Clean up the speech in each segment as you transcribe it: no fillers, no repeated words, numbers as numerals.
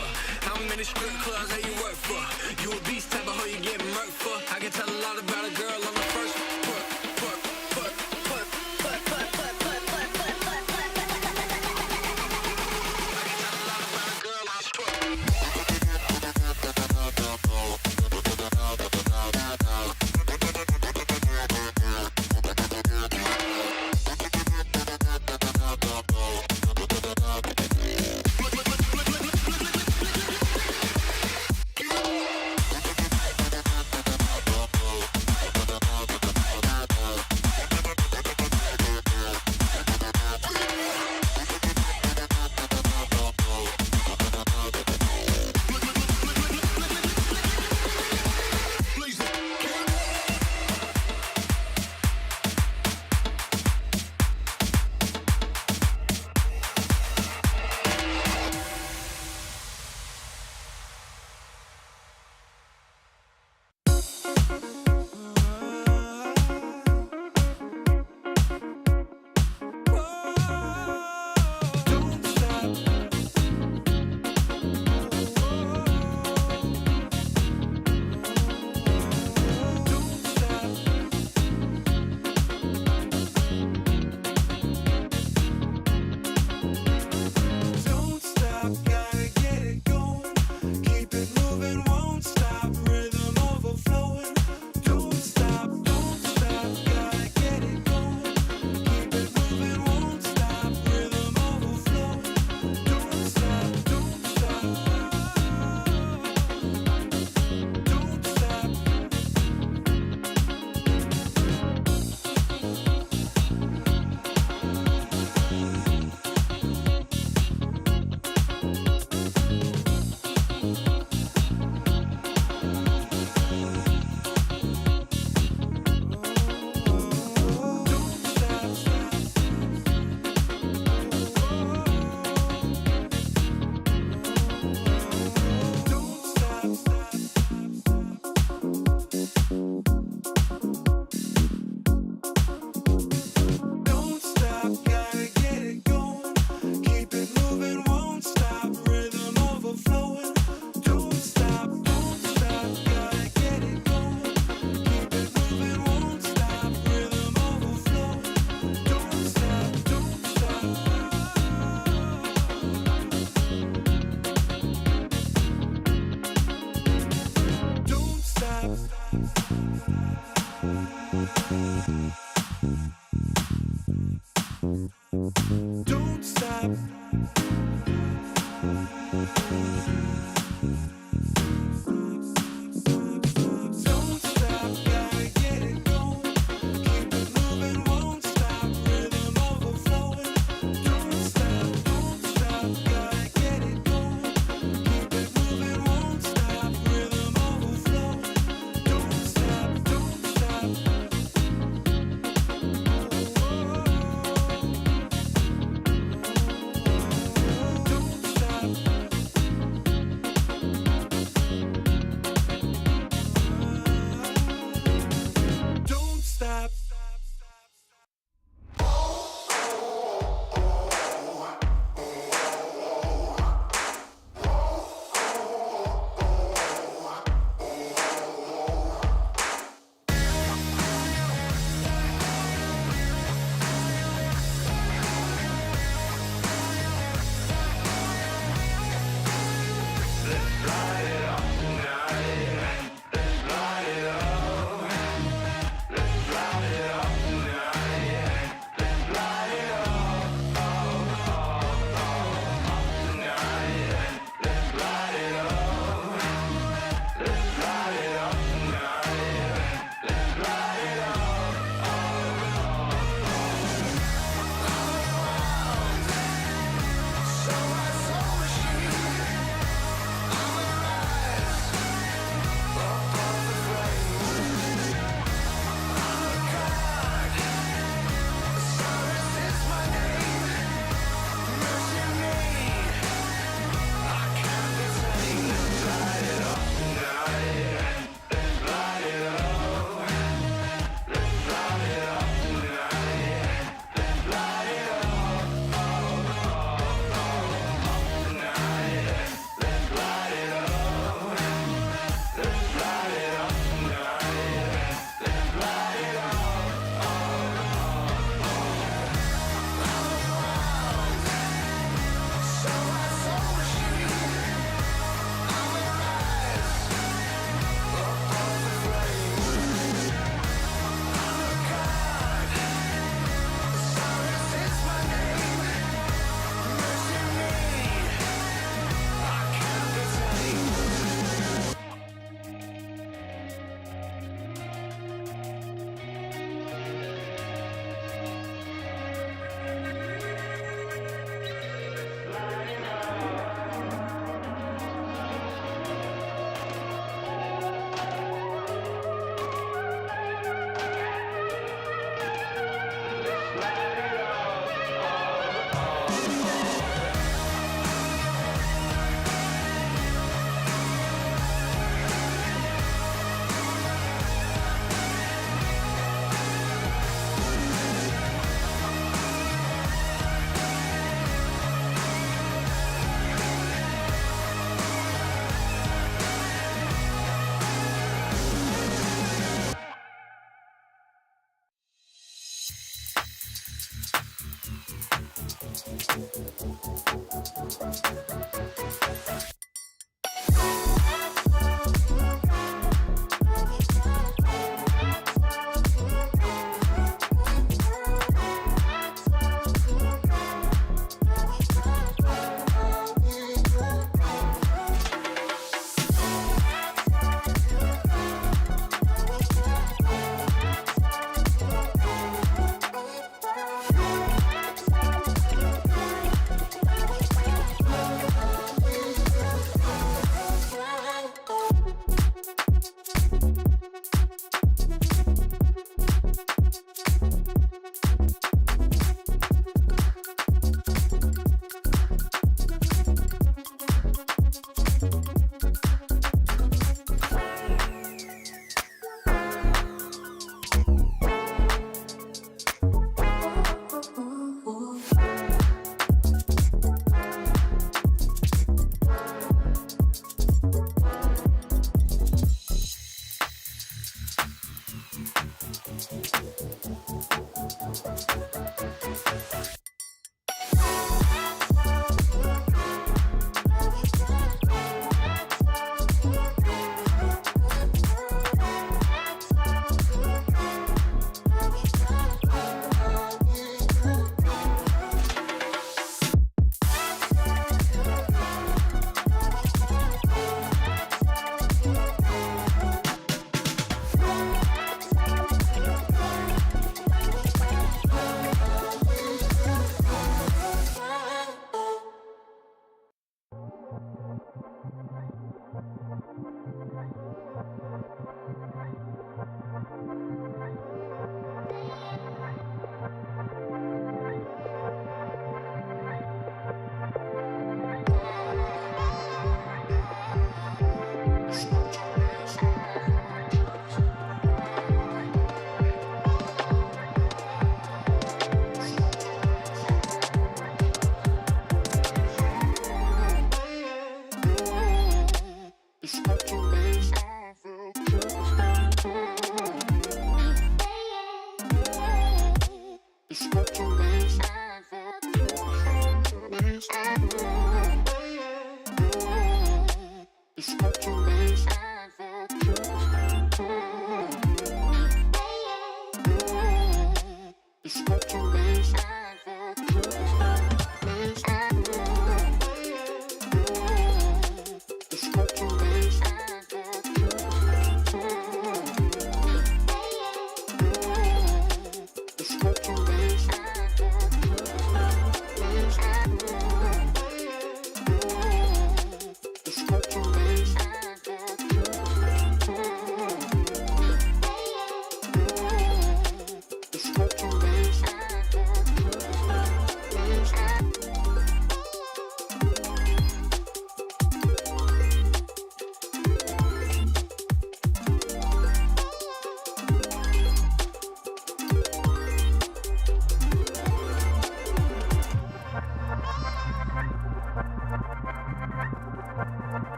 for? How many strip clubs that you work for? You a beast type of hoe you get murked for? I can tell a lot about a girl on the first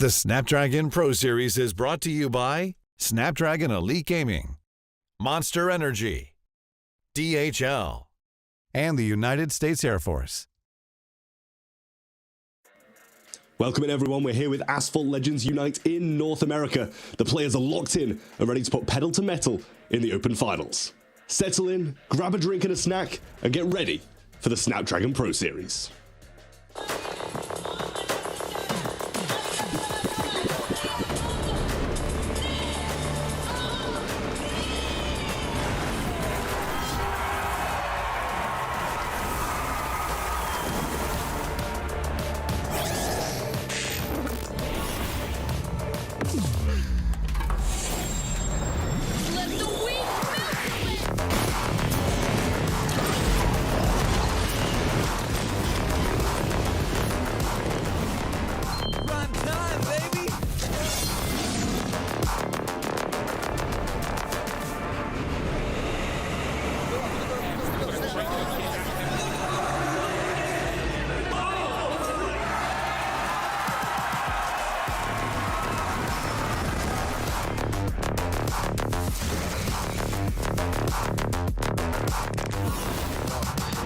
The Snapdragon Pro Series is brought to you by Snapdragon Elite Gaming, Monster Energy, DHL, and the United States Air Force. Welcome in, everyone. We're here with Asphalt Legends Unite in North America. The players are locked in and ready to put pedal to metal in the Open Finals. Settle in, grab a drink and a snack, and get ready for the Snapdragon Pro Series.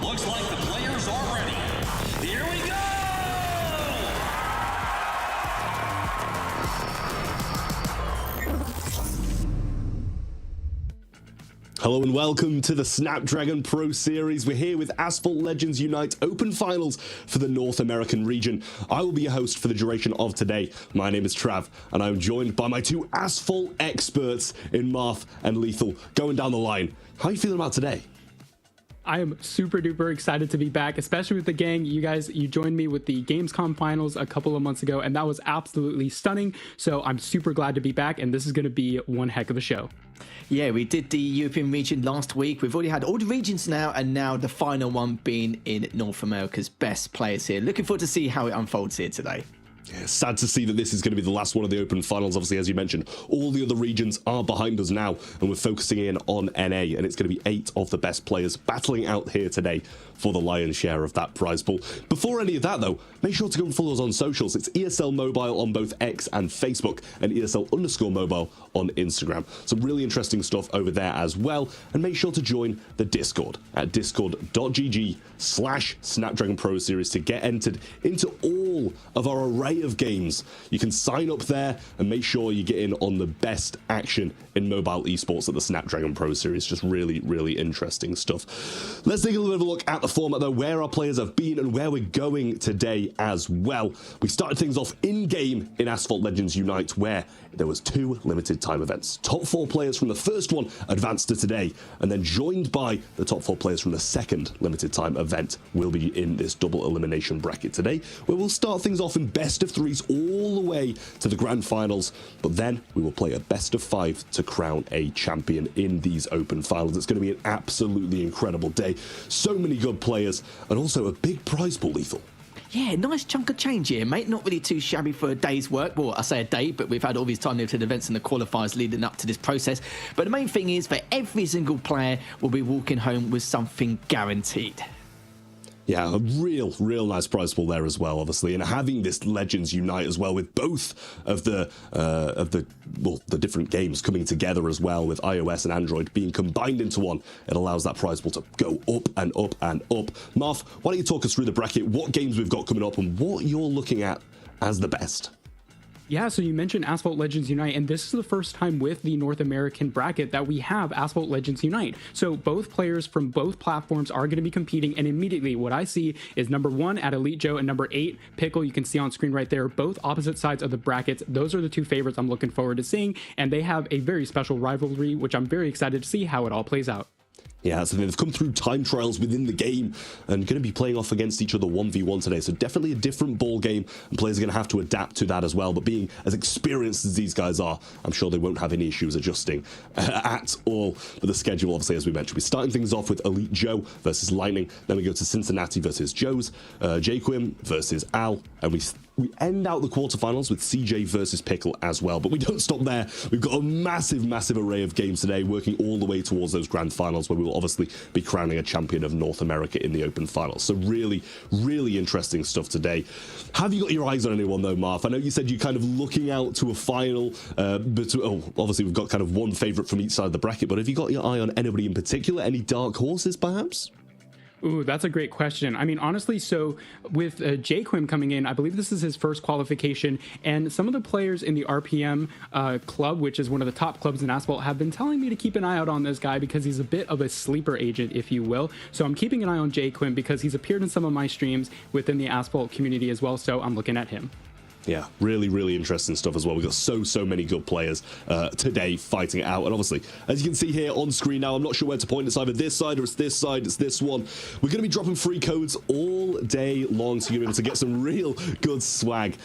Looks like the players are ready. Here we go! Hello and welcome to the Snapdragon Pro Series. We're here with Asphalt Legends Unite Open Finals for the North American region. I will be your host for the duration of today. My name is Trav, and I'm joined by my two Asphalt experts in Marth and Lethal. Going down the line, how are you feeling about today? I am super duper excited to be back, especially with the gang. You guys, you joined me with the Gamescom finals a couple of months ago, and that was absolutely stunning. So I'm super glad to be back, and this is going to be one heck of a show. Yeah, we did the European region last week. We've already had all the regions now, and now the final one being in North America's best players here. Looking forward to see how it unfolds here today. Yeah, sad to see that this is going to be the last one of the Open Finals. Obviously, as you mentioned, all the other regions are behind us now, and we're focusing in on NA, and it's going to be 8 of the best players battling out here today for the lion's share of that prize pool. Before any of that, though, make sure to go and follow us on socials. It's ESL Mobile on both X and Facebook, and ESL_Mobile on Instagram. Some really interesting stuff over there as well, and make sure to join the Discord at discord.gg/Snapdragon Pro Series to get entered into all of our array of games. You can sign up there and make sure you get in on the best action in mobile esports at the Snapdragon Pro Series. Just really, really interesting stuff. Let's take a little bit of a look at the format, though, where our players have been and where we're going today as well. We started things off in-game in Asphalt Legends Unite, where there was 2 limited time events. Top 4 players from the first one advanced to today, and then joined by the top 4 players from the second limited time event will be in this double elimination bracket today, where we'll start things off in best of 3s all the way to the grand finals, but then we will play a best of 5 to crown a champion in these open finals. It's going to be an absolutely incredible day. So many good players, and also a big prize pool, Lethal. Yeah, nice chunk of change here, mate. Not really too shabby for a day's work. Well, I say a day, but we've had all these time-limited events and the qualifiers leading up to this process. But the main thing is that every single player will be walking home with something guaranteed. Yeah, a real nice prize pool there as well, obviously, and having this Legends Unite as well, with both of the different games coming together as well, with iOS and Android being combined into one, it allows that prize pool to go up and up and up. Marth, why don't you talk us through the bracket, what games we've got coming up, and what you're looking at as the best? Yeah, so you mentioned Asphalt Legends Unite, and this is the first time with the North American bracket that we have Asphalt Legends Unite. So both players from both platforms are going to be competing, and immediately what I see is number 1 at Elite Joe and number 8, Pickle. You can see on screen right there, both opposite sides of the brackets. Those are the 2 favorites I'm looking forward to seeing, and they have a very special rivalry, which I'm very excited to see how it all plays out. Yeah, so they've come through time trials within the game and going to be playing off against each other 1v1 today. So definitely a different ball game, and players are going to have to adapt to that as well. But being as experienced as these guys are, I'm sure they won't have any issues adjusting at all. But the schedule, obviously, as we mentioned, we're starting things off with Elite Joe versus Lightning. Then we go to Cincinnati versus Joe's, Quim versus Al, and we we end out the quarterfinals with CJ versus Pickle as well. But we don't stop there. We've got a massive array of games today, working all the way towards those grand finals, where we will obviously be crowning a champion of North America in the Open Finals. So really interesting stuff today. Have you got your eyes on anyone though, Marv? I know you said you're kind of looking out to a final, but obviously we've got kind of one favourite from each side of the bracket, but have you got your eye on anybody in particular? Any dark horses, perhaps? Ooh, that's a great question. I mean, honestly, so with Quim coming in, I believe this is his first qualification, and some of the players in the RPM club, which is one of the top clubs in Asphalt, have been telling me to keep an eye out on this guy because he's a bit of a sleeper agent, if you will. So I'm keeping an eye on Quim because he's appeared in some of my streams within the Asphalt community as well, so I'm looking at him. Yeah, really interesting stuff as well. We've got so many good players today fighting it out. And obviously, as you can see here on screen now, I'm not sure where to point. It's either this side or it's this side. It's this one. We're going to be dropping free codes all day long, so you're able to get some real good swag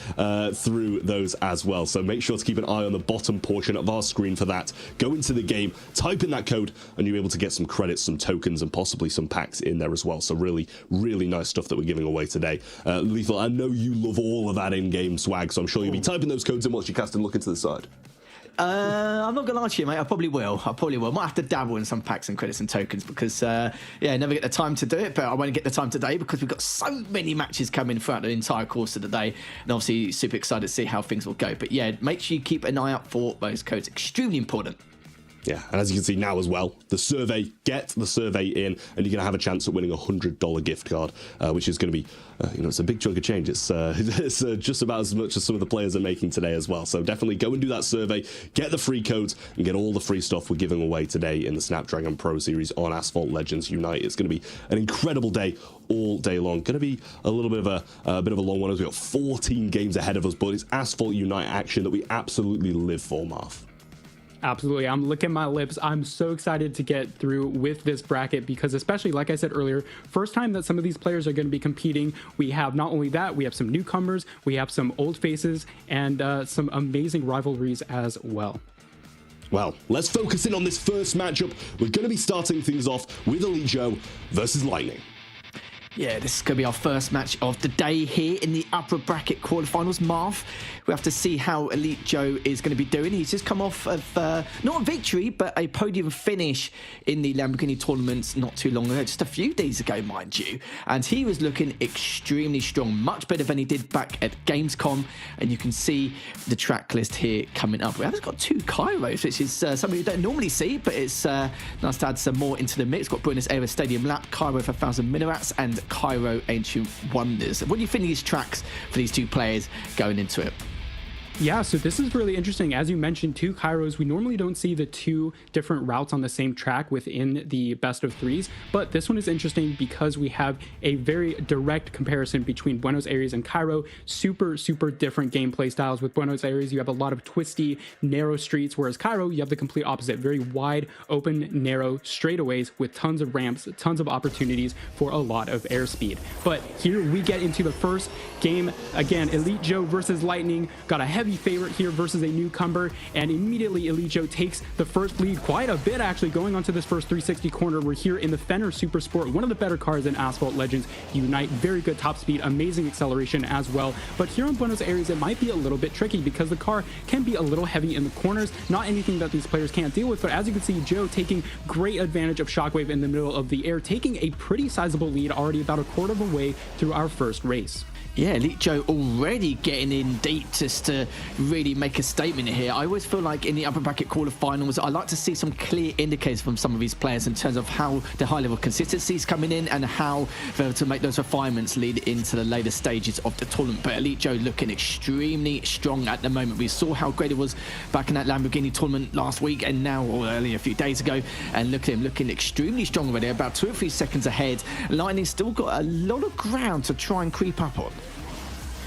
through those as well. So make sure to keep an eye on the bottom portion of our screen for that. Go into the game, type in that code, and you're able to get some credits, some tokens, and possibly some packs in there as well. So really nice stuff that we're giving away today. Lethal, I know you love all of that in-game swag, so I'm sure you'll be typing those codes in once you cast and look into the side. I'm not gonna lie to you, mate. I probably will. Might have to dabble in some packs and credits and tokens because, I never get the time to do it. But I won't get the time today because we've got so many matches coming throughout the entire course of the day, and obviously super excited to see how things will go. But yeah, make sure you keep an eye out for those codes. Extremely important. Yeah, and as you can see now as well, the survey, get the survey in, and you're going to have a chance at winning a $100 gift card, which is going to be, it's a big chunk of change. It's just about as much as some of the players are making today as well. So definitely go and do that survey, get the free codes, and get all the free stuff we're giving away today in the Snapdragon Pro Series on Asphalt Legends Unite. It's going to be an incredible day all day long. Going to be a little bit of a long one as we've got 14 games ahead of us, but it's Asphalt Unite action that we absolutely live for, Marv. Absolutely. I'm licking my lips. I'm so excited to get through with this bracket because, especially like I said earlier, first time that some of these players are going to be competing. We have not only that, we have some newcomers, we have some old faces, and some amazing rivalries as well. Well, let's focus in on this first matchup. We're going to be starting things off with Elite Joe versus Lightning. Yeah, this is going to be our first match of the day here in the upper bracket quarterfinals. Marv, we have to see how Elite Joe is going to be doing. He's just come off of not a victory, but a podium finish in the Lamborghini tournament not too long ago, just a few days ago, mind you. And he was looking extremely strong, much better than he did back at Gamescom. And you can see the track list here coming up. We have got 2 Kairos, which is something you don't normally see, but it's nice to add some more into the mix. Got Buenos Aires Stadium Lap, Cairo for 1,000 Minarats, and Cairo Ancient Wonders. What do you think of these tracks for these 2 players going into it? Yeah, so this is really interesting. As you mentioned, 2 Kairos. We normally don't see the 2 different routes on the same track within the best of 3s, but this one is interesting because we have a very direct comparison between Buenos Aires and Cairo. Super different gameplay styles. With Buenos Aires, you have a lot of twisty, narrow streets, whereas Cairo, you have the complete opposite. Very wide, open, narrow straightaways with tons of ramps, tons of opportunities for a lot of airspeed. But here we get into the first game. Again, Elite Joe versus Lightning. Got a heavy favorite here versus a newcomer, and immediately Elite Joe takes the first lead quite a bit, actually, going onto this first 360 corner. We're here in the Fenner Super Sport, one of the better cars in Asphalt Legends Unite. Very good top speed, amazing acceleration as well. But here on Buenos Aires, it might be a little bit tricky because the car can be a little heavy in the corners. Not anything that these players can't deal with, but as you can see, Joe taking great advantage of Shockwave in the middle of the air, taking a pretty sizable lead already about a quarter of a way through our first race. Yeah, Elite Joe already getting in deep just to really make a statement here. I always feel like in the upper bracket quarterfinals, I like to see some clear indicators from some of these players in terms of how the high level consistency is coming in and how they're able to make those refinements lead into the later stages of the tournament. But Elite Joe looking extremely strong at the moment. We saw how great it was back in that Lamborghini tournament last week and now, or earlier a few days ago. And look at him looking extremely strong already, about 2 or 3 seconds ahead. Lightning's still got a lot of ground to try and creep up on.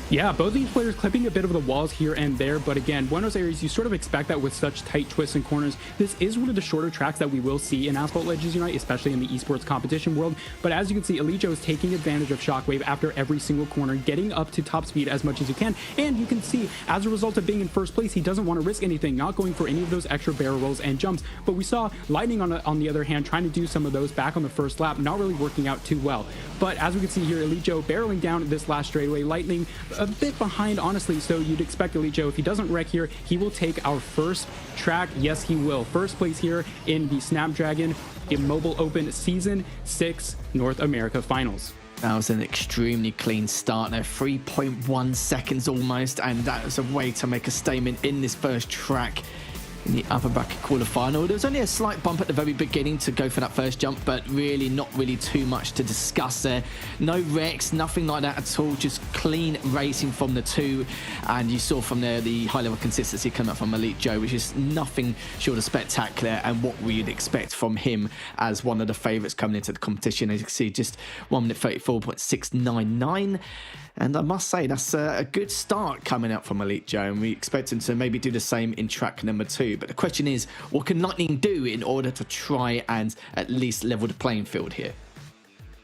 Yeah, both these players clipping a bit of the walls here and there, but again, Buenos Aires, you sort of expect that with such tight twists and corners. This is one of the shorter tracks that we will see in Asphalt Legends Unite, especially in the esports competition world. But as you can see, Elite Joe is taking advantage of Shockwave after every single corner, getting up to top speed as much as you can. And you can see, as a result of being in first place, he doesn't want to risk anything, not going for any of those extra barrel rolls and jumps. But we saw Lightning on the other hand, trying to do some of those back on the first lap, not really working out too well. But as we can see here, Elite Joe barreling down this last straightaway. Lightning a bit behind, honestly. So you'd expect Elite Joe, if he doesn't wreck here, he will take our first track. Yes, he will. First place here in the Snapdragon Mobile Open Season 6 North America Finals. That was an extremely clean start there, 3.1 seconds almost, and that was a way to make a statement in this first track in the upper bracket quarterfinal. There was only a slight bump at the very beginning to go for that first jump, but really not really too much to discuss there. No wrecks, nothing like that at all, just clean racing from the two, and you saw from there the high level consistency coming up from Elite Joe, which is nothing short of spectacular and what we'd expect from him as one of the favourites coming into the competition. As you can see, just 1 minute 34.699. And I must say, that's a good start coming out from Elite Joe, and we expect him to maybe do the same in track number 2. But the question is, what can Lightning do in order to try and at least level the playing field here?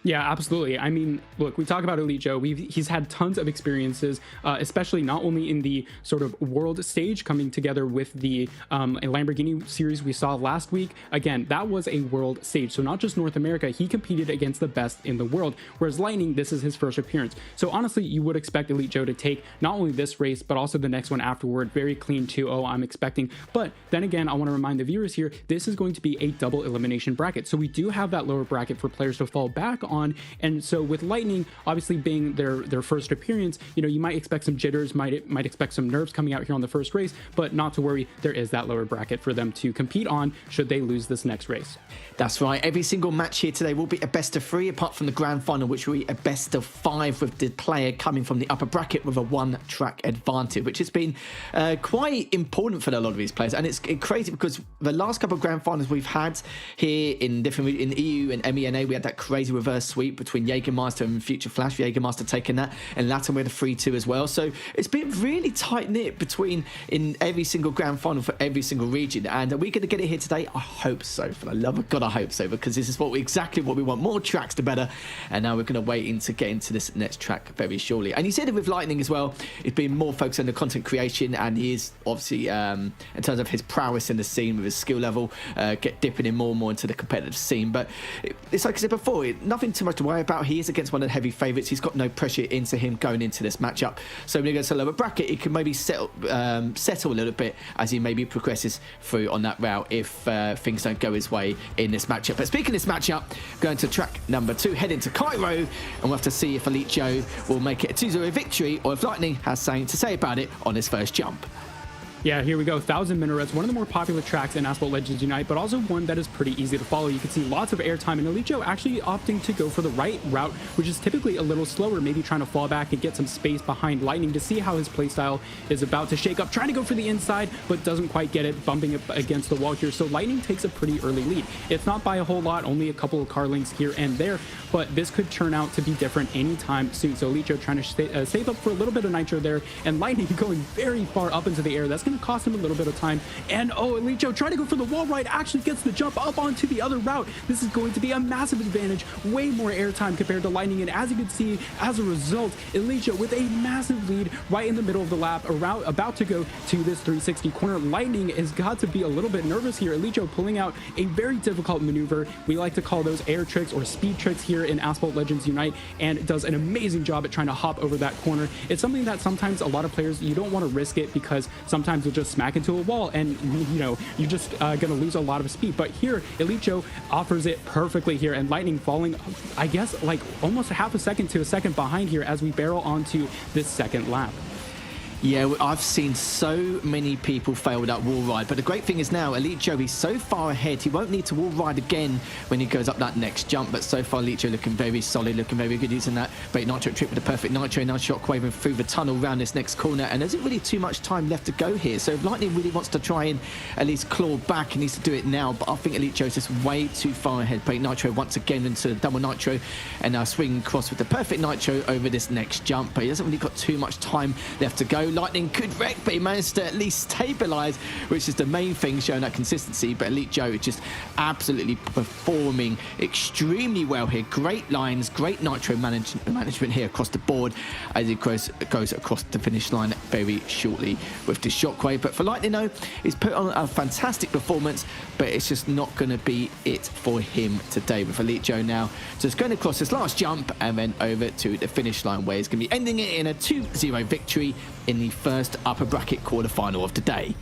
Yeah, absolutely. I mean, look, we talk about Elite Joe. He's had tons of experiences, especially not only in the sort of world stage, coming together with the Lamborghini series we saw last week. Again, that was a world stage. So not just North America, he competed against the best in the world. Whereas Lightning, this is his first appearance. So honestly, you would expect Elite Joe to take not only this race, but also the next one afterward. Very clean 2-0, I'm expecting. But then again, I want to remind the viewers here, this is going to be a double elimination bracket. So we do have that lower bracket for players to fall back on. And so with Lightning obviously being their first appearance, you know, you might expect some jitters, might expect some nerves coming out here on the first race, but not to worry, there is that lower bracket for them to compete on should they lose this next race. That's right. Every single match here today will be a best of 3, apart from the grand final, which will be a best of 5 with the player coming from the upper bracket with a 1-track advantage, which has been quite important for a lot of these players. And it's crazy because the last couple of grand finals we've had here in EU and MENA, we had that crazy reverse sweep between Jägermeister and Future Flash. Jägermeister taking that, and Latin with a 3-2 as well. So it's been really tight knit between in every single grand final for every single region. And are we going to get it here today? I hope so. For the love of God, I hope so, because this is exactly what we want. More tracks, the better. And now we're going to wait to get into this next track very shortly. And you said it with Lightning as well. It's been more focused on the content creation, and he is obviously in terms of his prowess in the scene with his skill level, dipping in more and more into the competitive scene. But it's like I said before, nothing too much to worry about. He is against one of the heavy favourites. He's got no pressure into him going into this matchup. So when he goes to the lower bracket, he can maybe settle a little bit as he maybe progresses through on that route if things don't go his way in this matchup. But speaking of this matchup, going to track number 2, heading to Cairo, and we'll have to see if Elite Joe will make it a 2-0 victory or if Lightning has something to say about it on his first jump. Yeah, here we go. 1,000 Minarets, one of the more popular tracks in Asphalt Legends Unite, but also one that is pretty easy to follow. You can see lots of airtime, and Elite Joe actually opting to go for the right route, which is typically a little slower, maybe trying to fall back and get some space behind Lightning to see how his playstyle is about to shake up, trying to go for the inside, but doesn't quite get it, bumping up against the wall here. So Lightning takes a pretty early lead. It's not by a whole lot, only a couple of car lengths here and there, but this could turn out to be different anytime soon. So Elite Joe trying to save up for a little bit of nitro there, and Lightning going very far up into the air. That's going to cost him a little bit of time. And Elite Joe trying to go for the wall ride, actually gets the jump up onto the other route. This is going to be a massive advantage, way more airtime compared to Lightning. And as you can see, as a result, Elite Joe with a massive lead right in the middle of the lap, about to go to this 360 corner. Lightning has got to be a little bit nervous here. Elite Joe pulling out a very difficult maneuver. We like to call those air tricks or speed tricks here in Asphalt Legends Unite, and does an amazing job at trying to hop over that corner. It's something that sometimes a lot of players, you don't want to risk it, because sometimes you'll just smack into a wall and you know you're just gonna lose a lot of speed. But here Elite Joe offers it perfectly here, and Lightning falling, I guess, like almost half a second to a second behind here as we barrel onto this second lap. Yeah, I've seen so many people fail that wall ride, but the great thing is now Elite Joe, he's so far ahead, he won't need to wall ride again when he goes up that next jump. But so far Elite Joe looking very solid, looking very good, using that bait nitro trick with the perfect nitro, now shockwaving through the tunnel around this next corner, and there's really too much time left to go here. So if Lightning really wants to try and at least claw back, he needs to do it now, but I think Elite Joe's just way too far ahead. Bait nitro once again into double nitro, and now swinging across with the perfect nitro over this next jump, but he hasn't really got too much time left to go. Joe. Lightning could wreck, but he managed to at least stabilize, which is the main thing, showing that consistency. But Elite Joe is just absolutely performing extremely well here. Great lines, great nitro management here across the board as he goes across the finish line very shortly with the shockwave. But for Lightning, though, he's put on a fantastic performance, but it's just not going to be it for him today, with Elite Joe now just going across this last jump and then over to the finish line, where he's going to be ending it in a 2-0 victory in the first upper bracket quarterfinal of the day.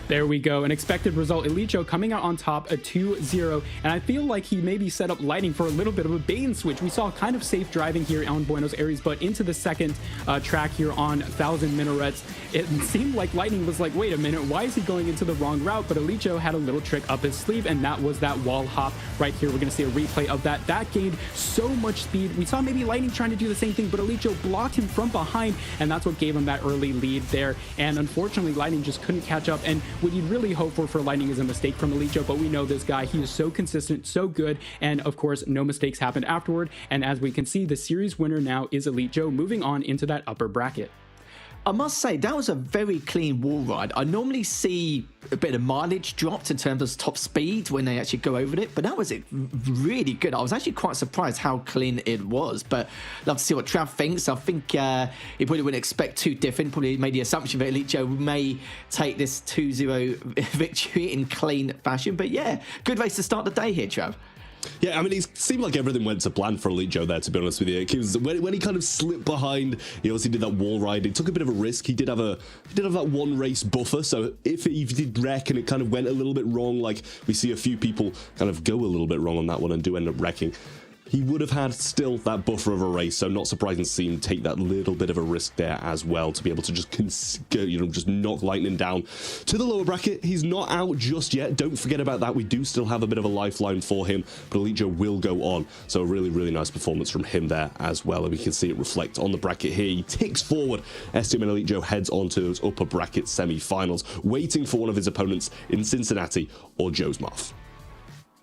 There we go. An expected result. Elite Joe coming out on top, a 2-0. And I feel like he maybe set up Lightning for a little bit of a bait and switch. We saw kind of safe driving here on Buenos Aires, but into the second track here on 1,000 Minarets, it seemed like Lightning was like, wait a minute, why is he going into the wrong route? But Elite Joe had a little trick up his sleeve, and that was that wall hop right here. We're going to see a replay of that. That gained so much speed. We saw maybe Lightning trying to do the same thing, but Elite Joe blocked him from behind, and that's what gave him that early lead there. And unfortunately, Lightning just couldn't catch up. And what you'd really hope for Lightning is a mistake from Elite Joe, but we know this guy, he is so consistent, so good, and of course no mistakes happened afterward. And as we can see, the series winner now is Elite Joe, moving on into that upper bracket. I must say, that was a very clean wall ride. I normally see a bit of mileage dropped in terms of top speed when they actually go over it, but that was really good. I was actually quite surprised how clean it was, but love to see what Trav thinks. I think he probably wouldn't expect too different. Probably made the assumption that Elite Joe may take this 2-0 victory in clean fashion, but yeah, good race to start the day here, Trav. Yeah, I mean, it seemed like everything went to plan for Elite Joe there, to be honest with you. Because when he kind of slipped behind, he obviously did that wall ride. He took a bit of a risk. He did have that one race buffer. So if he did wreck and it kind of went a little bit wrong, like we see a few people kind of go a little bit wrong on that one and do end up wrecking, he would have had still that buffer of a race, so not surprising to see him take that little bit of a risk there as well, to be able to just just knock Lightning down to the lower bracket. He's not out just yet. Don't forget about that. We do still have a bit of a lifeline for him, but Elite Joe will go on. So a really, really nice performance from him there as well, and we can see it reflect on the bracket here. He ticks forward. STM and Elite Joe heads on to those upper bracket semi-finals, waiting for one of his opponents in Cincinnati or Joe's Moth.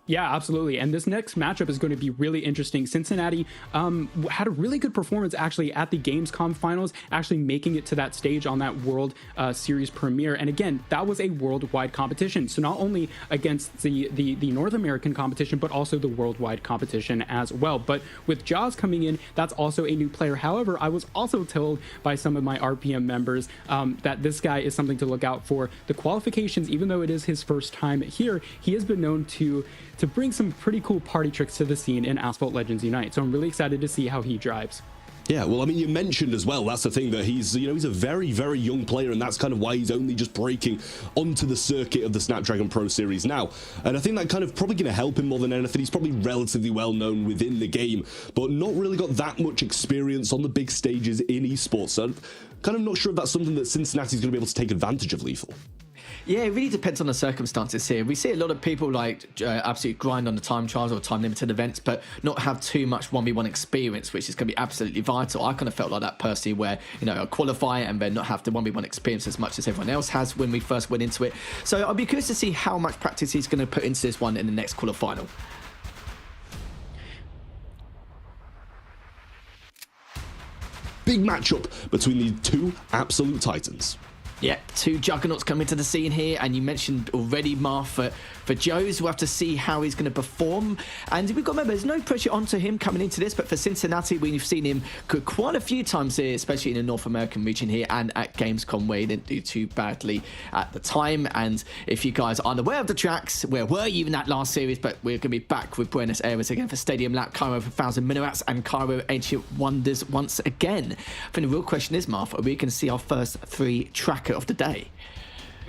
Yeah, absolutely. And this next matchup is going to be really interesting. Cincinnati had a really good performance actually at the Gamescom finals, actually making it to that stage on that World Series premiere. And again, that was a worldwide competition. So not only against the North American competition, but also the worldwide competition as well. But with Jaws coming in, that's also a new player. However, I was also told by some of my RPM members that this guy is something to look out for. The qualifications, even though it is his first time here, he has been known to bring some pretty cool party tricks to the scene in Asphalt Legends Unite. So I'm really excited to see how he drives. Yeah, well, I mean, you mentioned as well, that's the thing, that he's a very, very young player, and that's kind of why he's only just breaking onto the circuit of the Snapdragon Pro Series now. And I think that kind of probably going to help him more than anything. He's probably relatively well known within the game, but not really got that much experience on the big stages in esports. So I'm kind of not sure if that's something that Cincinnati's going to be able to take advantage of, Lethal. Yeah, it really depends on the circumstances here. We see a lot of people like absolutely grind on the time trials or time limited events, but not have too much 1v1 experience, which is going to be absolutely vital. I kind of felt like that personally, where I qualify and then not have the 1v1 experience as much as everyone else has when we first went into it. So I'll be curious to see how much practice he's going to put into this one in the next quarterfinal. Big matchup between the two absolute titans. Yeah, two juggernauts coming to the scene here, and you mentioned already, Marth, for Joe's. We'll have to see how he's going to perform. And we've got to remember, there's no pressure onto him coming into this, but for Cincinnati, we've seen him quite a few times here, especially in the North American region here and at Gamescom, where he didn't do too badly at the time. And if you guys aren't aware of the tracks, where were you in that last series? But we're going to be back with Buenos Aires again for Stadium Lap, Cairo for 1,000 Minarets, and Cairo Ancient Wonders once again. I think the real question is, Marth, are we going to see our first three tracker of the day?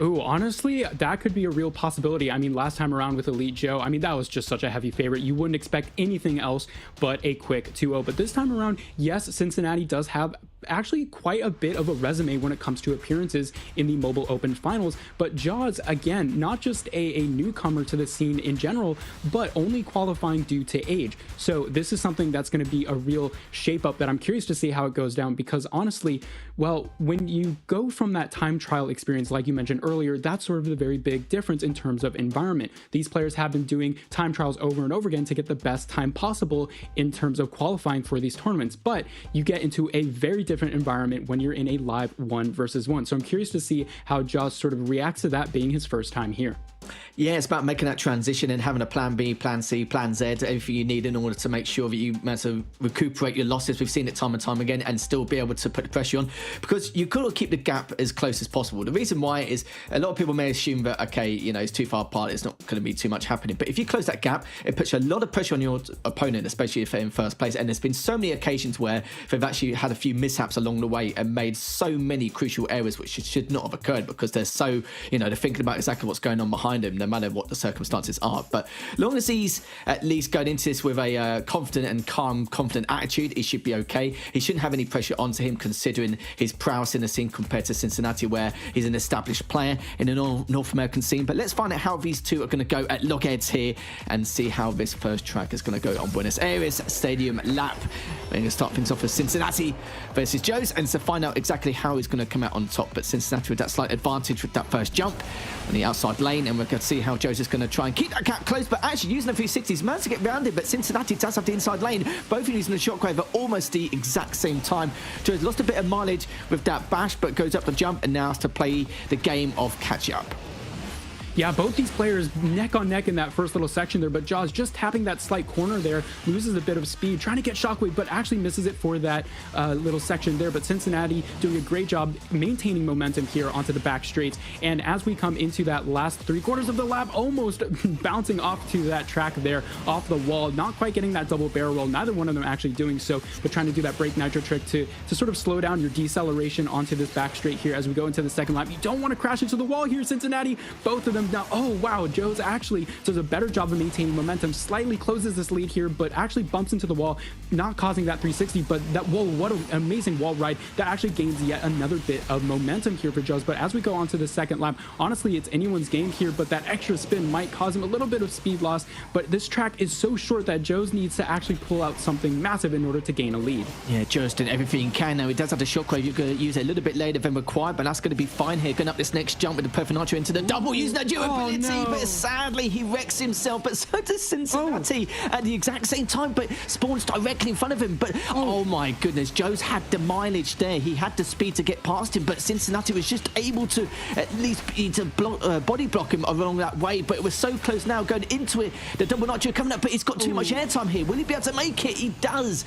Ooh, honestly, that could be a real possibility. I mean, last time around with Elite Joe, I mean, that was just such a heavy favorite. You wouldn't expect anything else but a quick 2-0. But this time around, yes, Cincinnati does have actually quite a bit of a resume when it comes to appearances in the Mobile Open Finals. But Jaws, again, not just a newcomer to the scene in general, but only qualifying due to age. So this is something that's going to be a real shape-up that I'm curious to see how it goes down, because honestly, well, when you go from that time trial experience, like you mentioned earlier, that's sort of the very big difference in terms of environment. These players have been doing time trials over and over again to get the best time possible in terms of qualifying for these tournaments, but you get into a very different environment when you're in a live 1 versus 1. So I'm curious to see how Jaws sort of reacts to that being his first time here. Yeah, it's about making that transition and having a plan B, plan C, plan Z, everything you need in order to make sure that you manage to recuperate your losses. We've seen it time and time again, and still be able to put the pressure on, because you've got to keep the gap as close as possible. The reason why is a lot of people may assume that, okay, you know, it's too far apart, it's not going to be too much happening. But if you close that gap, it puts a lot of pressure on your opponent, especially if they're in first place. And there's been so many occasions where they've actually had a few mishaps along the way and made so many crucial errors which should not have occurred, because they're so, you know, they're thinking about exactly what's going on behind them, no matter what the circumstances are. But long as he's at least going into this with a confident and calm, confident attitude, he should be okay. He shouldn't have any pressure onto him, considering his prowess in the scene compared to Cincinnati, where he's an established player in the North American scene. But let's find out how these two are going to go at logheads here and see how this first track is going to go on Buenos Aires Stadium lap. We're going to start things off with Cincinnati versus Joes, and to find out exactly how he's going to come out on top. But Cincinnati with that slight advantage with that first jump on the outside lane, and we're going to see how Joes is going to try and keep that gap close, but actually using the 360s, managed to get rounded. But Cincinnati does have the inside lane, both using the shockwave at almost the exact same time. Joes lost a bit of mileage with that bash, but goes up the jump and now has to play the game of catch up. Yeah, both these players neck on neck in that first little section there, but Jaws just tapping that slight corner there, loses a bit of speed, trying to get shockwave, but actually misses it for that little section there. But Cincinnati doing a great job maintaining momentum here onto the back straights. And as we come into that last 3/4 of the lap, almost bouncing off to that track there, off the wall, not quite getting that double barrel roll, neither one of them actually doing so, but trying to do that brake nitro trick to sort of slow down your deceleration onto this back straight here as we go into the second lap. You don't want to crash into the wall here, Cincinnati. Both of them now. Oh wow, Joes actually does a better job of maintaining momentum, slightly closes this lead here, but actually bumps into the wall, not causing that 360, but that wall, what an amazing wall ride that actually gains yet another bit of momentum here for Joes. But as we go on to the second lap, honestly, it's anyone's game here, but that extra spin might cause him a little bit of speed loss. But this track is so short that Joes needs to actually pull out something massive in order to gain a lead. Yeah, Joes did everything he can. Now he does have the shockwave. You're going to use it a little bit later than required, but that's going to be fine here. Going up this next jump with the perfect nitro into the double, using that durability. No. But sadly he wrecks himself, but so does Cincinnati at the exact same time, but spawns directly in front of him. But oh my goodness, Joes had the mileage there, he had the speed to get past him, but Cincinnati was just able to at least body block him along that way. But it was so close now going into it, the double nitro coming up, but he's got too much airtime here. Will he be able to make it? He does.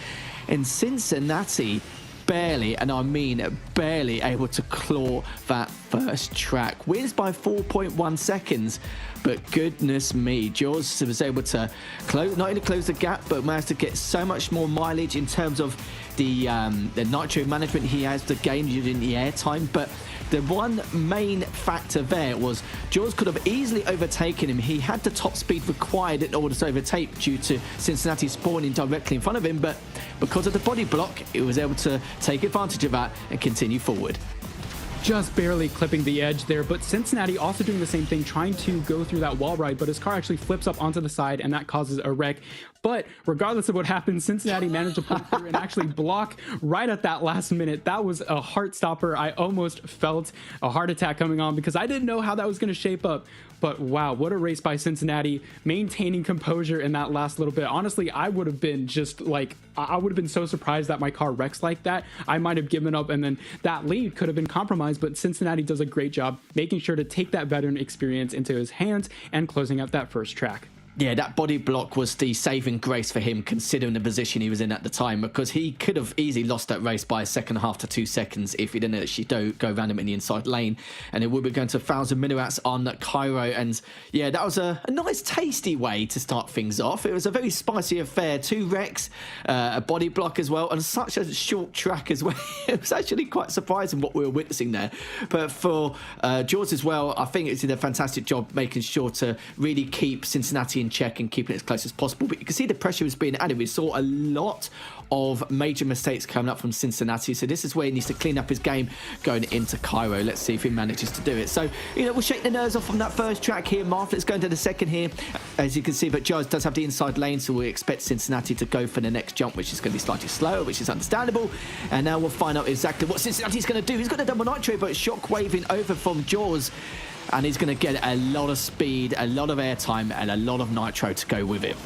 And Cincinnati barely, and I mean barely, able to claw that first track. Wins by 4.1 seconds, but goodness me, Jaws was able to not only close the gap, but managed to get so much more mileage in terms of the nitro management he has to gain using the airtime. But the one main factor there was Jaws could have easily overtaken him. He had the top speed required in order to overtake due to Cincinnati spawning directly in front of him, but because of the body block, he was able to take advantage of that and continue forward. Just barely clipping the edge there, but Cincinnati also doing the same thing, trying to go through that wall ride, but his car actually flips up onto the side and that causes a wreck. But regardless of what happened, Cincinnati managed to pull through and actually block right at that last minute. That was a heart stopper. I almost felt a heart attack coming on because I didn't know how that was going to shape up. But wow, what a race by Cincinnati, maintaining composure in that last little bit. Honestly, I would have been just like, I would have been so surprised that my car wrecks like that. I might have given up, and then that lead could have been compromised, but Cincinnati does a great job making sure to take that veteran experience into his hands and closing out that first track. Yeah, that body block was the saving grace for him, considering the position he was in at the time, because he could have easily lost that race by a second and a half to 2 seconds if he didn't actually go random in the inside lane, and it would be going to 1,000 minuats on Cairo. And yeah, that was a nice tasty way to start things off. It was a very spicy affair. 2 wrecks, a body block as well, and such a short track as well. It was actually quite surprising what we were witnessing there. But for George as well, I think it did a fantastic job making sure to really keep Cincinnati in check and keeping it as close as possible. But you can see the pressure was being added. We saw a lot of major mistakes coming up from Cincinnati, so this is where he needs to clean up his game going into Cairo. Let's see if he manages to do it. So, you know, we'll shake the nerves off from that first track here. Let's go into the second here, as you can see, but Giles does have the inside lane, so we expect Cincinnati to go for the next jump, which is going to be slightly slower, which is understandable. And now we'll find out exactly what Cincinnati's going to do. He's got a double nitro, but shockwaving over from Jaws, and he's going to get a lot of speed, a lot of airtime, and a lot of nitro to go with it.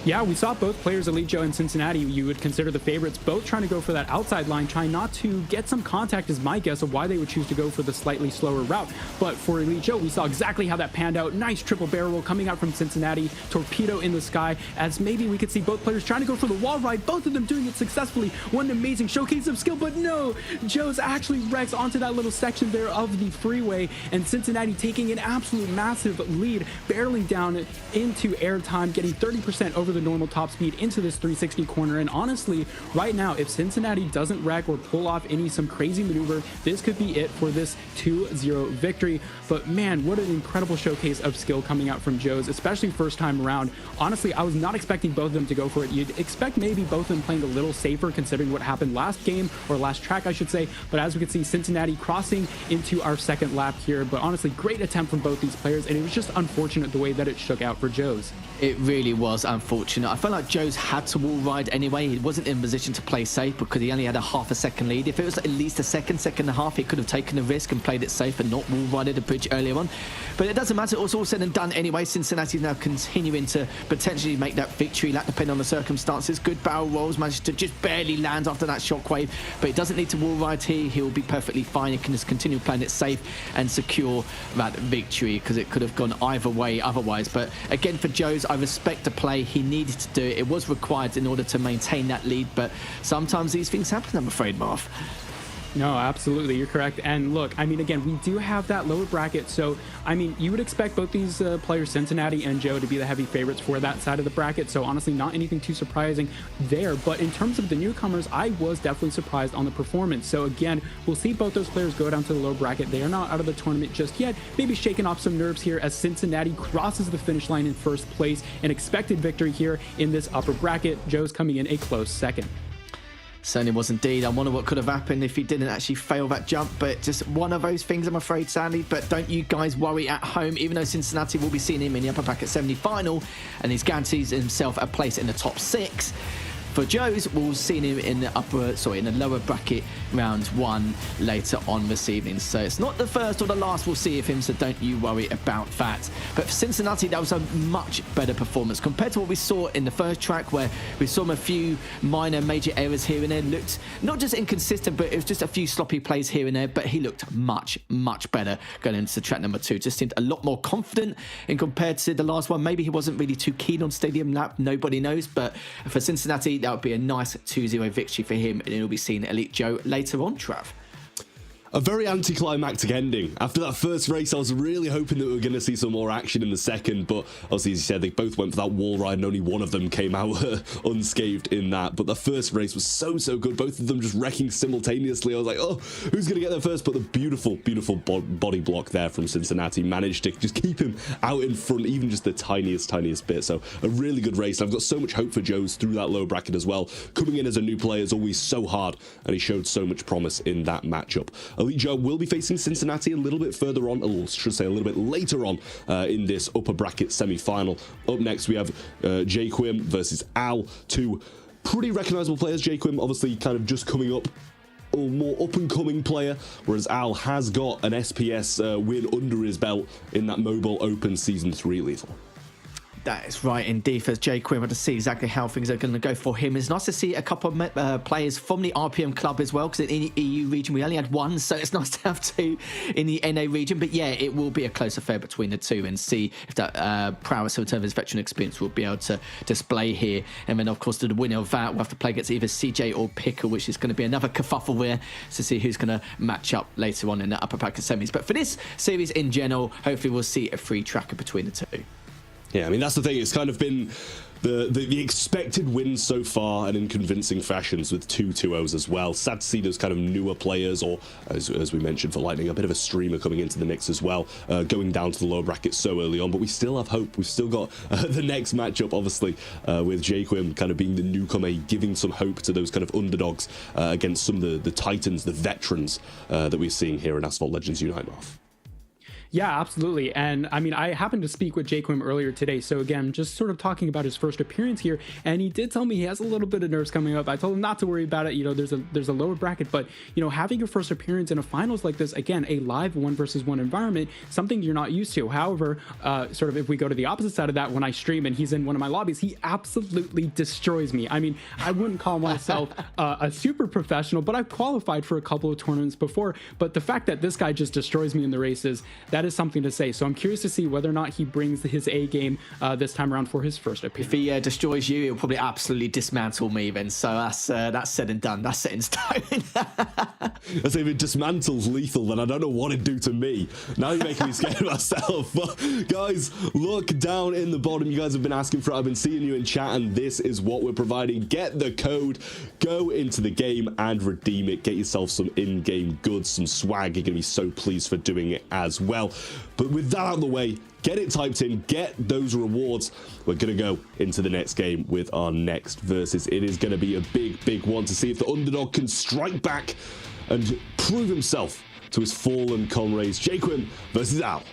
Yeah, we saw both players, Elite Joe and Cincinnati, you would consider the favorites, both trying to go for that outside line, trying not to get some contact is my guess of why they would choose to go for the slightly slower route. But for Elite Joe, we saw exactly how that panned out. Nice triple barrel roll coming out from Cincinnati, torpedo in the sky, as maybe we could see both players trying to go for the wall ride, both of them doing it successfully. One amazing showcase of skill, but no, Joe's actually wrecks onto that little section there of the freeway, and Cincinnati taking an absolute massive lead, barreling down into airtime, getting 30% over the normal top speed into this 360 corner. And honestly, right now, if Cincinnati doesn't wreck or pull off some crazy maneuver, this could be it for this 2-0 victory. But man, what an incredible showcase of skill coming out from Joe's, especially first time around. Honestly, I was not expecting both of them to go for it. You'd expect maybe both of them playing a little safer considering what happened last game, or last track I should say. But as we can see, Cincinnati crossing into our second lap here. But honestly, great attempt from both these players, and it was just unfortunate the way that it shook out for Joe's. It really was unfortunate. I felt like Joe's had to wall ride anyway. He wasn't in position to play safe because he only had a half a second lead. If it was at least a second and a half, he could have taken the risk and played it safe and not wall rided the bridge earlier on. But it doesn't matter. It was all said and done anyway. Cincinnati's now continuing to potentially make that victory lap depending on the circumstances. Good barrel rolls, managed to just barely land after that shockwave. But he doesn't need to wall ride here. He'll be perfectly fine. He can just continue playing it safe and secure that victory, because it could have gone either way otherwise. But again, for Joe's, I respect the play. He needed to do it. It was required in order to maintain that lead. But sometimes these things happen, I'm afraid, Marv. No, absolutely. You're correct. And look, I mean, again, we do have that lower bracket. So, I mean, you would expect both these players, Cincinnati and Joe, to be the heavy favorites for that side of the bracket. So, honestly, not anything too surprising there. But in terms of the newcomers, I was definitely surprised on the performance. So, again, we'll see both those players go down to the low bracket. They are not out of the tournament just yet. Maybe shaking off some nerves here as Cincinnati crosses the finish line in first place. An expected victory here in this upper bracket. Joe's coming in a close second. Certainly was indeed. I wonder what could have happened if he didn't actually fail that jump, but just one of those things, I'm afraid, sadly. But don't you guys worry at home, even though Cincinnati will be seeing him in the upper bracket semi-final and he's guarantees himself a place in the top 6. For Joe's, we'll see him in the lower bracket round 1 later on this evening. So it's not the first or the last we'll see of him, so don't you worry about that. But for Cincinnati, that was a much better performance compared to what we saw in the first track, where we saw him a few major errors here and there. Looked not just inconsistent, but it was just a few sloppy plays here and there. But he looked much better going into track number 2. Just seemed a lot more confident in compared to the last one. Maybe he wasn't really too keen on Stadium Lap. Nobody knows. But for Cincinnati, that would be a nice 2-0 victory for him, and he'll be seeing Elite Joe later on, Trav. A very anticlimactic ending. After that first race, I was really hoping that we were going to see some more action in the second, but obviously, as you said, they both went for that wall ride and only one of them came out unscathed in that. But the first race was so good. Both of them just wrecking simultaneously. I was like, oh, who's going to get there first? But the beautiful body block there from Cincinnati managed to just keep him out in front, even just the tiniest bit. So a really good race. And I've got so much hope for Joe's through that low bracket as well. Coming in as a new player is always so hard, and he showed so much promise in that matchup. Elite Joe will be facing Cincinnati a little bit further on, a little bit later on in this upper bracket semi-final. Up next, we have J Quim versus Al, 2 pretty recognizable players. J Quim obviously kind of just coming up, or more up-and-coming player, whereas Al has got an SPS win under his belt in that Mobile Open Season 3 lethal. That is right indeed. For J Quim, to see exactly how things are going to go for him. It's nice to see a couple of players from the RPM club as well, because in the EU region we only had 1, so it's nice to have 2 in the NA region. But yeah, it will be a close affair between the 2, and see if that prowess in terms of his veteran experience will be able to display here. And then, of course, the winner of that will have to play against either CJ or Pickle, which is going to be another kerfuffle there to see who's going to match up later on in the upper bracket semis. But for this series in general, hopefully we'll see a free tracker between the 2. Yeah, I mean, that's the thing. It's kind of been the expected wins so far, and in convincing fashions, with 2 2-0s as well. Sad to see those kind of newer players, or as we mentioned for Lightning, a bit of a streamer coming into the mix as well, going down to the lower bracket so early on. But we still have hope. We've still got the next matchup, obviously, with J Quim kind of being the newcomer, giving some hope to those kind of underdogs against some of the titans, the veterans that we're seeing here in Asphalt Legends Unite, Marv. Yeah, absolutely. And I mean, I happened to speak with Quim earlier today. So again, just sort of talking about his first appearance here. And he did tell me he has a little bit of nerves coming up. I told him not to worry about it. You know, there's a lower bracket, but you know, having your first appearance in a finals like this, again, a live 1-versus-1 environment, something you're not used to. However, sort of if we go to the opposite side of that, when I stream and he's in one of my lobbies, he absolutely destroys me. I mean, I wouldn't call myself a super professional, but I've qualified for a couple of tournaments before. But the fact that this guy just destroys me in the races, that is something to say. So I'm curious to see whether or not he brings his A game this time around for his first appearance. If he destroys you, he'll probably absolutely dismantle me then. So that's said and done. That's set in stone. As if it dismantles Lethal, then I don't know what it'd do to me. Now you're making me scared myself. But guys, look down in the bottom. You guys have been asking for it. I've been seeing you in chat, and this is what we're providing. Get the code, go into the game and redeem it. Get yourself some in-game goods, some swag. You're going to be so pleased for doing it as well. But with that out of the way, get it typed in, get those rewards. We're going to go into the next game with our next versus. It is going to be a big one to see if the underdog can strike back and prove himself to his fallen comrades. Quim versus Al.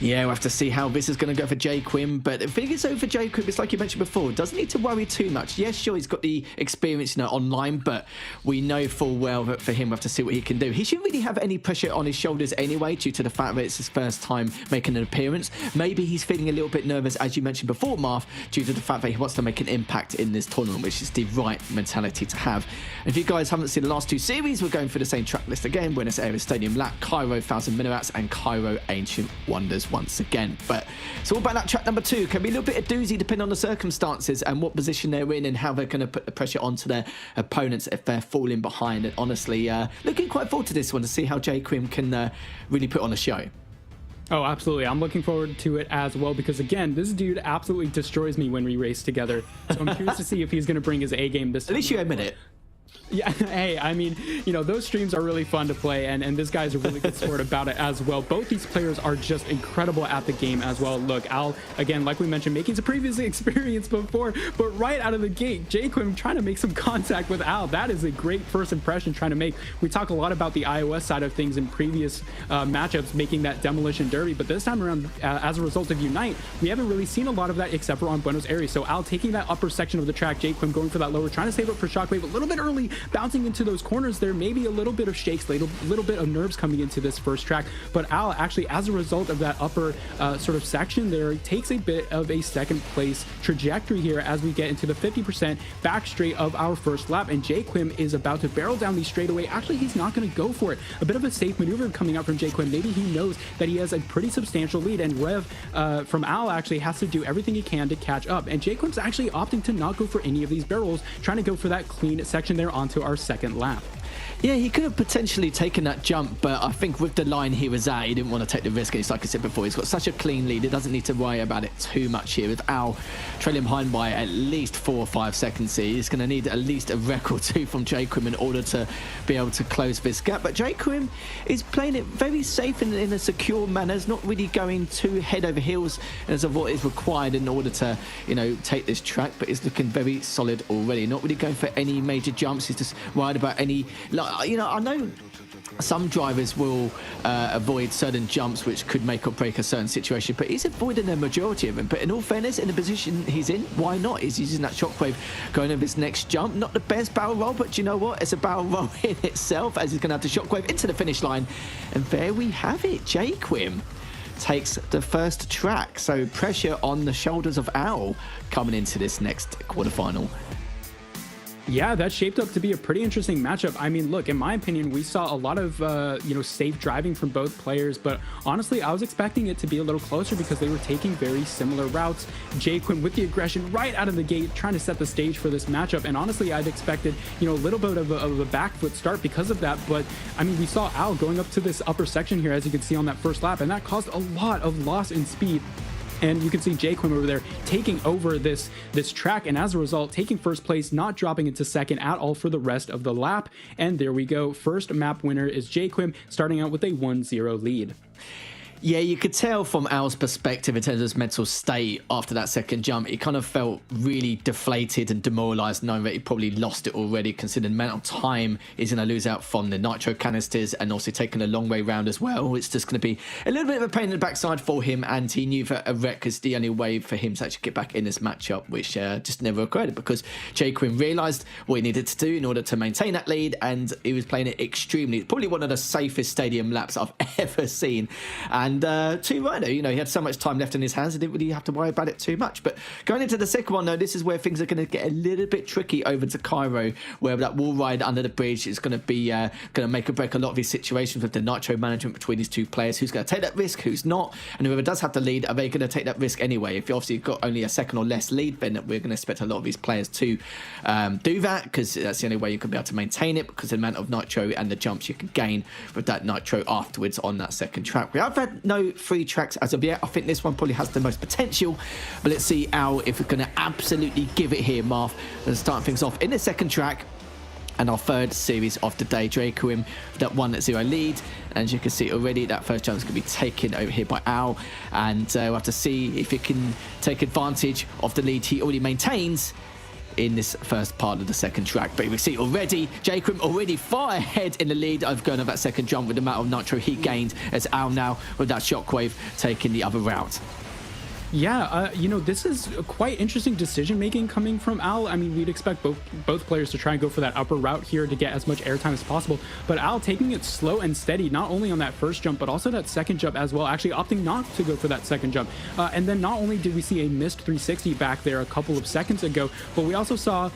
Yeah, we'll have to see how this is going to go for Quim, but the thing is, over Quim, it's like you mentioned before, doesn't need to worry too much. Yes, sure, he's got the experience, you know, online, but we know full well that for him, we have to see what he can do. He shouldn't really have any pressure on his shoulders anyway, due to the fact that it's his first time making an appearance. Maybe he's feeling a little bit nervous, as you mentioned before, Marv, due to the fact that he wants to make an impact in this tournament, which is the right mentality to have. And if you guys haven't seen the last two series, we're going for the same track list again: Buenos Aires Stadium Lap, Cairo 1000 Minarats, and Cairo Ancient Wonders once again. But it's all about that track number 2. Can be a little bit of doozy depending on the circumstances and what position they're in and how they're going to put the pressure onto their opponents if they're falling behind. And honestly, looking quite forward to this one to see how Quim can really put on a show. Oh, absolutely. I'm looking forward to it as well because, again, this dude absolutely destroys me when we race together. So I'm curious to see if he's going to bring his A game this time. At least you admit it. Yeah, hey, I mean, you know, those streams are really fun to play, and this guy's a really good sport about it as well. Both these players are just incredible at the game as well. Look, Al, again, like we mentioned, making some previous experience before, but right out of the gate, Quim trying to make some contact with Al. That is a great first impression trying to make. We talk a lot about the iOS side of things in previous matchups, making that demolition derby, but this time around, as a result of Unite, we haven't really seen a lot of that except for on Buenos Aires. So Al taking that upper section of the track, Quim going for that lower, trying to save up for Shockwave a little bit early, bouncing into those corners there, maybe a little bit of shakes, little bit of nerves coming into this first track, but Al actually, as a result of that upper sort of section there, takes a bit of a second place trajectory here as we get into the 50% back straight of our first lap, and Quim is about to barrel down the straightaway. Actually, he's not going to go for it. A bit of a safe maneuver coming out from Quim. Maybe he knows that he has a pretty substantial lead, and Rev from Al actually has to do everything he can to catch up, and Quim's actually opting to not go for any of these barrels, trying to go for that clean section there onto our second lap. Yeah, he could have potentially taken that jump, but I think with the line he was at, he didn't want to take the risk. It's like I said before, he's got such a clean lead, he doesn't need to worry about it too much here. With Al trailing behind by at least 4 or 5 seconds here, he's going to need at least a wreck or two from Quim in order to be able to close this gap. But Quim is playing it very safe in a secure manner. He's not really going too head over heels as of what is required in order to, you know, take this track, but he's looking very solid already. Not really going for any major jumps. He's just worried about any, like, you know, I know some drivers will avoid certain jumps which could make or break a certain situation, but he's avoiding a majority of them. But in all fairness, in the position he's in, why not? He's using that shockwave going over his next jump. Not the best barrel roll, but you know what? It's a barrel roll in itself, as he's going to have to shockwave into the finish line. And there we have it. Quim takes the first track. So pressure on the shoulders of Al coming into this next quarterfinal. Yeah, that shaped up to be a pretty interesting matchup. I mean, look, in my opinion, we saw a lot of, you know, safe driving from both players, but honestly, I was expecting it to be a little closer because they were taking very similar routes. Quim with the aggression right out of the gate, trying to set the stage for this matchup, and honestly, I'd expected, you know, a little bit of a back foot start because of that, but I mean, we saw Al going up to this upper section here, as you can see on that first lap, and that caused a lot of loss in speed. And you can see Quim over there taking over this track, and as a result, taking first place, not dropping into second at all for the rest of the lap. And there we go. First map winner is Quim, starting out with a 1-0 lead. Yeah, you could tell from Al's perspective in terms of his mental state after that second jump, he kind of felt really deflated and demoralised, knowing that he probably lost it already, considering the amount of time he's going to lose out from the nitro canisters and also taking a long way round as well. It's just going to be a little bit of a pain in the backside for him, and he knew that a wreck is the only way for him to actually get back in this matchup, which just never occurred because Quim realised what he needed to do in order to maintain that lead, and he was playing it extremely. Probably one of the safest stadium laps I've ever seen. And to Rhino, you know, he had so much time left in his hands, he didn't really have to worry about it too much. But going into the second one, though, this is where things are going to get a little bit tricky over to Cairo, where that wall ride under the bridge is going to be going to make or break a lot of these situations with the nitro management between these two players. Who's going to take that risk, who's not, and whoever does have the lead, are they going to take that risk anyway? If you obviously got only a second or less lead, then we're going to expect a lot of these players to do that, because that's the only way you can be able to maintain it, because the amount of nitro and the jumps you can gain with that nitro afterwards on that second track. We have had no free tracks as of yet. I think this one probably has the most potential, but let's see Al if we're going to absolutely give it here, Marv, and start things off in the second track. And our third series of the day, Quim, that 1-0 lead. And as you can see already, that first jump is going to be taken over here by Al. And we'll have to see if he can take advantage of the lead he already maintains in this first part of the second track. But we see already, Quim already far ahead in the lead of going on that second jump with the amount of nitro he gained, as Al now with that shockwave taking the other route. Yeah, you know, this is quite interesting decision making coming from Al. I mean, we'd expect both players to try and go for that upper route here to get as much airtime as possible, but Al taking it slow and steady, not only on that first jump, but also that second jump as well, actually opting not to go for that second jump. And then not only did we see a missed 360 back there a couple of seconds ago, but we also saw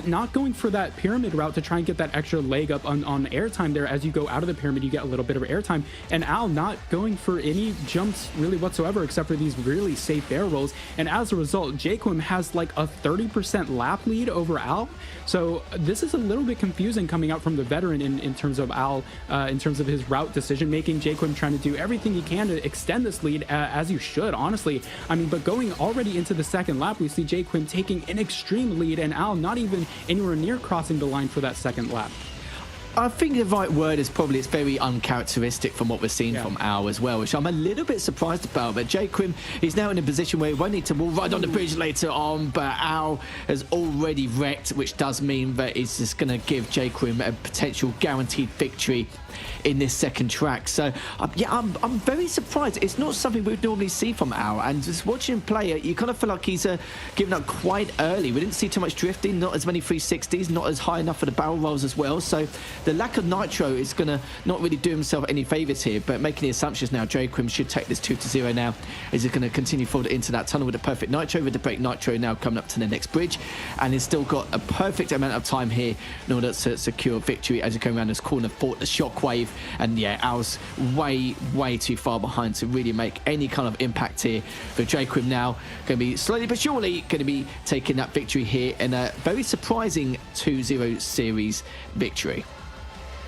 not going for that pyramid route to try and get that extra leg up on airtime there. As you go out of the pyramid, you get a little bit of airtime, and Al not going for any jumps really whatsoever, except for these really safe barrel rolls, and as a result, Quim has like a 30% lap lead over Al. So this is a little bit confusing coming out from the veteran in terms of Al, in terms of his route decision making. Quim trying to do everything he can to extend this lead, as you should, honestly. I mean, but going already into the second lap, we see Quim taking an extreme lead, and Al not even anywhere near crossing the line for that second lap. I think the right word is probably it's very uncharacteristic from what we're seeing from Al as well, which I'm a little bit surprised about. But Quim is now in a position where he won't need to wall ride on the bridge later on, but Al has already wrecked, which does mean that he's just going to give Quim a potential guaranteed victory in this second track. So yeah, I'm very surprised. It's not something we'd normally see from Al, and just watching him play, you kind of feel like he's given up quite early. We didn't see too much drifting, not as many 360s, not as high enough for the barrel rolls as well. So the lack of nitro is going to not really do himself any favours here, but making the assumptions now, Quim should take this 2-0 now. Is he going to continue forward into that tunnel with the perfect nitro, with the break nitro now coming up to the next bridge, and he's still got a perfect amount of time here in order to secure victory as he comes around this corner, fought the shockwave, and yeah, Al's way too far behind to really make any kind of impact here. For Quim now going to be slowly but surely going to be taking that victory here in a very surprising 2-0 series victory.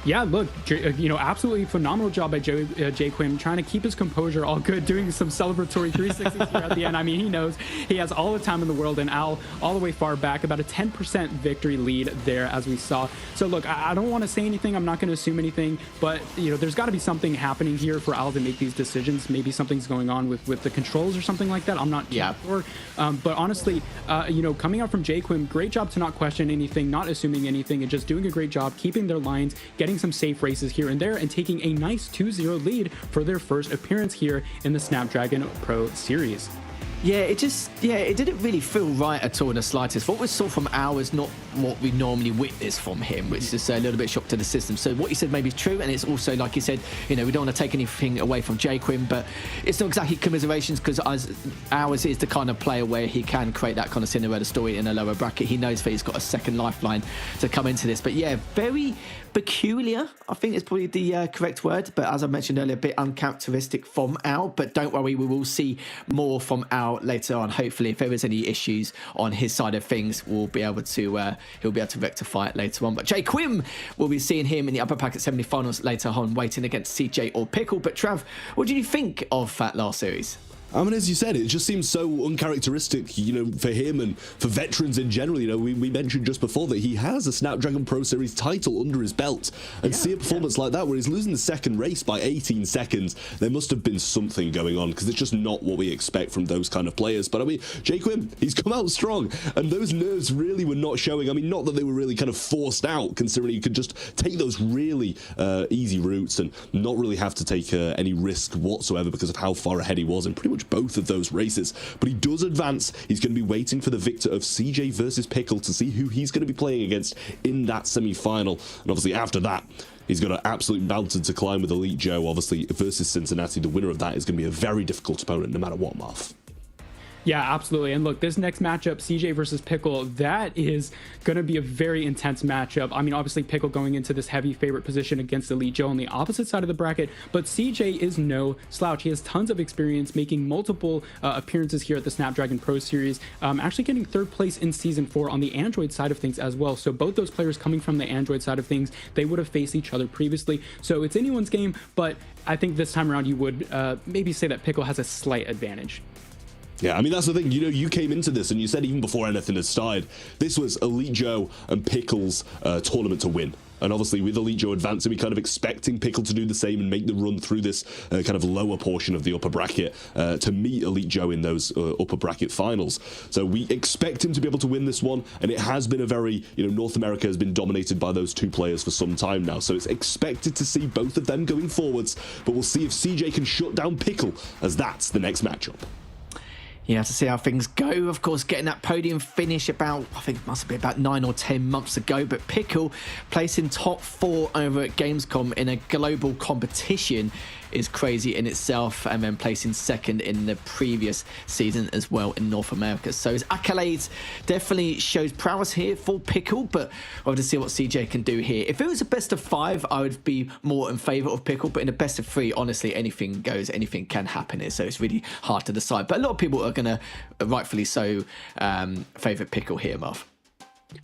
Yeah, look, you know, absolutely phenomenal job by Quim, trying to keep his composure, all good, doing some celebratory 360s here at the end. I mean, he knows he has all the time in the world, and Al all the way far back, about a 10% victory lead there, as we saw. So look, I don't want to say anything, I'm not going to assume anything, but you know, there's got to be something happening here for Al to make these decisions. Maybe something's going on with the controls or something like that. I'm not sure. But honestly, you know, coming out from Quim, great job to not question anything, not assuming anything, and just doing a great job keeping their lines, getting some safe races here and there, and taking a nice 2-0 lead for their first appearance here in the Snapdragon Pro Series. Yeah, it didn't really feel right at all in the slightest. What we saw from Al is not what we normally witness from him, which is a little bit shock to the system. So what you said maybe is true, and it's also, like you said, you know, we don't want to take anything away from Quim, but it's not exactly commiserations, because Al is the kind of player where he can create that kind of Cinderella story in a lower bracket. He knows that he's got a second lifeline to come into this. But yeah, very peculiar, I think is probably the correct word, but as I mentioned earlier, a bit uncharacteristic from Al. But don't worry, we will see more from Al later on. Hopefully, if there is any issues on his side of things, we'll be able to he'll be able to rectify it later on. But Quim, we'll be seeing him in the upper packet semi-finals later on, waiting against CJ or Pickle. But Trav, what did you think of that last series? I mean, as you said, it just seems so uncharacteristic, you know, for him and for veterans in general. You know, we mentioned just before that he has a Snapdragon Pro Series title under his belt, and see a performance like that where he's losing the second race by 18 seconds, there must have been something going on, because it's just not what we expect from those kind of players. But I mean, Quim, he's come out strong, and those nerves really were not showing. I mean, not that they were really kind of forced out, considering he could just take those really easy routes and not really have to take any risk whatsoever because of how far ahead he was in pretty much both of those races. But he does advance. He's going to be waiting for the victor of CJ versus Pickle to see who he's going to be playing against in that semi-final. And obviously after that, he's got an absolute mountain to climb with Elite Joe, obviously, versus Cincinnati. The winner of that is going to be a very difficult opponent no matter what, Marv. Yeah, absolutely. And look, this next matchup, CJ versus Pickle, that is going to be a very intense matchup. I mean, obviously, Pickle going into this heavy favorite position against Elite Joe on the opposite side of the bracket, but CJ is no slouch. He has tons of experience making multiple appearances here at the Snapdragon Pro Series, actually getting third place in Season 4 on the Android side of things as well. So both those players coming from the Android side of things, they would have faced each other previously. So it's anyone's game, but I think this time around you would maybe say that Pickle has a slight advantage. Yeah, I mean, that's the thing. You know, you came into this and you said even before anything had started, this was Elite Joe and Pickle's tournament to win. And obviously with Elite Joe advancing, we kind of expecting Pickle to do the same and make the run through this kind of lower portion of the upper bracket to meet Elite Joe in those upper bracket finals. So we expect him to be able to win this one, and it has been a very, you know, North America has been dominated by those two players for some time now. So it's expected to see both of them going forwards, but we'll see if CJ can shut down Pickle, as that's the next matchup. You have to see how things go. Of course, getting that podium finish about, I think it must have been about 9 or 10 months ago, but Pickle placing top 4 over at Gamescom in a global competition is crazy in itself, and then placing second in the previous season as well in North America. So his accolades definitely shows prowess here for Pickle, but we'll have to see what CJ can do here. If it was a best of 5, I would be more in favour of Pickle, but in a best of 3, honestly, anything goes, anything can happen here, so it's really hard to decide. But a lot of people are going to, rightfully so, favour Pickle here, Marv.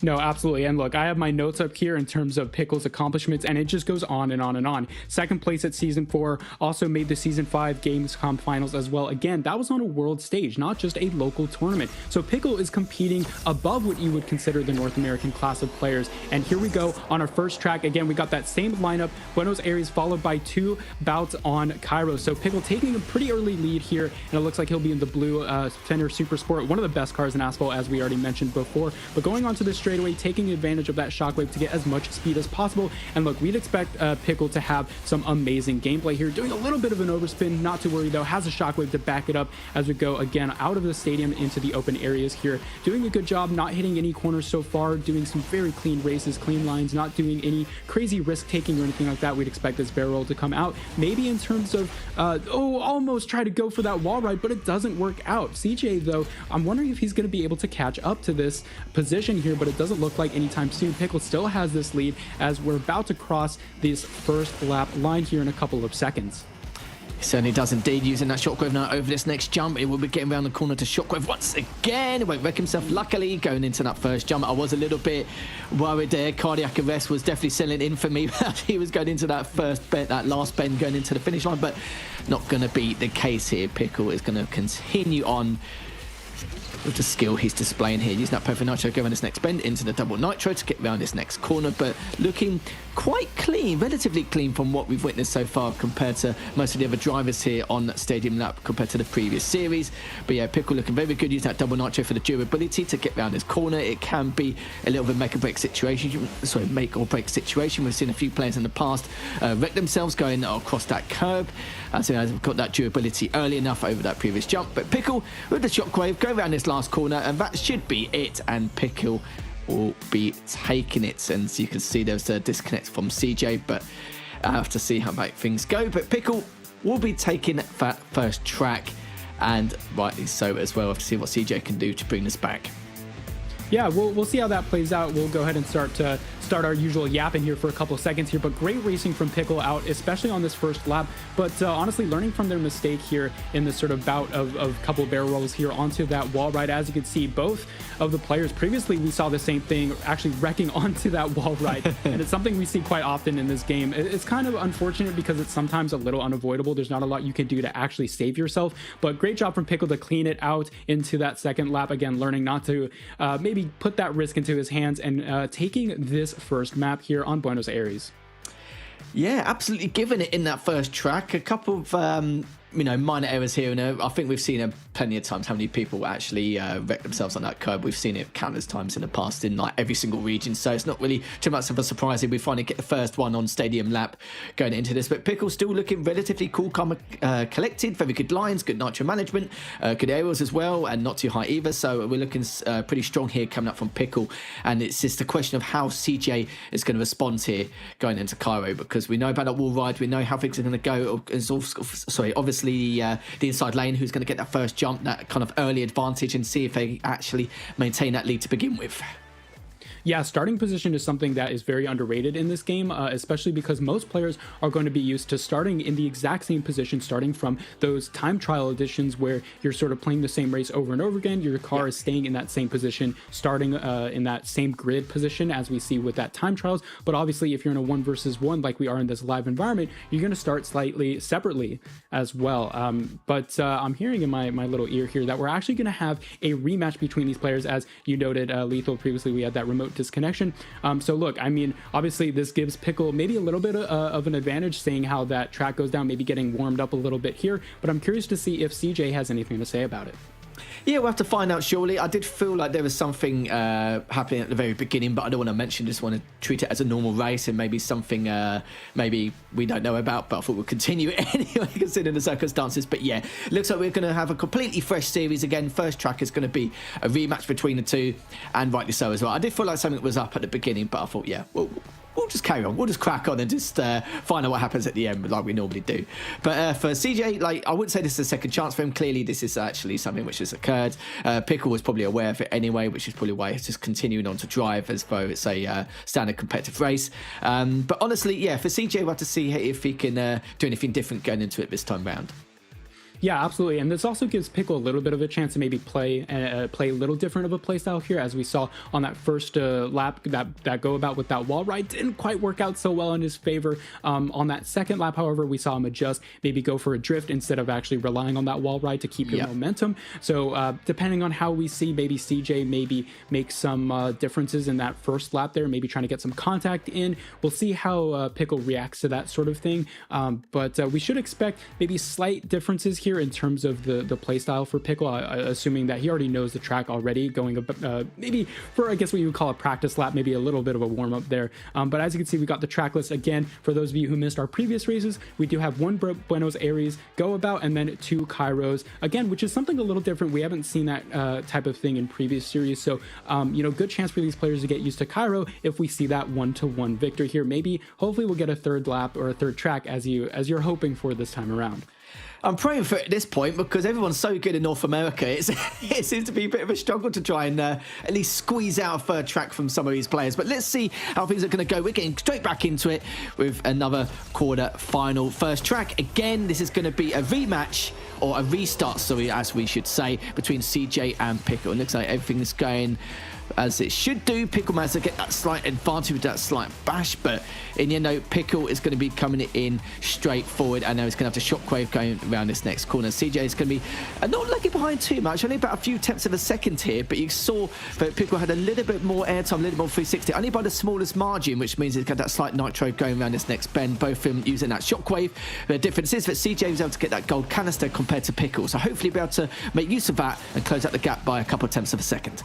No, absolutely. And look, I have my notes up here in terms of Pickle's accomplishments, and it just goes on and on and on. Second place at Season 4, also made the Season 5 Gamescom finals as well. Again, that was on a world stage, not just a local tournament. So Pickle is competing above what you would consider the North American class of players. And here we go on our first track. Again, we got that same lineup, Buenos Aires, followed by 2 bouts on Cairo. So Pickle taking a pretty early lead here, and it looks like he'll be in the blue Fender Super Sport, one of the best cars in Asphalt, as we already mentioned before. But going on to this straightaway, taking advantage of that shockwave to get as much speed as possible. And look, we'd expect Pickle to have some amazing gameplay here, doing a little bit of an overspin, not to worry though, has a shockwave to back it up as we go again out of the stadium into the open areas here. Doing a good job, not hitting any corners so far, doing some very clean races, clean lines, not doing any crazy risk taking or anything like that. We'd expect this barrel roll to come out. Maybe in terms of, almost try to go for that wall ride, but it doesn't work out. CJ though, I'm wondering if he's going to be able to catch up to this position here, but it doesn't look like anytime soon. Pickle still has this lead as we're about to cross this first lap line here in a couple of seconds. He certainly does indeed, using that shockwave now over this next jump. It will be getting around the corner to shockwave once again. It won't wreck himself, luckily, going into that first jump. I was a little bit worried there. Cardiac arrest was definitely selling in for me. He was going into that first bend, that last bend, going into the finish line, but not going to be the case here. Pickle is going to continue on with the skill he's displaying here, using that perfect nitro, going this next bend into the double nitro to get around this next corner, but looking quite clean, relatively clean from what we've witnessed so far compared to most of the other drivers here on Stadium Lap compared to the previous series. But yeah, Pickle looking very good, use that double nitro for the durability to get around his corner. It can be a little bit make or break situation. We've seen a few players in the past wreck themselves going across that curb, so I've got that durability early enough over that previous jump. But Pickle with the shockwave, go around this last corner, and that should be it, and Pickle will be taking it. And so you can see there's a disconnect from CJ, but I have to see how things go. But Pickle will be taking that first track, and rightly so as well. I have to see what CJ can do to bring this back. Yeah, we'll see how that plays out. We'll go ahead and start our usual yapping here for a couple of seconds here, but great racing from Pickle out, especially on this first lap. But honestly, learning from their mistake here in this sort of bout of couple of barrel rolls here onto that wall ride. As you can see, both of the players previously, we saw the same thing, actually wrecking onto that wall ride, and it's something we see quite often in this game. It's kind of unfortunate because it's sometimes a little unavoidable. There's not a lot you can do to actually save yourself, but great job from Pickle to clean it out into that second lap. Again, learning not to maybe put that risk into his hands and taking this first map here on Buenos Aires. Yeah, absolutely giving it in that first track. A couple of minor errors here and there. I think we've seen plenty of times how many people actually wreck themselves on that curb. We've seen it countless times in the past in like every single region, so it's not really too much of a surprise if we finally get the first one on Stadium Lap going into this. But Pickle still looking relatively cool, calm, collected, very good lines, good nitro management, good aerials as well, and not too high either. So we're looking pretty strong here coming up from Pickle, and it's just a question of how CJ is going to respond here going into Cairo, because we know about that wall ride, we know how things are going to go. Obviously the inside lane, who's going to get that first jump, that kind of early advantage, and see if they actually maintain that lead to begin with. Yeah, starting position is something that is very underrated in this game, especially because most players are going to be used to starting in the exact same position, starting from those time trial editions where you're sort of playing the same race over and over again. Your car is staying in that same position, starting in that same grid position as we see with that time trials. But obviously, if you're in a 1 versus 1 like we are in this live environment, you're going to start slightly separately as well. But I'm hearing in my little ear here that we're actually going to have a rematch between these players. As you noted, Lethal, previously we had that remote disconnection. So look, I mean, obviously this gives Pickle maybe a little bit of an advantage, seeing how that track goes down, maybe getting warmed up a little bit here, but I'm curious to see if CJ has anything to say about it. Yeah, we'll have to find out shortly. I did feel like there was something happening at the very beginning, but I don't want to mention, just want to treat it as a normal race, and maybe something maybe we don't know about, but I thought we'll continue it anyway, considering the circumstances. But yeah, looks like we're going to have a completely fresh series again. First track is going to be a rematch between the two, and rightly so as well. I did feel like something was up at the beginning, but I thought, yeah, we'll just carry on. We'll just crack on and just find out what happens at the end, like we normally do. But for CJ, like, I wouldn't say this is a second chance for him. Clearly, this is actually something which has occurred. Pickle was probably aware of it anyway, which is probably why he's just continuing on to drive as though it's a standard competitive race. But honestly, yeah, for CJ, we'll have to see if he can do anything different going into it this time round. Yeah, absolutely. And this also gives Pickle a little bit of a chance to maybe play a little different of a play style here, as we saw on that first lap, that go about with that wall ride didn't quite work out so well in his favor. On that second lap, however, we saw him adjust, maybe go for a drift instead of actually relying on that wall ride to keep your momentum. So depending on how we see, maybe CJ maybe make some differences in that first lap there, maybe trying to get some contact in. We'll see how Pickle reacts to that sort of thing. But we should expect maybe slight differences here in terms of the play style for Pickle, assuming that he already knows the track already, going maybe for, I guess, what you would call a practice lap, maybe a little bit of a warm-up there. But as you can see, we got the track list again. For those of you who missed our previous races, we do have 1 Buenos Aires go about and then 2 Kairos, again, which is something a little different. We haven't seen that type of thing in previous series, so good chance for these players to get used to Cairo if we see that 1-to-1 victor here. Maybe, hopefully, we'll get a third lap or a third track as you're hoping for this time around. I'm praying for it at this point, because everyone's so good in North America. It seems to be a bit of a struggle to try and at least squeeze out a third track from some of these players. But let's see how things are going to go. We're getting straight back into it with another quarter final first track. Again, this is going to be a rematch, or a restart, sorry, as we should say, between CJ and Pickle. It looks like everything is going as it should do. Pickle managed to get that slight advantage with that slight bash, but in the end, Pickle is going to be coming in straight forward, and now he's going to have to shockwave going around this next corner. CJ is going to be not lagging behind too much, only about a few tenths of a second here, but you saw that Pickle had a little bit more airtime, a little more 360, only by the smallest margin, which means he's got that slight nitro going around this next bend, both of them using that shockwave. The difference is that CJ was able to get that gold canister compared to Pickle, so hopefully be able to make use of that and close out the gap by a couple of tenths of a second.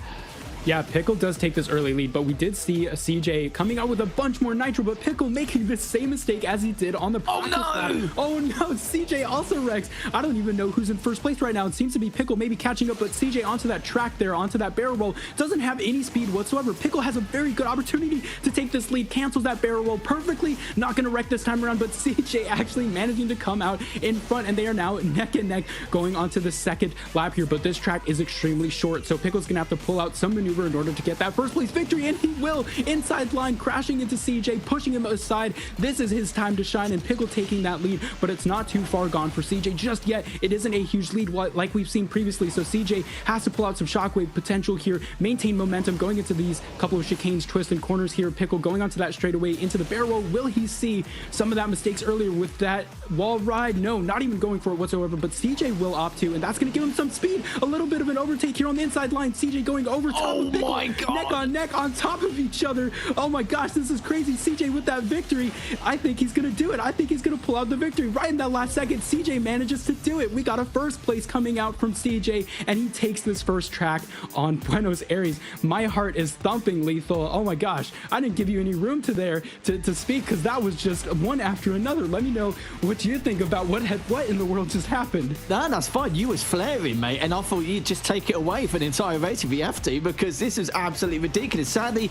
Yeah, Pickle does take this early lead, but we did see a CJ coming out with a bunch more nitro, but Pickle making the same mistake as he did on the practice lap. Oh no, CJ also wrecks. I don't even know who's in first place right now. It seems to be Pickle maybe catching up, but CJ onto that track there, onto that barrel roll, doesn't have any speed whatsoever. Pickle has a very good opportunity to take this lead, cancels that barrel roll perfectly, not going to wreck this time around, but CJ actually managing to come out in front, and they are now neck and neck going onto the second lap here. But this track is extremely short, so Pickle's going to have to pull out some maneuvers maneuver in order to get that first place victory, and he will. Inside line, crashing into CJ, pushing him aside. This is his time to shine, and Pickle taking that lead, but it's not too far gone for CJ just yet. It isn't a huge lead like we've seen previously, so CJ has to pull out some shockwave potential here, maintain momentum going into these couple of chicanes, twists, and corners here. Pickle going onto that straightaway into the barrel. Will he see some of that mistakes earlier with that wall ride? No, not even going for it whatsoever, but CJ will opt to, and that's going to give him some speed. A little bit of an overtake here on the inside line. CJ going over top of Pickle, neck on neck on top of each other. Oh my gosh, this is crazy. CJ with that victory. I think he's going to do it. I think he's going to pull out the victory right in that last second. CJ manages to do it. We got a first place coming out from CJ, and he takes this first track on Buenos Aires. My heart is thumping, Lethal. Oh my gosh, I didn't give you any room to speak, because that was just one after another. Let me know what you think about what in the world just happened. No, that's fine. You was flaring, mate, and I thought you'd just take it away for the entire race if you have to, because this is absolutely ridiculous. Sadly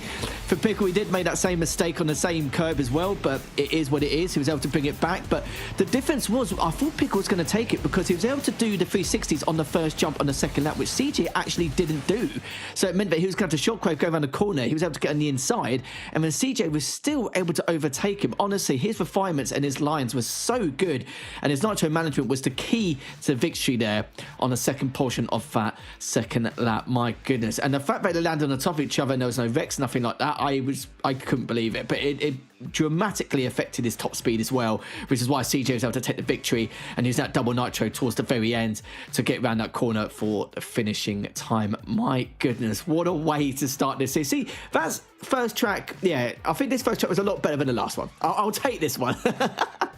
for Pickle, he did make that same mistake on the same curve as well, but it is what it is. He was able to bring it back, but the difference was I thought Pickle was going to take it because he was able to do the 360s on the first jump on the second lap, which CJ actually didn't do. So it meant that he was going to shockwave, go around the corner. He was able to get on the inside, and then CJ was still able to overtake him. Honestly, his refinements and his lines were so good, and his nitro management was the key to victory there on the second portion of that second lap. My goodness. And the fact that they landed on top of each other and there was no wrecks, nothing like that, I couldn't believe it. But it dramatically affected his top speed as well, which is why CJ was able to take the victory and use that double nitro towards the very end to get around that corner for the finishing time. My goodness, what a way to start this. See, that's first track. Yeah, I think this first track was a lot better than the last one. I'll take this one.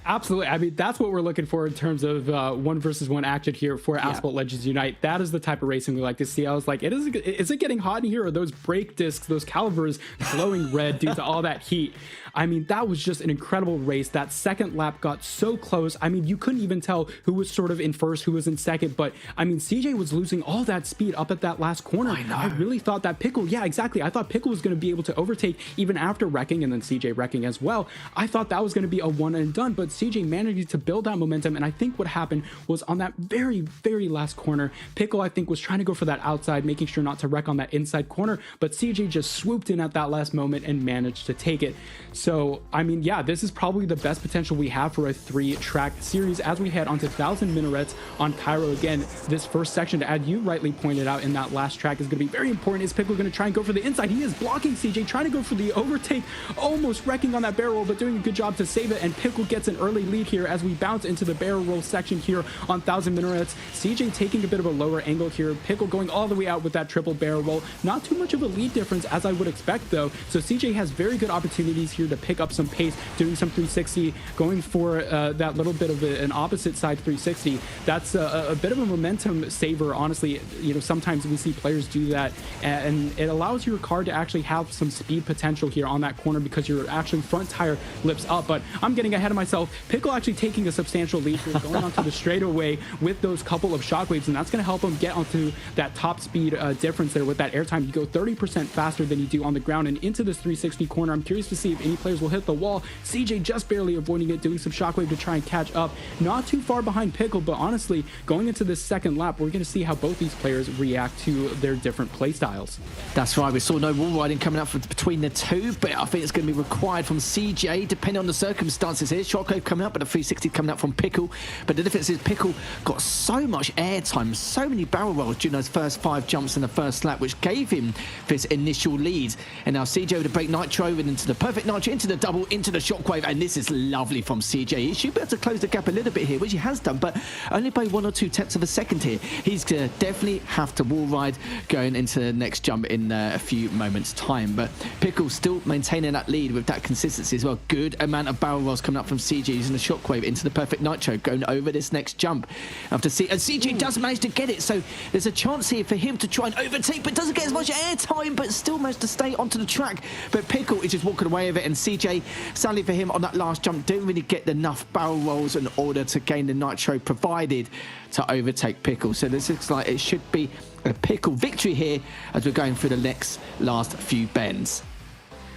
Absolutely. I mean, that's what we're looking for in terms of 1v1 action here for Asphalt Legends Unite. That is the type of racing we like to see. I was like, is it getting hot in here? Or those brake discs, those calipers glowing red due to all that heat? I mean, that was just an incredible race. That second lap got so close. I mean, you couldn't even tell who was sort of in first, who was in second. But I mean, CJ was losing all that speed up at that last corner. I know. I really thought that Pickle, yeah, exactly. I thought Pickle was going to be able to overtake even after wrecking, and then CJ wrecking as well. I thought that was going to be a one and done, but CJ managed to build that momentum. And I think what happened was on that very, very last corner, Pickle, I think, was trying to go for that outside, making sure not to wreck on that inside corner. But CJ just swooped in at that last moment and managed to take it. So, I mean, yeah, this is probably the best potential we have for a 3-track series as we head onto 1,000 Minarets on Cairo. Again, this first section, to add, you rightly pointed out in that last track, is going to be very important. Is Pickle going to try and go for the inside? He is blocking CJ, trying to go for the overtake, almost wrecking on that barrel roll, but doing a good job to save it. And Pickle gets an early lead here as we bounce into the barrel roll section here on 1,000 Minarets. CJ taking a bit of a lower angle here. Pickle going all the way out with that triple barrel roll. Not too much of a lead difference as I would expect, though. So CJ has very good opportunities here to pick up some pace, doing some 360, going for that little bit of an opposite side 360. That's a bit of a momentum saver, honestly. You know, sometimes we see players do that, and it allows your car to actually have some speed potential here on that corner because your actually front tire lifts up. But I'm getting ahead of myself. Pickle actually taking a substantial lead here, going onto the straightaway with those couple of shockwaves, and that's going to help him get onto that top speed difference there with that airtime. You go 30% faster than you do on the ground, and into this 360 corner. I'm curious to see if any players will hit the wall. CJ just barely avoiding it, doing some shockwave to try and catch up. Not too far behind Pickle, but honestly, going into this second lap, we're going to see how both these players react to their different play styles. That's right. We saw no wall riding coming up between the two, but I think it's going to be required from CJ, depending on the circumstances here. Shockwave coming up, but a 360 coming up from Pickle. But the difference is Pickle got so much airtime, so many barrel rolls during those first 5 jumps in the first lap, which gave him this initial lead. And now CJ with the brake nitro and into the perfect nitro, into the double, into the shockwave, and this is lovely from CJ. He should be able to close the gap a little bit here, which he has done, but only by 1 or 2 tenths of a second here. He's going to definitely have to wall ride going into the next jump in a few moments' time. But Pickle still maintaining that lead with that consistency as well. Good amount of barrel rolls coming up from CJ using the shockwave into the perfect nitro, going over this next jump. After and CJ does manage to get it, so there's a chance here for him to try and overtake, but doesn't get as much air time, but still managed to stay onto the track. But Pickle is just walking away with it, and CJ, sadly for him on that last jump, didn't really get enough barrel rolls in order to gain the nitro provided to overtake Pickle. So this looks like it should be a Pickle victory here as we're going through the next last few bends.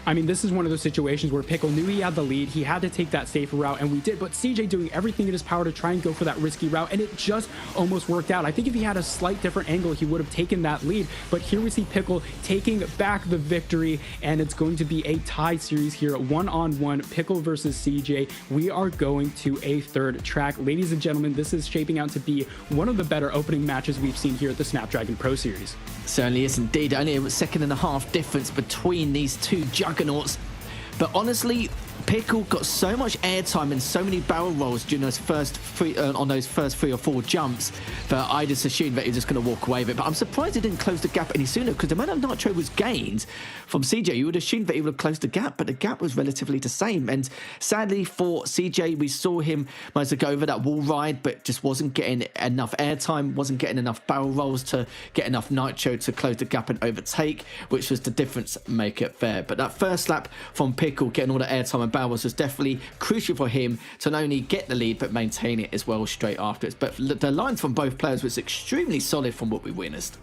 I mean, this is one of those situations where Pickle knew he had the lead. He had to take that safer route, and we did. But CJ doing everything in his power to try and go for that risky route, and it just almost worked out. I think if he had a slight different angle, he would have taken that lead. But here we see Pickle taking back the victory, and it's going to be a tie series here, 1-on-1, Pickle versus CJ. We are going to a third track. Ladies and gentlemen, this is shaping out to be one of the better opening matches we've seen here at the Snapdragon Pro Series. Certainly is indeed. Only a second and a half difference between these two juggernauts. But honestly, Pickle got so much airtime and so many barrel rolls during those first three or four jumps that I just assumed that he was just going to walk away with it. But I'm surprised he didn't close the gap any sooner, because the amount of nitro was gained from CJ, you would assume that he would have closed the gap, but the gap was relatively the same. And sadly for CJ, we saw him manage to go over that wall ride, but just wasn't getting enough airtime, wasn't getting enough barrel rolls to get enough nitro to close the gap and overtake, which was the difference maker there. But that first lap from Pickle, getting all the airtime and barrels, was definitely crucial for him to not only get the lead but maintain it as well straight afterwards. But the lines from both players was extremely solid from what we witnessed.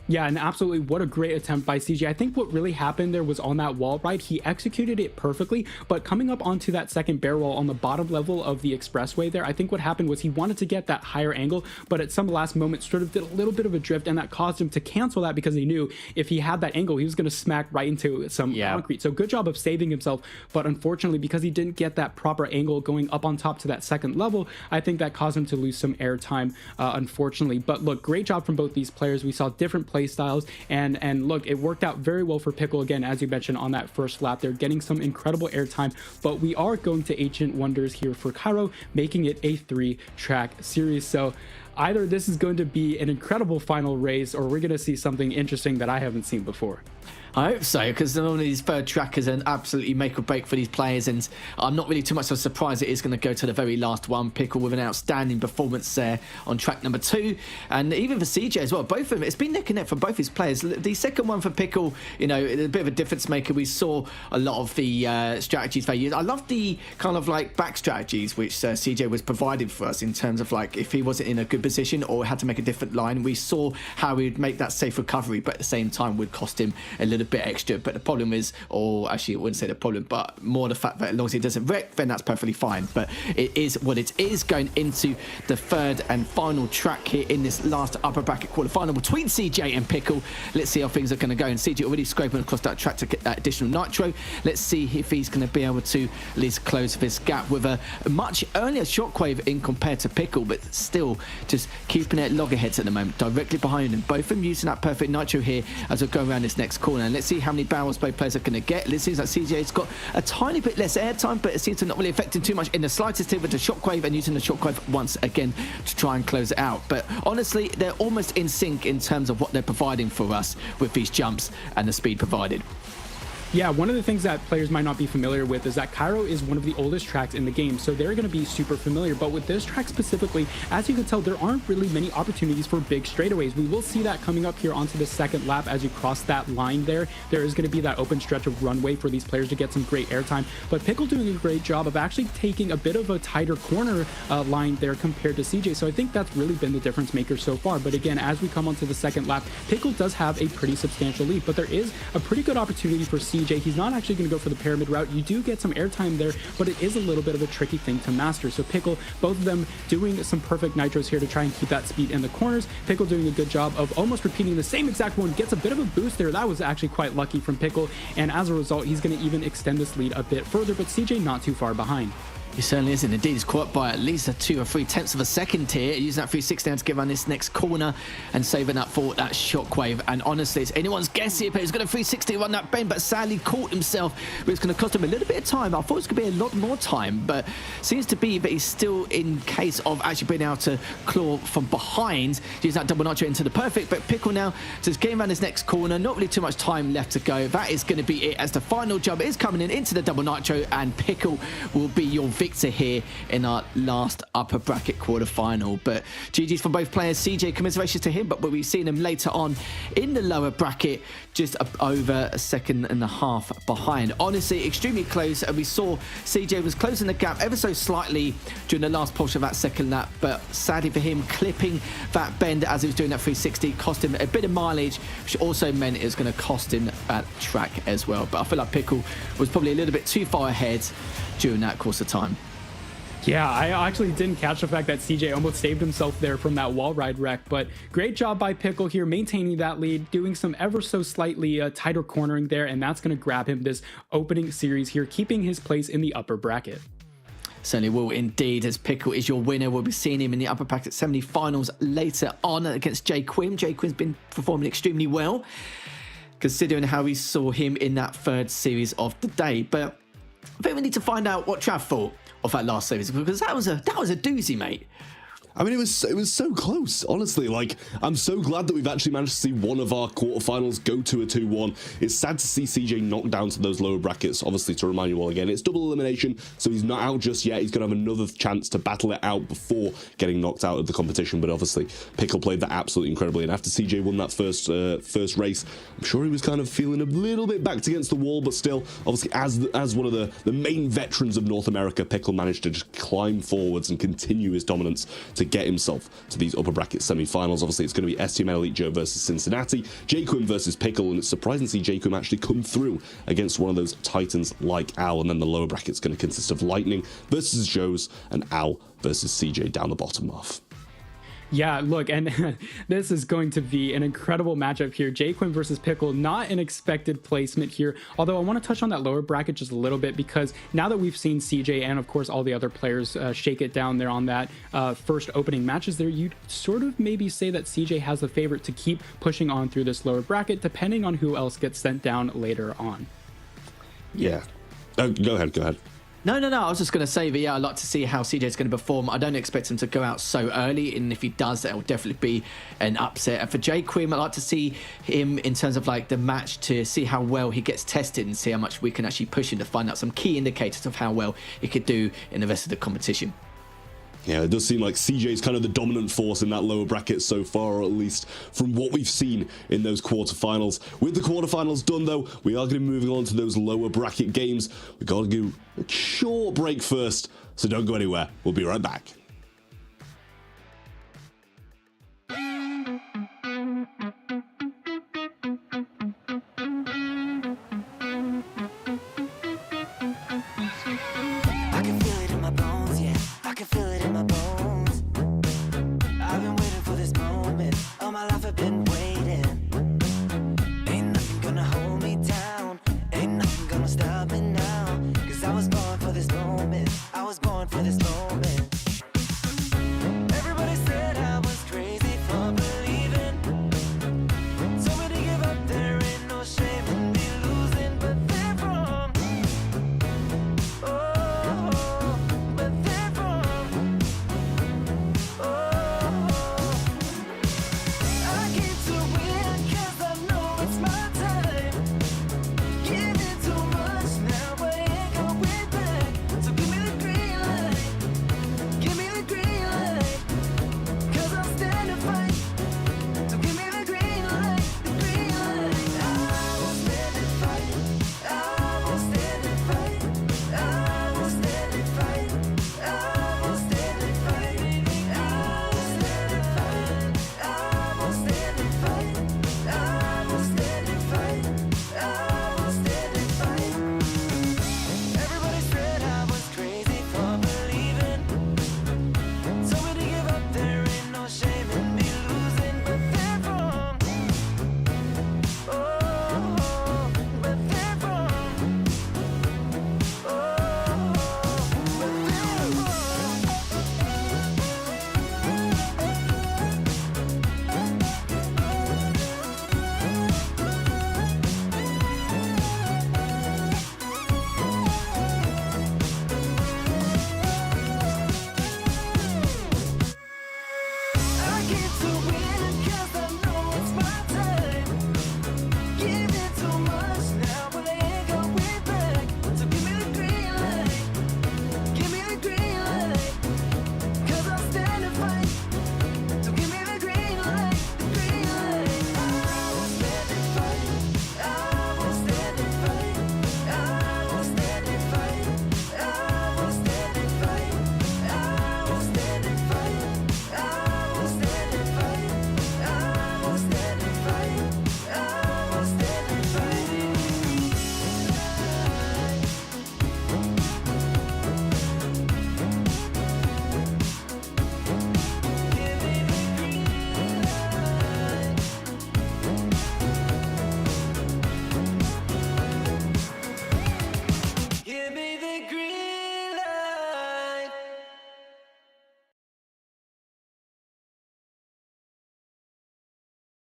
Yeah, and absolutely, what a great attempt by CJ. I think what really happened there was on that wall ride, he executed it perfectly, but coming up onto that second barrel on the bottom level of the expressway there, I think what happened was he wanted to get that higher angle, but at some last moment sort of did a little bit of a drift, and that caused him to cancel that because he knew if he had that angle, he was going to smack right into some concrete. So good job of saving himself, but unfortunately, because he didn't get that proper angle going up on top to that second level, I think that caused him to lose some air time, unfortunately. But look, great job from both these players. We saw different play styles, and look, it worked out very well for Pickle again, as you mentioned on that first lap. They're getting some incredible airtime, but we are going to Ancient Wonders here for Cairo, making it a 3-track series. So either this is going to be an incredible final race, or we're going to see something interesting that I haven't seen before. I hope so, because normally these third trackers are absolutely make or break for these players, and I'm not really too much of a surprise it is going to go to the very last one. Pickle with an outstanding performance there on track number 2, and even for CJ as well. Both of them, it's been neck and neck for both his players. The second one for Pickle, you know, a bit of a difference maker. We saw a lot of the strategies they used. I love the kind of like back strategies which CJ was providing for us in terms of like if he wasn't in a good position or had to make a different line. We saw how he'd make that safe recovery, but at the same time would cost him a little bit extra. But the problem is, or actually I wouldn't say the problem, but more the fact that as long as he doesn't wreck, then that's perfectly fine. But it is what it is, going into the third and final track here in this last upper bracket quarterfinal between CJ and Pickle. Let's see how things are going to go, and CJ already scraping across that track to get that additional nitro. Let's see if he's going to be able to at least close this gap with a much earlier shockwave in compared to Pickle, but still just keeping it loggerheads at the moment, directly behind him. Both of them using that perfect nitro here as we go around this next corner, and let's see how many barrels both players are going to get. It seems like CJ's got a tiny bit less airtime, but it seems to not really affect him too much in the slightest here with the shockwave, and using the shockwave once again to try and close it out. But honestly, they're almost in sync in terms of what they're providing for us with these jumps and the speed provided. Yeah, one of the things that players might not be familiar with is that Cairo is one of the oldest tracks in the game, so they're going to be super familiar. But with this track specifically, as you can tell, there aren't really many opportunities for big straightaways. We will see that coming up here onto the second lap as you cross that line there. There is going to be that open stretch of runway for these players to get some great airtime. But Pickle doing a great job of actually taking a bit of a tighter corner line there compared to CJ. So I think that's really been the difference maker so far. But again, as we come onto the second lap, Pickle does have a pretty substantial lead, but there is a pretty good opportunity for CJ. He's not actually going to go for the pyramid route. You do get some airtime there, but it is a little bit of a tricky thing to master. So Pickle, both of them doing some perfect nitros here to try and keep that speed in the corners. Pickle doing a good job of almost repeating the same exact one, gets a bit of a boost there. That was actually quite lucky from Pickle, and as a result, he's going to even extend this lead a bit further, but CJ not too far behind. He certainly isn't. Indeed, he's caught by at least a 2 or 3 tenths of a second here, using that 360 to get around this next corner and saving that for that shockwave. And honestly, it's anyone's guess here, but he's going to 360 run that bend, but sadly caught himself, but it's going to cost him a little bit of time. I thought it was going to be a lot more time, but seems to be that he's still in case of actually being able to claw from behind, use that double nitro into the perfect. But Pickle now just getting around this next corner, not really too much time left to go. That is going to be it, as the final jump is coming in into the double nitro, and Pickle will be your victor here in our last upper bracket quarterfinal. But GG's for both players. CJ, commiserations to him, but we've seen him later on in the lower bracket, just over a second and a half behind. Honestly, extremely close, and we saw CJ was closing the gap ever so slightly during the last portion of that second lap, but sadly for him, clipping that bend as he was doing that 360 cost him a bit of mileage, which also meant it was going to cost him that track as well. But I feel like Pickle was probably a little bit too far ahead during that course of time. Yeah, I actually didn't catch the fact that CJ almost saved himself there from that wall ride wreck, but great job by Pickle here, maintaining that lead, doing some ever so slightly tighter cornering there, and that's going to grab him this opening series here, keeping his place in the upper bracket. Certainly will indeed, as Pickle is your winner. We'll be seeing him in the upper bracket semi-finals later on against Jay Quim. Jay Quim's been performing extremely well, considering how we saw him in that third series of the day. But I think we need to find out what Trav thought of that last series, because that was a doozy, mate. I mean, it was so close, honestly. Like, I'm so glad that we've actually managed to see one of our quarterfinals go to a 2-1. It's sad to see CJ knocked down to those lower brackets. Obviously, to remind you all again, it's double elimination, so he's not out just yet. He's going to have another chance to battle it out before getting knocked out of the competition. But obviously, Pickle played that absolutely incredibly. And after CJ won that first race, I'm sure he was kind of feeling a little bit backed against the wall. But still, obviously, as one of the main veterans of North America, Pickle managed to just climb forwards and continue his dominance to get himself to these upper bracket semi-finals. Obviously, it's going to be STML Elite Joe versus Cincinnati, Jay Quim versus Pickle, and it's surprising to see Jay Quim actually come through against one of those titans like Al. And then the lower bracket's going to consist of Lightning versus Joe's and Al versus CJ down the bottom half. Yeah, look, and this is going to be an incredible matchup here. Jay Quim versus Pickle, not an expected placement here. Although I want to touch on that lower bracket just a little bit, because now that we've seen CJ and, of course, all the other players shake it down there on that first opening matches there, you'd sort of maybe say that CJ has the favorite to keep pushing on through this lower bracket, depending on who else gets sent down later on. Yeah. Oh, go ahead. No. I was just going to say that, yeah, I'd like to see how CJ's going to perform. I don't expect him to go out so early, and if he does, that will definitely be an upset. And for Jay Quim, I'd like to see him in terms of like the match, to see how well he gets tested and see how much we can actually push him to find out some key indicators of how well he could do in the rest of the competition. Yeah, it does seem like CJ's kind of the dominant force in that lower bracket so far, or at least from what we've seen in those quarterfinals. With the quarterfinals done, though, we are going to be moving on to those lower bracket games. We've got to do a short break first, so don't go anywhere. We'll be right back.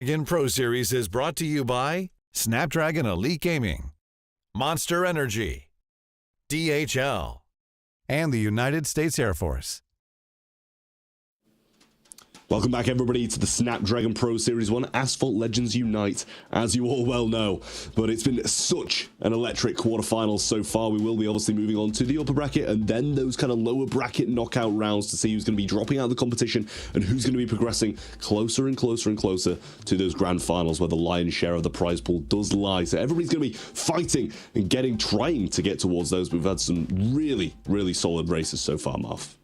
Snapdragon Pro Series is brought to you by Snapdragon Elite Gaming, Monster Energy, DHL, and the United States Air Force. Welcome back, everybody, to the Snapdragon Pro Series 1 Asphalt Legends Unite, as you all well know. But it's been such an electric quarterfinals so far. We will be obviously moving on to the upper bracket and then those kind of lower bracket knockout rounds to see who's going to be dropping out of the competition and who's going to be progressing closer and closer and closer to those grand finals where the lion's share of the prize pool does lie. So everybody's going to be fighting and trying to get towards those. We've had some really, really solid races so far, Marv.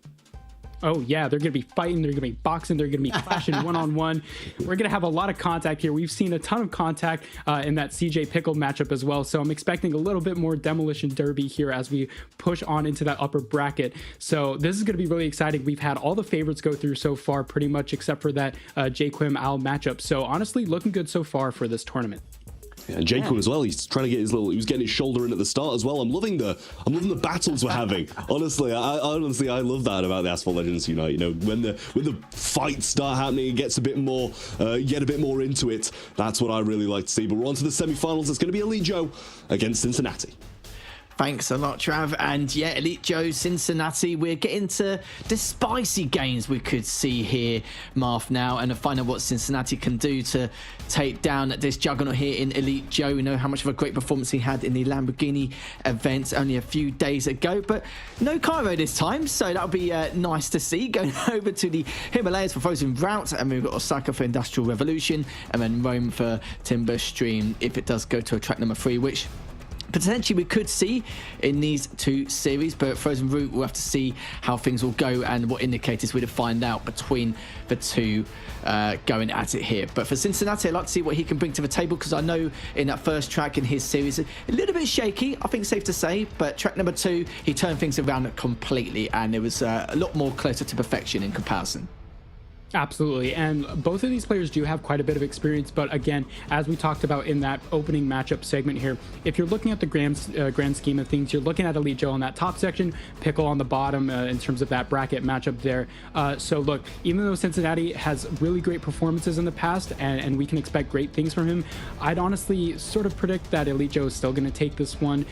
Oh, yeah, they're going to be fighting, they're going to be boxing, they're going to be clashing one-on-one. We're going to have a lot of contact here. We've seen a ton of contact in that CJ Pickle matchup as well, so I'm expecting a little bit more demolition derby here as we push on into that upper bracket. So this is going to be really exciting. We've had all the favorites go through so far, pretty much, except for that Quim Al matchup. So honestly, looking good so far for this tournament. Yeah, and Quim as well. He's trying to get he was getting his shoulder in at the start as well. I'm loving the battles we're having. Honestly, I love that about the Asphalt Legends Unite. You know, when the fights start happening, it gets a bit more, get a bit more into it. That's what I really like to see. But we're on to the semi-finals. It's going to be Elite Joe against Cincinnati. Thanks a lot, Trav. And yeah, Elite Joe, Cincinnati, we're getting to the spicy games we could see here, Marv, now, and to find out what Cincinnati can do to take down this juggernaut here in Elite Joe. We know how much of a great performance he had in the Lamborghini event only a few days ago, but no Cairo this time, so that'll be nice to see. Going over to the Himalayas for Frozen Route, and we've got Osaka for Industrial Revolution, and then Rome for Timber Stream if it does go to a track number 3, which potentially we could see in these two series, but Frozen Route, we'll have to see how things will go and what indicators we'll find out between the two going at it here. But for Cincinnati, I'd like to see what he can bring to the table, because I know in that first track in his series, a little bit shaky, I think safe to say, but track number 2, he turned things around completely, and it was a lot more closer to perfection in comparison. Absolutely, and both of these players do have quite a bit of experience, but again, as we talked about in that opening matchup segment here, if you're looking at the grand scheme of things, you're looking at Elite Joe on that top section, Pickle on the bottom in terms of that bracket matchup there. So look, even though Cincinnati has really great performances in the past, and we can expect great things from him, I'd honestly sort of predict that Elite Joe is still going to take this one,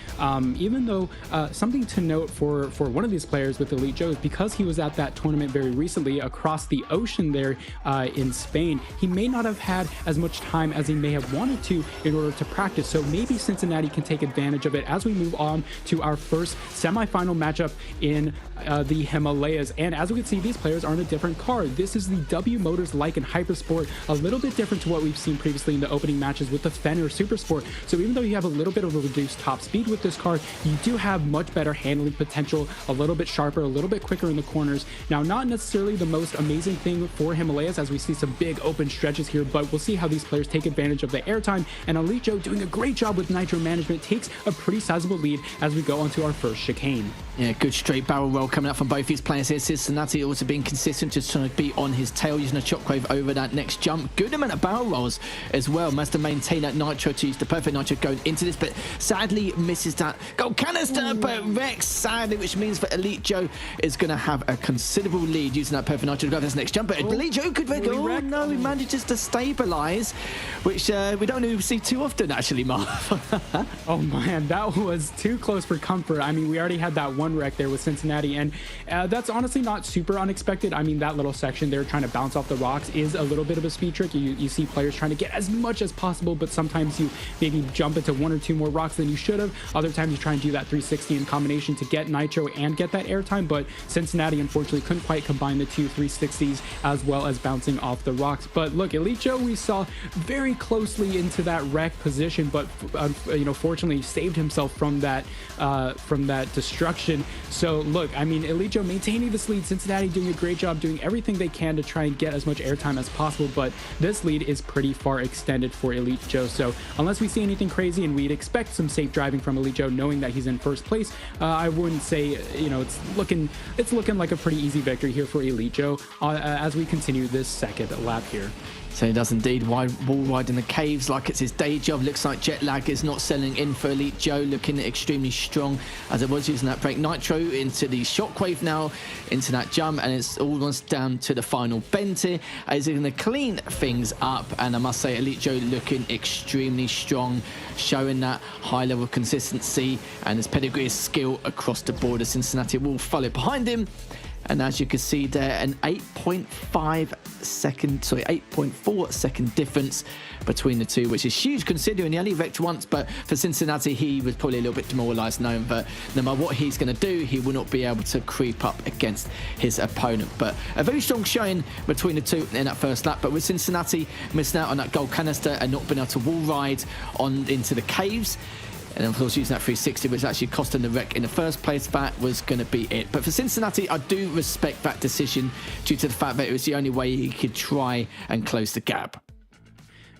even though something to note for one of these players with Elite Joe is because he was at that tournament very recently across the ocean there in Spain, he may not have had as much time as he may have wanted to in order to practice. So maybe Cincinnati can take advantage of it as we move on to our first semifinal matchup in the Himalayas. And as we can see, these players are on a different car. This is the W Motors Lycan Hypersport, a little bit different to what we've seen previously in the opening matches with the Fenrir Supersport. So even though you have a little bit of a reduced top speed with this car, you do have much better handling potential, a little bit sharper, a little bit quicker in the corners. Now, not necessarily the most amazing thing for Himalayas as we see some big open stretches here, but we'll see how these players take advantage of the airtime. And Elite Joe doing a great job with nitro management takes a pretty sizable lead as we go onto our first chicane. Yeah, good straight barrel roll coming up from both these players here. Cincinnati also being consistent, just trying to be on his tail, using a shockwave over that next jump. Good amount of barrel rolls as well. Must have maintained that nitro to use the perfect nitro going into this, but sadly misses that gold canister. But Rex, sadly, which means that Elite Joe is going to have a considerable lead using that perfect nitro to go this next jump. But Elite Joe could wreck. Oh no, he manages to stabilize, which we don't even see too often, actually, Marv. Oh man, that was too close for comfort. I mean, we already had that one wreck there with Cincinnati, and that's honestly not super unexpected. I mean, that little section there trying to bounce off the rocks is a little bit of a speed trick. You see players trying to get as much as possible, but sometimes you maybe jump into 1 or 2 more rocks than you should have. Other times you try and do that 360 in combination to get nitro and get that airtime, but Cincinnati unfortunately couldn't quite combine the two 360s as well as bouncing off the rocks. But look, Elite Joe we saw very closely into that wreck position, but fortunately saved himself from that destruction. So look, I mean, Elite Joe maintaining this lead, Cincinnati doing a great job doing everything they can to try and get as much airtime as possible, but this lead is pretty far extended for Elite Joe. So unless we see anything crazy, and we'd expect some safe driving from Elite Joe knowing that he's in first place, I wouldn't say, it's looking like a pretty easy victory here for Elite Joe as we continue this second lap here. So he does indeed wall ride in the caves like it's his day job. Looks like jet lag is not selling in for Elite Joe, looking extremely strong as it was using that break nitro into the shockwave now, into that jump, and it's almost down to the final bend here. He's going to clean things up, and I must say Elite Joe looking extremely strong, showing that high level of consistency and his pedigree of skill across the board. As Cincinnati will follow behind him. And as you can see there, an 8.4 second difference between the two, which is huge considering he only wrecked once. But for Cincinnati, he was probably a little bit demoralised, knowing that no matter what he's going to do, he will not be able to creep up against his opponent. But a very strong showing between the two in that first lap. But with Cincinnati missing out on that gold canister and not being able to wall ride on into the caves, and of course using that 360, which actually cost him the wreck in the first place, that was going to be it. But for Cincinnati, I do respect that decision due to the fact that it was the only way he could try and close the gap.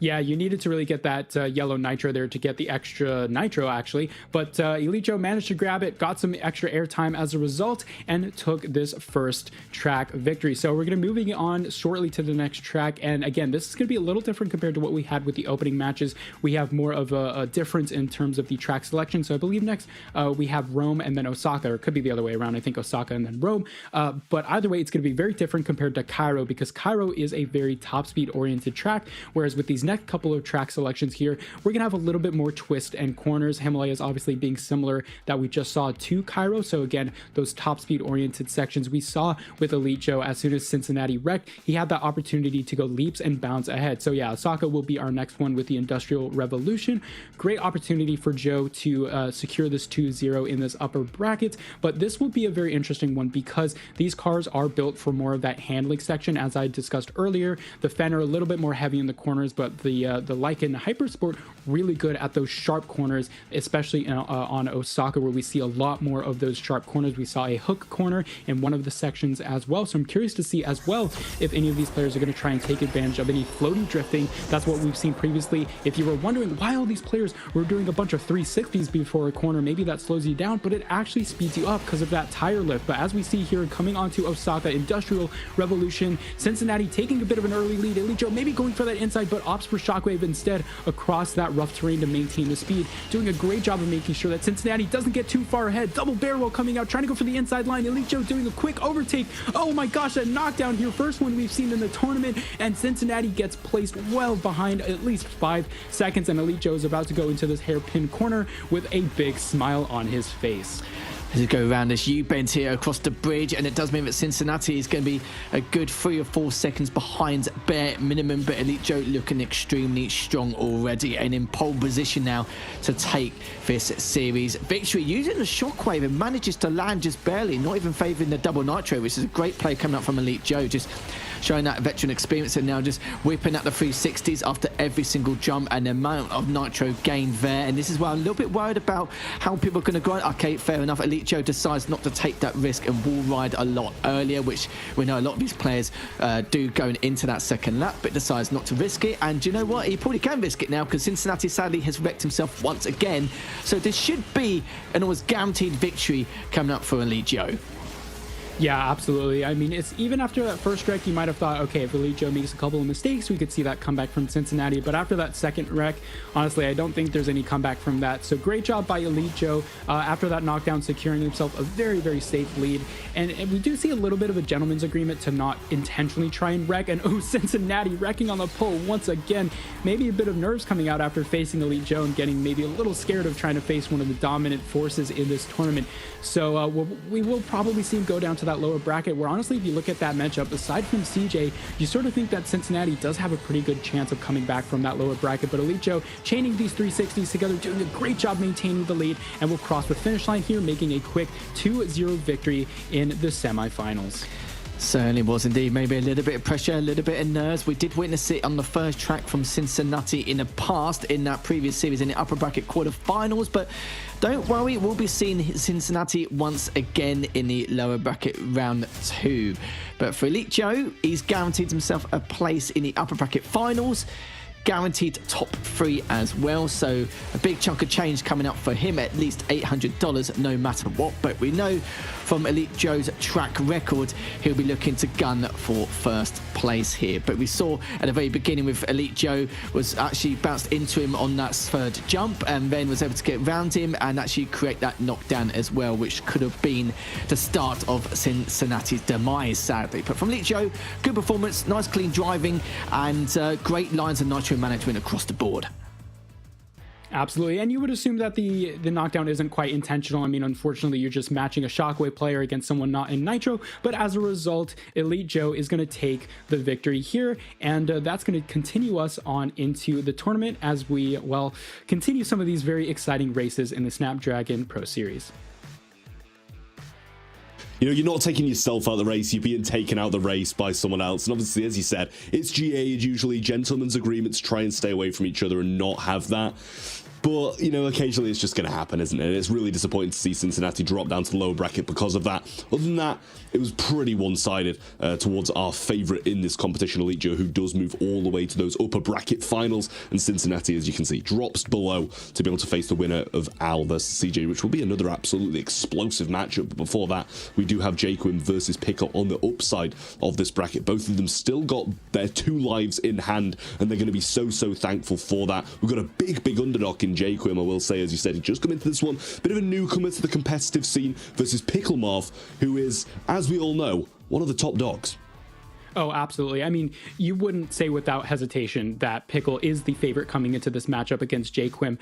Yeah, you needed to really get that yellow nitro there to get the extra nitro, actually. But Elite Joe managed to grab it, got some extra airtime as a result, and took this first track victory. So we're going to be moving on shortly to the next track. And again, this is going to be a little different compared to what we had with the opening matches. We have more of a difference in terms of the track selection. So I believe next we have Rome and then Osaka, or it could be the other way around. I think Osaka and then Rome. But either way, it's going to be very different compared to Cairo, because Cairo is a very top speed oriented track, whereas with these next couple of track selections here, we're gonna have a little bit more twist and corners. Himalayas obviously being similar that we just saw to Cairo. So again, those top speed oriented sections we saw with Elite Joe, as soon as Cincinnati wrecked, he had that opportunity to go leaps and bounds ahead. So yeah, Osaka will be our next one with the Industrial Revolution. Great opportunity for Joe to secure this 2-0 in this upper bracket, but this will be a very interesting one because these cars are built for more of that handling section. As I discussed earlier, the Fenner a little bit more heavy in the corners, but the Lycan Hypersport really good at those sharp corners, especially on Osaka, where we see a lot more of those sharp corners. We saw a hook corner in one of the sections as well, so I'm curious to see as well if any of these players are going to try and take advantage of any floaty drifting. That's what we've seen previously. If you were wondering why all these players were doing a bunch of 360s before a corner, maybe that slows you down, but it actually speeds you up because of that tire lift. But as we see here, coming onto Osaka, Industrial Revolution, Cincinnati taking a bit of an early lead. Elite Joe maybe going for that inside, but opts for Shockwave instead across that rough terrain to maintain the speed, doing a great job of making sure that Cincinnati doesn't get too far ahead. Double barrel coming out, trying to go for the inside line. Elite Joe doing a quick overtake. Oh my gosh, that knockdown here, first one we've seen in the tournament, and Cincinnati gets placed well behind, at least 5 seconds, and Elite Joe is about to go into this hairpin corner with a big smile on his face. As we go around this U-bend here across the bridge, and it does mean that Cincinnati is going to be a good 3 or 4 seconds behind bare minimum, but Elite Joe looking extremely strong already and in pole position now to take this series victory. Using the shockwave and manages to land just barely, not even favouring the double nitro, which is a great play coming up from Elite Joe, just showing that veteran experience, and now just whipping out the 360s after every single jump and the amount of nitro gained there. And this is why I'm a little bit worried about how people are going to grind. Okay, fair enough. Elite Joe decides not to take that risk and wall ride a lot earlier, which we know a lot of these players do going into that second lap, but decides not to risk it. And you know what? He probably can risk it now, because Cincinnati sadly has wrecked himself once again. So this should be an almost guaranteed victory coming up for Elite Joe. Yeah, absolutely. I mean, it's even after that first wreck, you might have thought, okay, if Elite Joe makes a couple of mistakes, we could see that comeback from Cincinnati. But after that second wreck, honestly, I don't think there's any comeback from that. So great job by Elite Joe after that knockdown, securing himself a very, very safe lead. And we do see a little bit of a gentleman's agreement to not intentionally try and wreck. And oh, Cincinnati wrecking on the pole once again. Maybe a bit of nerves coming out after facing Elite Joe and getting maybe a little scared of trying to face one of the dominant forces in this tournament. So we will probably see him go down to that lower bracket, where honestly, if you look at that matchup, aside from CJ, you sort of think that Cincinnati does have a pretty good chance of coming back from that lower bracket. But Elite Joe chaining these 360s together, doing a great job maintaining the lead, and will cross the finish line here, making a quick 2-0 victory in the semifinals. Certainly was indeed. Maybe a little bit of pressure, a little bit of nerves. We did witness it on the first track from Cincinnati in the past, in that previous series in the upper bracket quarterfinals, but don't worry, we'll be seeing Cincinnati once again in the lower bracket round 2. But for Elite Joe, he's guaranteed himself a place in the upper bracket finals. guaranteed top 3 as well. So a big chunk of change coming up for him, at least $800 no matter what. But we know from Elite Joe's track record, he'll be looking to gun for first place here. But we saw at the very beginning with Elite Joe was actually bounced into him on that third jump and then was able to get around him and actually create that knockdown as well, which could have been the start of Cincinnati's demise, sadly. But from Elite Joe, good performance, nice clean driving, and great lines of nitro management across the board. Absolutely, and you would assume that the knockdown isn't quite intentional. I mean, unfortunately, you're just matching a Shockwave player against someone not in Nitro, but as a result, Elite Joe is going to take the victory here, and that's going to continue us on into the tournament as we, well, continue some of these very exciting races in the Snapdragon Pro Series. You know, you're not taking yourself out of the race, you're being taken out of the race by someone else. And obviously, as you said, it's GA, usually gentlemen's agreements, try and stay away from each other and not have that. But, you know, occasionally it's just going to happen, isn't it? And it's really disappointing to see Cincinnati drop down to the lower bracket because of that. Other than that, it was pretty one-sided towards our favourite in this competition, Elite Joe, who does move all the way to those upper bracket finals. And Cincinnati, as you can see, drops below to be able to face the winner of Al versus CJ, which will be another absolutely explosive matchup. But before that, we do have Quim versus Pickle on the upside of this bracket. Both of them still got their 2 lives in hand, and they're going to be so thankful for that. We've got a big underdog in Quim, I will say, as you said, he just come into this one, bit of a newcomer to the competitive scene versus Pickle Marv, who is, as we all know, one of the top dogs. Oh, absolutely. I mean, you wouldn't say without hesitation that Pickle is the favorite coming into this matchup against Quim.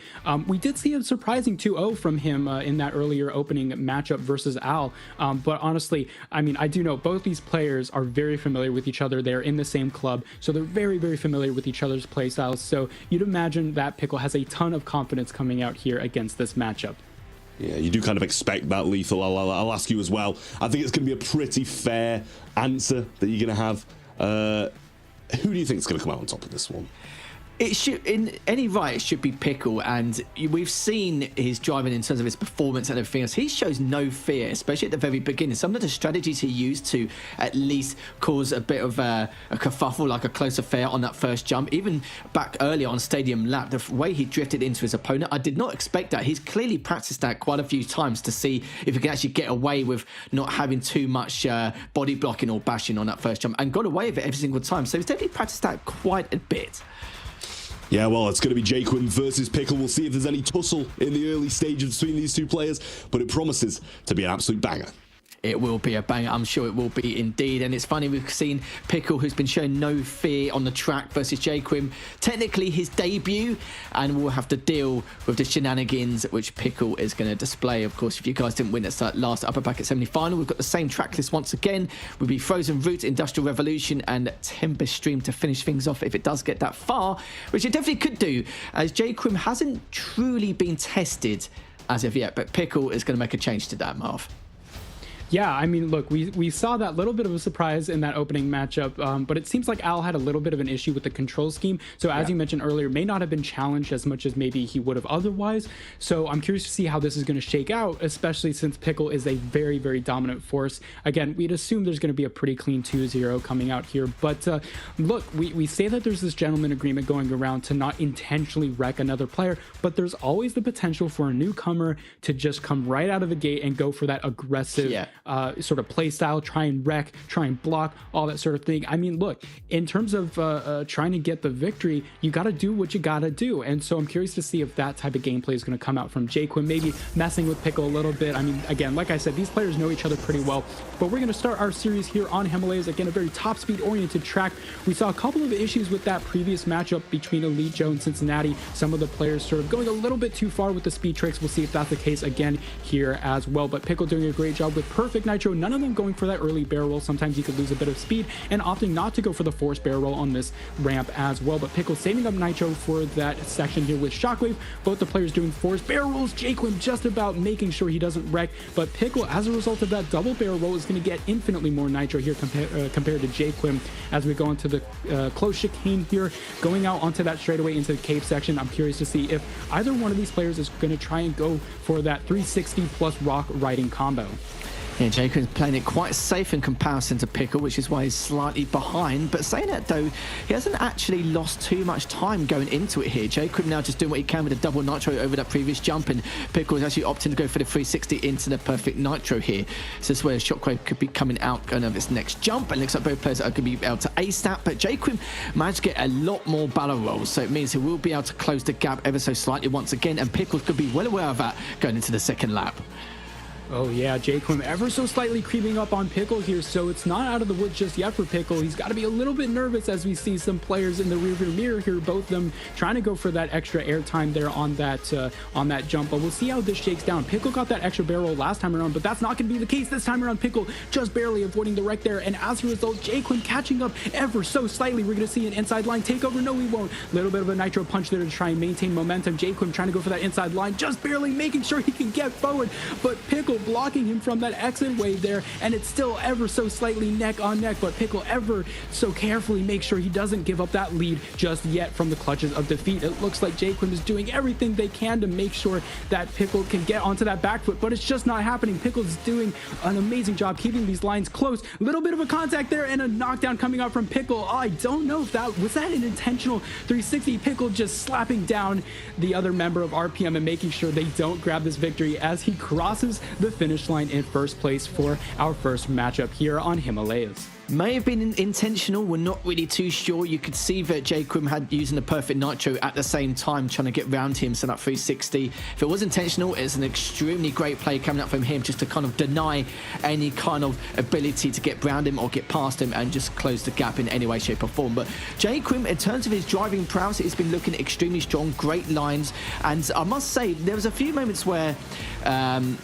We did see a surprising 2-0 from him in that earlier opening matchup versus Al. But honestly, I mean, I do know both these players are very familiar with each other. They're in the same club, so they're very familiar with each other's playstyles. So you'd imagine that Pickle has a ton of confidence coming out here against this matchup. Yeah, you do kind of expect that, Lethal. I'll ask you as well. I think it's going to be a pretty fair answer that you're going to have. Who do you think is going to come out on top of this one? It should, in any right, it should be Pickle, and we've seen his driving in terms of his performance and everything else. He shows no fear, especially at the very beginning. Some of the strategies he used to at least cause a bit of a kerfuffle, like a close affair on that first jump, even back earlier on Stadium Lap, the way he drifted into his opponent, I did not expect that. He's clearly practiced that quite a few times to see if he can actually get away with not having too much body blocking or bashing on that first jump, and got away with it every single time. So he's definitely practiced that quite a bit. Yeah, well, it's going to be Quim versus Pickle. We'll see if there's any tussle in the early stages between these two players, but it promises to be an absolute banger. It will be a banger. I'm sure it will be indeed. And it's funny, we've seen Pickle, who's been showing no fear on the track, versus Quim. Technically his debut, and we'll have to deal with the shenanigans which Pickle is going to display. Of course, if you guys didn't win that last upper bracket semi-final, we've got the same track list once again. We'll be Frozen Route, Industrial Revolution, and Tempest Stream to finish things off if it does get that far, which it definitely could do, as Quim hasn't truly been tested as of yet. But Pickle is going to make a change to that, Marv. Yeah, I mean, look, we saw that little bit of a surprise in that opening matchup, but it seems like Al had a little bit of an issue with the control scheme. So as you mentioned earlier, may not have been challenged as much as maybe he would have otherwise. So I'm curious to see how this is going to shake out, especially since Pickle is a very dominant force. Again, we'd assume there's going to be a pretty clean 2-0 coming out here. But look, we say that there's this gentleman agreement going around to not intentionally wreck another player, but there's always the potential for a newcomer to just come right out of the gate and go for that aggressive sort of play style, try and wreck, try and block, all that sort of thing. I mean, look, in terms of trying to get the victory, you got to do what you got to do. And so I'm curious to see if that type of gameplay is going to come out from Quim, maybe messing with Pickle a little bit. I mean, again, like I said, these players know each other pretty well, but we're going to start our series here on Himalayas. Again, a very top speed oriented track. We saw a couple of issues with that previous matchup between Elite Joe and Cincinnati. Some of the players sort of going a little bit too far with the speed tricks. We'll see if that's the case again here as well. But Pickle doing a great job with perfect nitro, none of them going for that early barrel roll. Sometimes you could lose a bit of speed, and opting not to go for the forced barrel roll on this ramp as well. But Pickle saving up nitro for that section here with Shockwave. Both the players doing forced barrel rolls. Quim just about making sure he doesn't wreck, but Pickle, as a result of that double barrel roll, is going to get infinitely more nitro here compared to Quim as we go into the close chicane here, going out onto that straightaway into the cave section. I'm curious to see if either one of these players is going to try and go for that 360 plus rock riding combo. Yeah, Jacob's playing it quite safe in comparison to Pickle, which is why he's slightly behind. But saying that, though, he hasn't actually lost too much time going into it here. Jacob now just doing what he can with a double nitro over that previous jump, and Pickle is actually opting to go for the 360 into the perfect nitro here. So this is where Shockwave could be coming out going over this next jump, and looks like both players are going to be able to ace that. But Jacob managed to get a lot more barrel rolls, so it means he will be able to close the gap ever so slightly once again, and Pickle could be well aware of that going into the second lap. Oh yeah, Quim ever so slightly creeping up on Pickle here, so it's not out of the woods just yet for Pickle. He's got to be a little bit nervous as we see some players in the rearview mirror here, both of them trying to go for that extra air time there on that jump. But we'll see how this shakes down. Pickle got that extra barrel last time around, but that's not going to be the case this time around. Pickle just barely avoiding the wreck there, and as a result, Quim catching up ever so slightly. We're going to see an inside line takeover. No, we won't. Little bit of a nitro punch there to try and maintain momentum. Quim trying to go for that inside line, just barely making sure he can get forward, but Pickle blocking him from that exit wave there, and it's still ever so slightly neck on neck, but Pickle ever so carefully makes sure he doesn't give up that lead just yet from the clutches of defeat. It looks like Quim is doing everything they can to make sure that Pickle can get onto that back foot, but it's just not happening. Pickle's doing an amazing job keeping these lines close. A little bit of a contact there and a knockdown coming out from Pickle. I don't know if that was an intentional 360. Pickle just slapping down the other member of RPM and making sure they don't grab this victory as he crosses the finish line in first place for our first matchup here on Himalayas. May have been intentional, we're not really too sure. You could see that Quim had using the perfect nitro at the same time, trying to get round him, so that 360. If it was intentional, it's an extremely great play coming up from him just to kind of deny any kind of ability to get round him or get past him and just close the gap in any way, shape or form. But Quim, in terms of his driving prowess, it's been looking extremely strong, great lines, and I must say there was a few moments where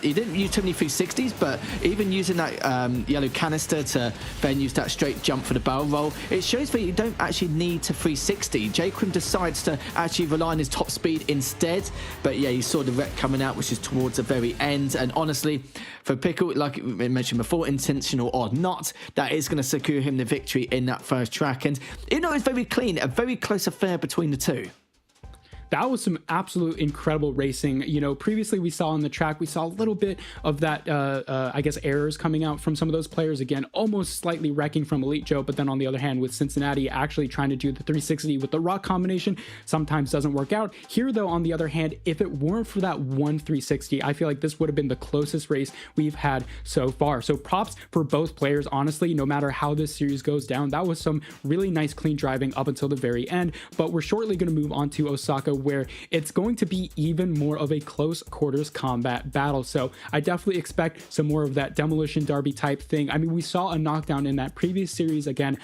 he didn't use too many 360s, but even using that yellow canister to then use that straight jump for the barrel roll, it shows that you don't actually need to 360. Quim decides to actually rely on his top speed instead, but yeah, you saw the wreck coming out, which is towards the very end, and honestly, for Pickle, like we mentioned before, intentional or not, that is going to secure him the victory in that first track, and you know, it's very clean, a very close affair between the two. That was some absolute incredible racing. You know, previously we saw on the track, we saw a little bit of that, I guess, errors coming out from some of those players. Again, almost slightly wrecking from Elite Joe, but then on the other hand, with Cincinnati actually trying to do the 360 with the rock combination, sometimes doesn't work out. Here, though, on the other hand, if it weren't for that one 360, I feel like this would have been the closest race we've had so far. So props for both players, honestly, no matter how this series goes down. That was some really nice, clean driving up until the very end, but we're shortly going to move on to Osaka, where it's going to be even more of a close quarters combat battle. So I definitely expect some more of that demolition derby type thing. I mean, we saw a knockdown in that previous series, again,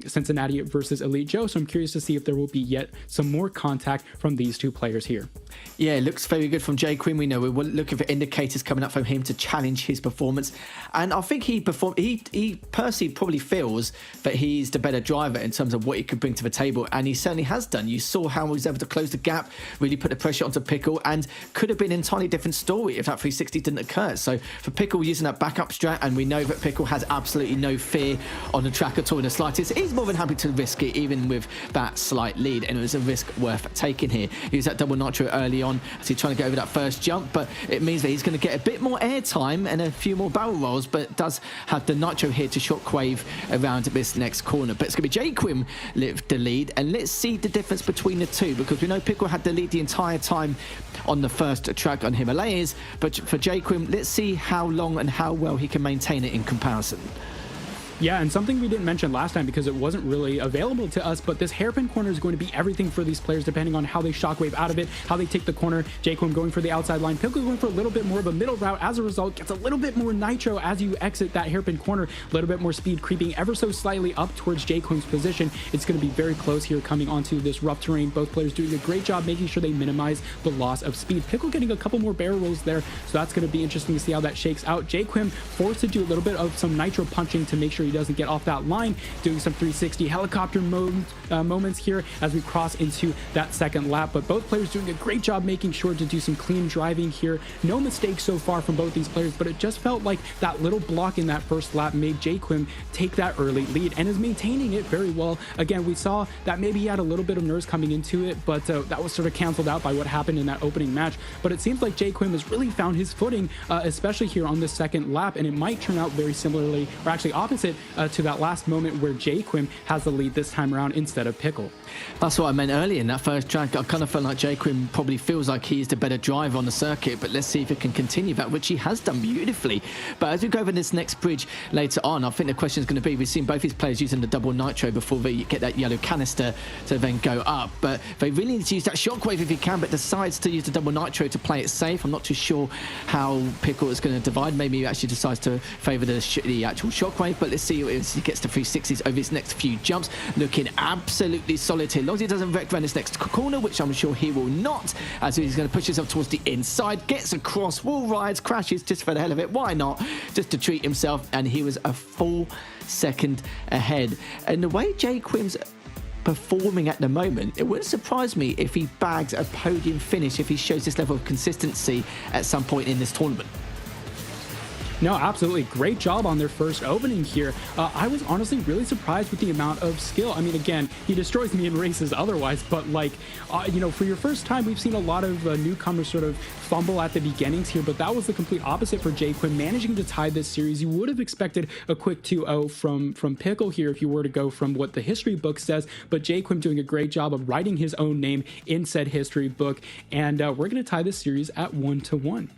Cincinnati versus Elite Joe. So I'm curious to see if there will be yet some more contact from these two players here. Yeah, it looks very good from Quim. We know we're looking for indicators coming up from him to challenge his performance. And I think he personally probably feels that he's the better driver in terms of what he could bring to the table. And he certainly has done. You saw how he was able to close the gap, really put the pressure onto Pickle, and could have been an entirely different story if that 360 didn't occur. So for Pickle using that backup strat, and we know that Pickle has absolutely no fear on the track at all in the slightest, he's more than happy to risk it even with that slight lead, and it was a risk worth taking here. He used that double nitro early on as he's trying to get over that first jump, but it means that he's going to get a bit more air time and a few more barrel rolls, but does have the nitro here to shockwave around this next corner. But it's going to be Quim lift the lead, and let's see the difference between the two, because we know Pickle had the lead the entire time on the first track on Himalayas, but for Quim, let's see how long and how well he can maintain it in comparison. Yeah, and something we didn't mention last time because it wasn't really available to us, but this hairpin corner is going to be everything for these players depending on how they shockwave out of it, how they take the corner. Quim going for the outside line, Pickle going for a little bit more of a middle route. As a result, gets a little bit more nitro as you exit that hairpin corner, a little bit more speed creeping ever so slightly up towards Quim's position. It's going to be very close here coming onto this rough terrain. Both players doing a great job making sure they minimize the loss of speed. Pickle getting a couple more barrel rolls there, so that's going to be interesting to see how that shakes out. Quim forced to do a little bit of some nitro punching to make sure he doesn't get off that line, doing some 360 helicopter moments here as we cross into that second lap. But both players doing a great job making sure to do some clean driving here. No mistakes so far from both these players, but it just felt like that little block in that first lap made Quim take that early lead and is maintaining it very well. Again, we saw that maybe he had a little bit of nerves coming into it, but that was sort of canceled out by what happened in that opening match. But it seems like Quim has really found his footing, especially here on this second lap, and it might turn out very similarly, or actually opposite, to that last moment where Quim has the lead this time around instead of Pickle. That's what I meant earlier in that first track. I kind of felt like Quim probably feels like he's the better driver on the circuit, but let's see if he can continue that, which he has done beautifully. But as we go over this next bridge later on, I think the question is going to be, we've seen both these players using the double nitro before they get that yellow canister to then go up, but they really need to use that shockwave if he can, but decides to use the double nitro to play it safe. I'm not too sure how Pickle is going to divide. Maybe he actually decides to favour the actual shockwave, but let's see if he gets to 360s over his next few jumps. Looking absolutely solid here. As long as he doesn't wreck around this next corner, which I'm sure he will not, as he's going to push himself towards the inside, gets across, wall rides, crashes just for the hell of it. Why not? Just to treat himself, and he was a full second ahead. And the way Quim's performing at the moment, it wouldn't surprise me if he bags a podium finish, if he shows this level of consistency at some point in this tournament. No, absolutely. Great job on their first opening here. I was honestly really surprised with the amount of skill. I mean, again, he destroys me in races otherwise, but like, you know, for your first time, we've seen a lot of newcomers sort of fumble at the beginnings here, but that was the complete opposite for Quim, managing to tie this series. You would have expected a quick 2-0 from Pickle here if you were to go from what the history book says, but Quim doing a great job of writing his own name in said history book, and we're going to tie this series at 1-1.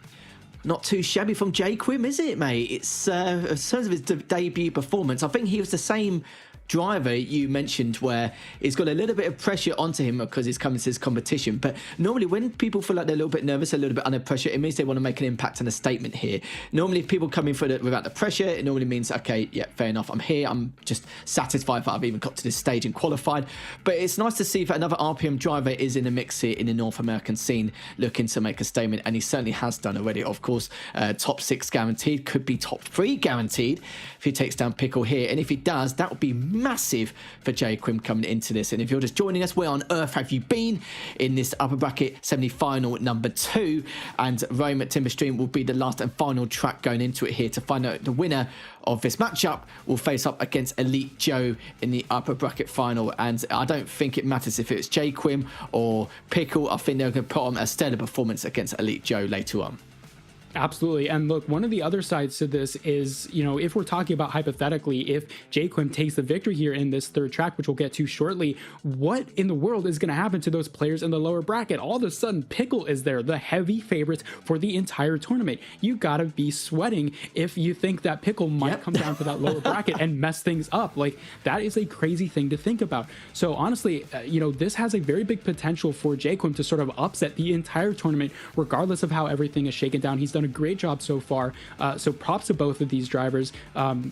Not too shabby from Quim, is it, mate? It's in terms of his debut performance, I think he was the same driver you mentioned where he's got a little bit of pressure onto him because he's coming to this competition. But normally when people feel like they're a little bit nervous, a little bit under pressure, it means they want to make an impact and a statement here. Normally if people come in without the pressure, it normally means, okay, yeah, fair enough, I'm here, I'm just satisfied that I've even got to this stage and qualified. But it's nice to see that another RPM driver is in the mix here in the North American scene, looking to make a statement, and he certainly has done already. Of course, top 6 guaranteed, could be top 3 guaranteed if he takes down Pickle here, and if he does, that would be massive for Quim coming into this. And if you're just joining us, where on earth have you been in this upper bracket semi-final number 2? And Rome at Timber Stream will be the last and final track going into it here to find out the winner of this matchup will face up against Elite Joe in the upper bracket final. And I don't think it matters if it's Quim or Pickle. I think they're going to put on a stellar performance against Elite Joe later on. Absolutely. And look, one of the other sides to this is, you know, if we're talking about hypothetically, if Quim takes the victory here in this third track, which we'll get to shortly, what in the world is going to happen to those players in the lower bracket? All of a sudden, Pickle is there, the heavy favorites for the entire tournament. You got to be sweating if you think that Pickle might come down to that lower bracket and mess things up. Like, that is a crazy thing to think about. So honestly, you know, this has a very big potential for Quim to sort of upset the entire tournament, regardless of how everything is shaken down. He's done a great job so far, so props to both of these drivers.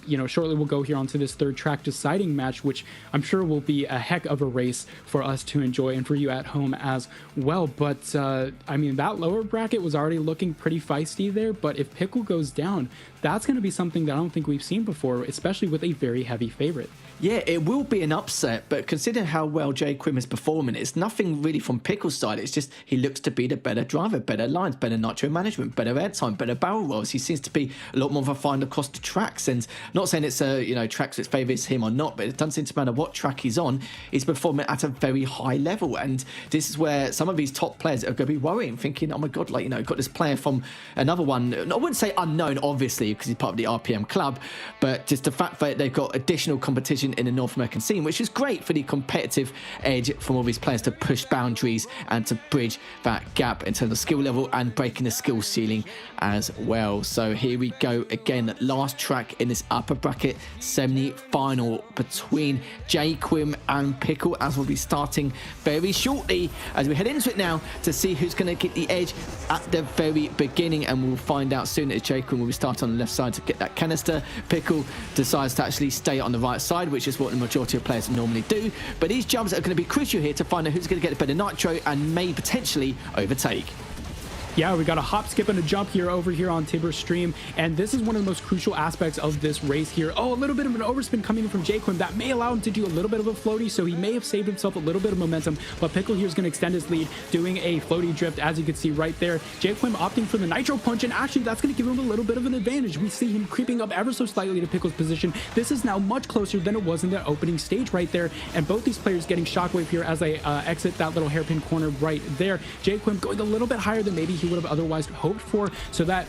You know, shortly we'll go here onto this third track deciding match, which I'm sure will be a heck of a race for us to enjoy and for you at home as well. But I mean, that lower bracket was already looking pretty feisty there, but if Pickle goes down, that's going to be something that I don't think we've seen before, especially with a very heavy favorite. Yeah, it will be an upset, but considering how well Quim is performing, it's nothing really from Pickle's side. It's just he looks to be the better driver, better lines, better nitro management, better airtime, better barrel rolls. He seems to be a lot more refined across the tracks, and not saying it's you know, tracks that favours him or not, but it doesn't seem to matter what track he's on. He's performing at a very high level, and this is where some of these top players are going to be worrying, thinking, oh my god, like, you know, got this player from another one. I wouldn't say unknown, obviously, because he's part of the RPM club, but just the fact that they've got additional competition in the North American scene, which is great for the competitive edge from all these players to push boundaries and to bridge that gap in terms of skill level and breaking the skill ceiling as well. So here we go again, last track in this upper bracket semi-final between Quim and Pickle, as we'll be starting very shortly as we head into it now to see who's going to get the edge at the very beginning, and we'll find out soon as Quim will start on the left side to get that canister. Pickle decides to actually stay on the right side, which is what the majority of players normally do, but these jumps are going to be crucial here to find out who's going to get a better nitro and may potentially overtake. Yeah, we got a hop, skip, and a jump here over here on Tiber's stream, and this is one of the most crucial aspects of this race here. Oh, a little bit of an overspin coming in from Quim. That may allow him to do a little bit of a floaty, so he may have saved himself a little bit of momentum, but Pickle here is going to extend his lead, doing a floaty drift, as you can see right there. Quim opting for the nitro punch, and actually that's going to give him a little bit of an advantage. We see him creeping up ever so slightly to Pickle's position. This is now much closer than it was in the opening stage right there, and both these players getting shockwave here as they exit that little hairpin corner right there. Quim going a little bit higher than maybe he would have otherwise hoped for, so that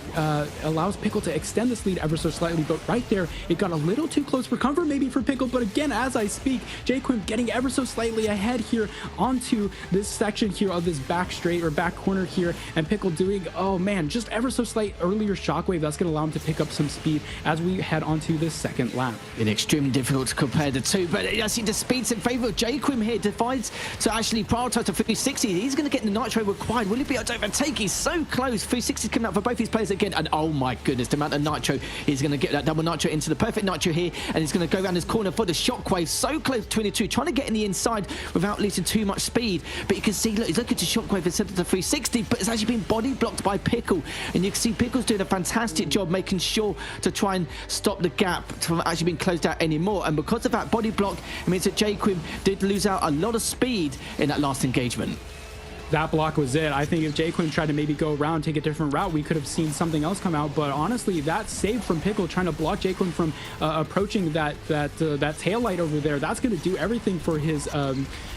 allows Pickle to extend this lead ever so slightly, but right there it got a little too close for comfort maybe for Pickle. But again, as I speak, Quim getting ever so slightly ahead here onto this section here of this back straight or back corner here, and Pickle doing, oh man, just ever so slight earlier shockwave. That's going to allow him to pick up some speed as we head onto this second lap. It's extremely difficult to compare the two, but I see the speed's in favor of Quim here. Decides to actually prioritize the 360. He's going to get the nitro required. Will he be able to overtake? He's so close. 360 coming out for both these players again, and oh my goodness, the amount of nitro. He's going to get that double nitro into the perfect nitro here, and he's going to go around this corner for the shockwave. So close between the two, trying to get in the inside without losing too much speed. But you can see, look, he's looking to shockwave instead of the 360, but it's actually been body blocked by Pickle, and you can see Pickle's doing a fantastic job making sure to try and stop the gap from actually being closed out anymore. And because of that body block, it means that Quim did lose out a lot of speed in that last engagement. That block was it. I think if Quim tried to maybe go around, take a different route, we could have seen something else come out. But honestly, that save from Pickle trying to block Quim from approaching that tail light over there, that's going to do everything for his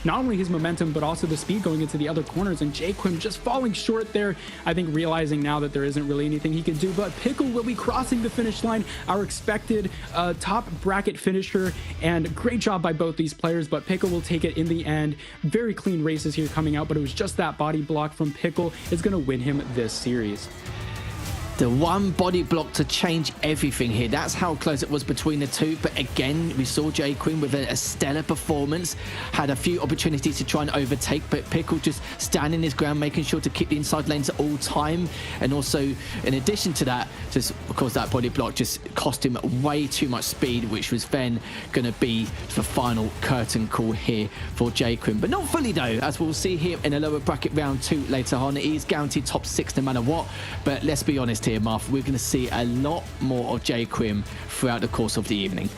not only his momentum but also the speed going into the other corners. And Quim just falling short there. I think realizing now that there isn't really anything he can do. But Pickle will be crossing the finish line, our expected top bracket finisher. And great job by both these players. But Pickle will take it in the end. Very clean races here coming out, but it was just that body block from Pickle is going to win him this series. The one body block to change everything here. That's how close it was between the two. But again, we saw Quim with a stellar performance. Had a few opportunities to try and overtake, but Pickle just standing his ground, making sure to keep the inside lanes at all time. And also, in addition to that, just of course that body block just cost him way too much speed, which was then going to be the final curtain call here for Quim. But not fully though, as we'll see here in a lower bracket round 2 later on. He's guaranteed top 6 no matter what. But let's be honest here, Marv, we're going to see a lot more of Quim throughout the course of the evening.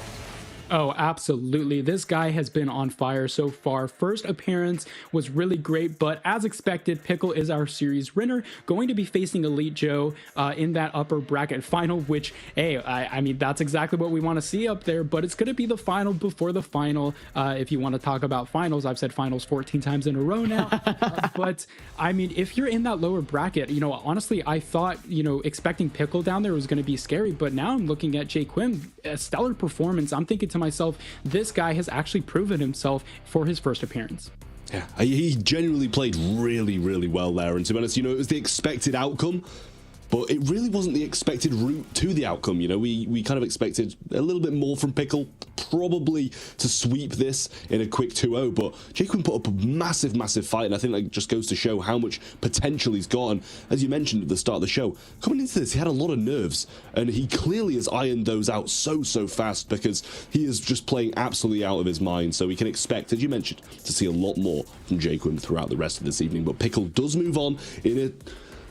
Oh, absolutely. This guy has been on fire so far. First appearance was really great, but as expected, Pickle is our series winner, going to be facing Elite Joe in that upper bracket final, which, hey, I mean, that's exactly what we want to see up there, but it's going to be the final before the final. If you want to talk about finals, I've said finals 14 times in a row now. But, I mean, if you're in that lower bracket, you know, honestly, I thought, you know, expecting Pickle down there was going to be scary, but now I'm looking at Quim, a stellar performance. I'm thinking to myself, this guy has actually proven himself for his first appearance. Yeah, he genuinely played really, really well there. And to be honest, you know, it was the expected outcome, but it really wasn't the expected route to the outcome. You know, we kind of expected a little bit more from Pickle, probably to sweep this in a quick 2-0, but Quim put up a massive, massive fight, and I think that just goes to show how much potential he's got. And as you mentioned at the start of the show, coming into this, he had a lot of nerves, and he clearly has ironed those out so fast, because he is just playing absolutely out of his mind. So we can expect, as you mentioned, to see a lot more from Quim throughout the rest of this evening. But Pickle does move on in a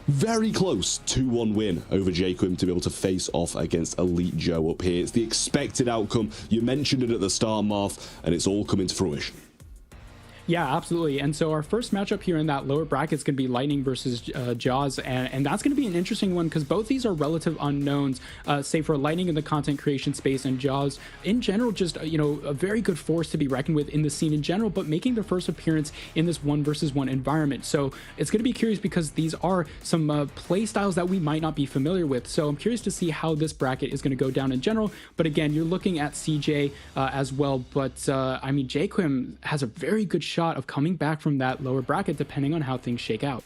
very close 2-1 win over Quim to be able to face off against Elite Joe up here. It's the expected outcome. You mentioned it at the start, Marv, and it's all coming to fruition. Yeah, absolutely. And so our first matchup here in that lower bracket is going to be Lightning versus Jaws, and that's going to be an interesting one because both these are relative unknowns, say for Lightning in the content creation space and Jaws in general, just, you know, a very good force to be reckoned with in the scene in general, but making their first appearance in this 1 versus 1 environment. So it's going to be curious because these are some play styles that we might not be familiar with. So I'm curious to see how this bracket is going to go down in general. But again, you're looking at CJ as well. But I mean, Quim has a very good shot of coming back from that lower bracket depending on how things shake out.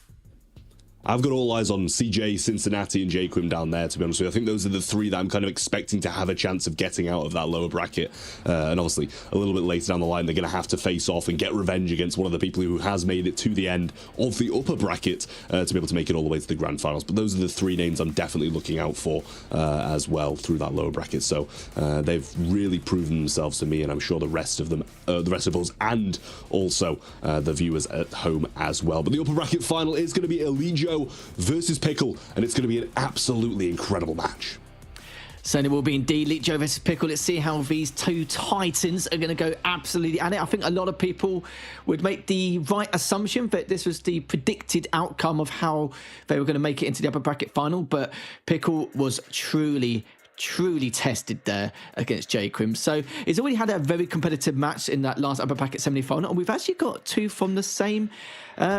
I've got all eyes on CJ, Cincinnati, and Quim down there, to be honest with you. I think those are the three that I'm kind of expecting to have a chance of getting out of that lower bracket. And obviously, a little bit later down the line, they're going to have to face off and get revenge against one of the people who has made it to the end of the upper bracket to be able to make it all the way to the grand finals. But those are the three names I'm definitely looking out for as well through that lower bracket. So they've really proven themselves to me, and I'm sure the rest of them, the rest of us, and also the viewers at home as well. But the upper bracket final is going to be Elite Joe versus Pickle, and it's going to be an absolutely incredible match. Certainly will be indeed. Elite Joe versus Pickle. Let's see how these two titans are going to go absolutely at it. I think a lot of people would make the right assumption that this was the predicted outcome of how they were going to make it into the upper bracket final, but Pickle was truly tested there against Quim. So he's already had a very competitive match in that last upper bracket semi-final, and we've actually got two from the same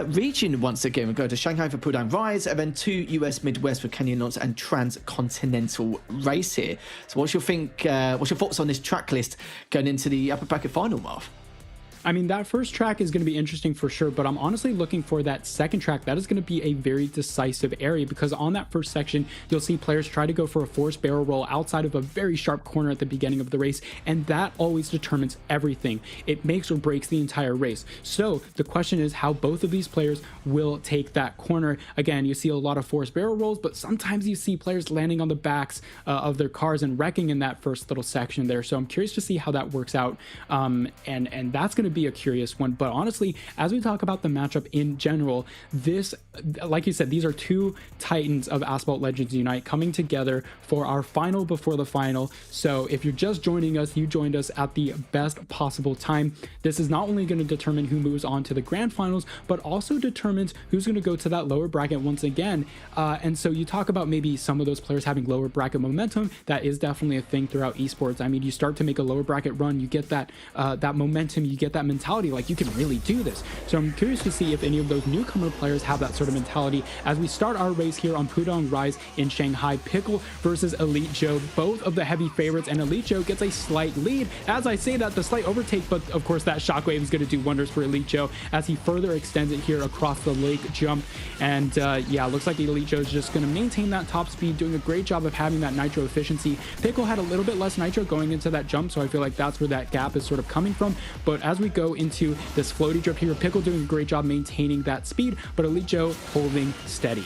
region once again. We go to Shanghai for Pudong Rise, and then two US Midwest for Canyon Launch and Transcontinental Race here. So what's your thoughts on this track list going into the upper bracket final, Marv? I mean, that first track is going to be interesting for sure, but I'm honestly looking for that second track. That is going to be a very decisive area, because on that first section, you'll see players try to go for a forced barrel roll outside of a very sharp corner at the beginning of the race, and that always determines everything. It makes or breaks the entire race. So the question is how both of these players will take that corner. Again, you see a lot of forced barrel rolls, but sometimes you see players landing on the backs of their cars and wrecking in that first little section there. So I'm curious to see how that works out, and that's going to be a curious one. But honestly, as we talk about the matchup in general, this, like you said, these are two titans of Asphalt Legends Unite coming together for our final before the final. So if you're just joining us, you joined us at the best possible time. This is not only going to determine who moves on to the grand finals, but also determines who's going to go to that lower bracket once again. And so you talk about maybe some of those players having lower bracket momentum. That is definitely a thing throughout esports. I mean, you start to make a lower bracket run, you get that momentum, you get that mentality, like you can really do this. So I'm curious to see if any of those newcomer players have that sort of mentality as we start our race here on Pudong Rise in Shanghai. Pickle versus Elite Joe, both of the heavy favorites, and Elite Joe gets a slight lead. As I say that, the slight overtake, but of course that shockwave is going to do wonders for Elite Joe as he further extends it here across the lake jump. And yeah, looks like Elite Joe is just going to maintain that top speed, doing a great job of having that nitro efficiency. Pickle had a little bit less nitro going into that jump, so I feel like that's where that gap is sort of coming from. But as we go into this floaty drift here, Pickle doing a great job maintaining that speed, but Elite Joe holding steady.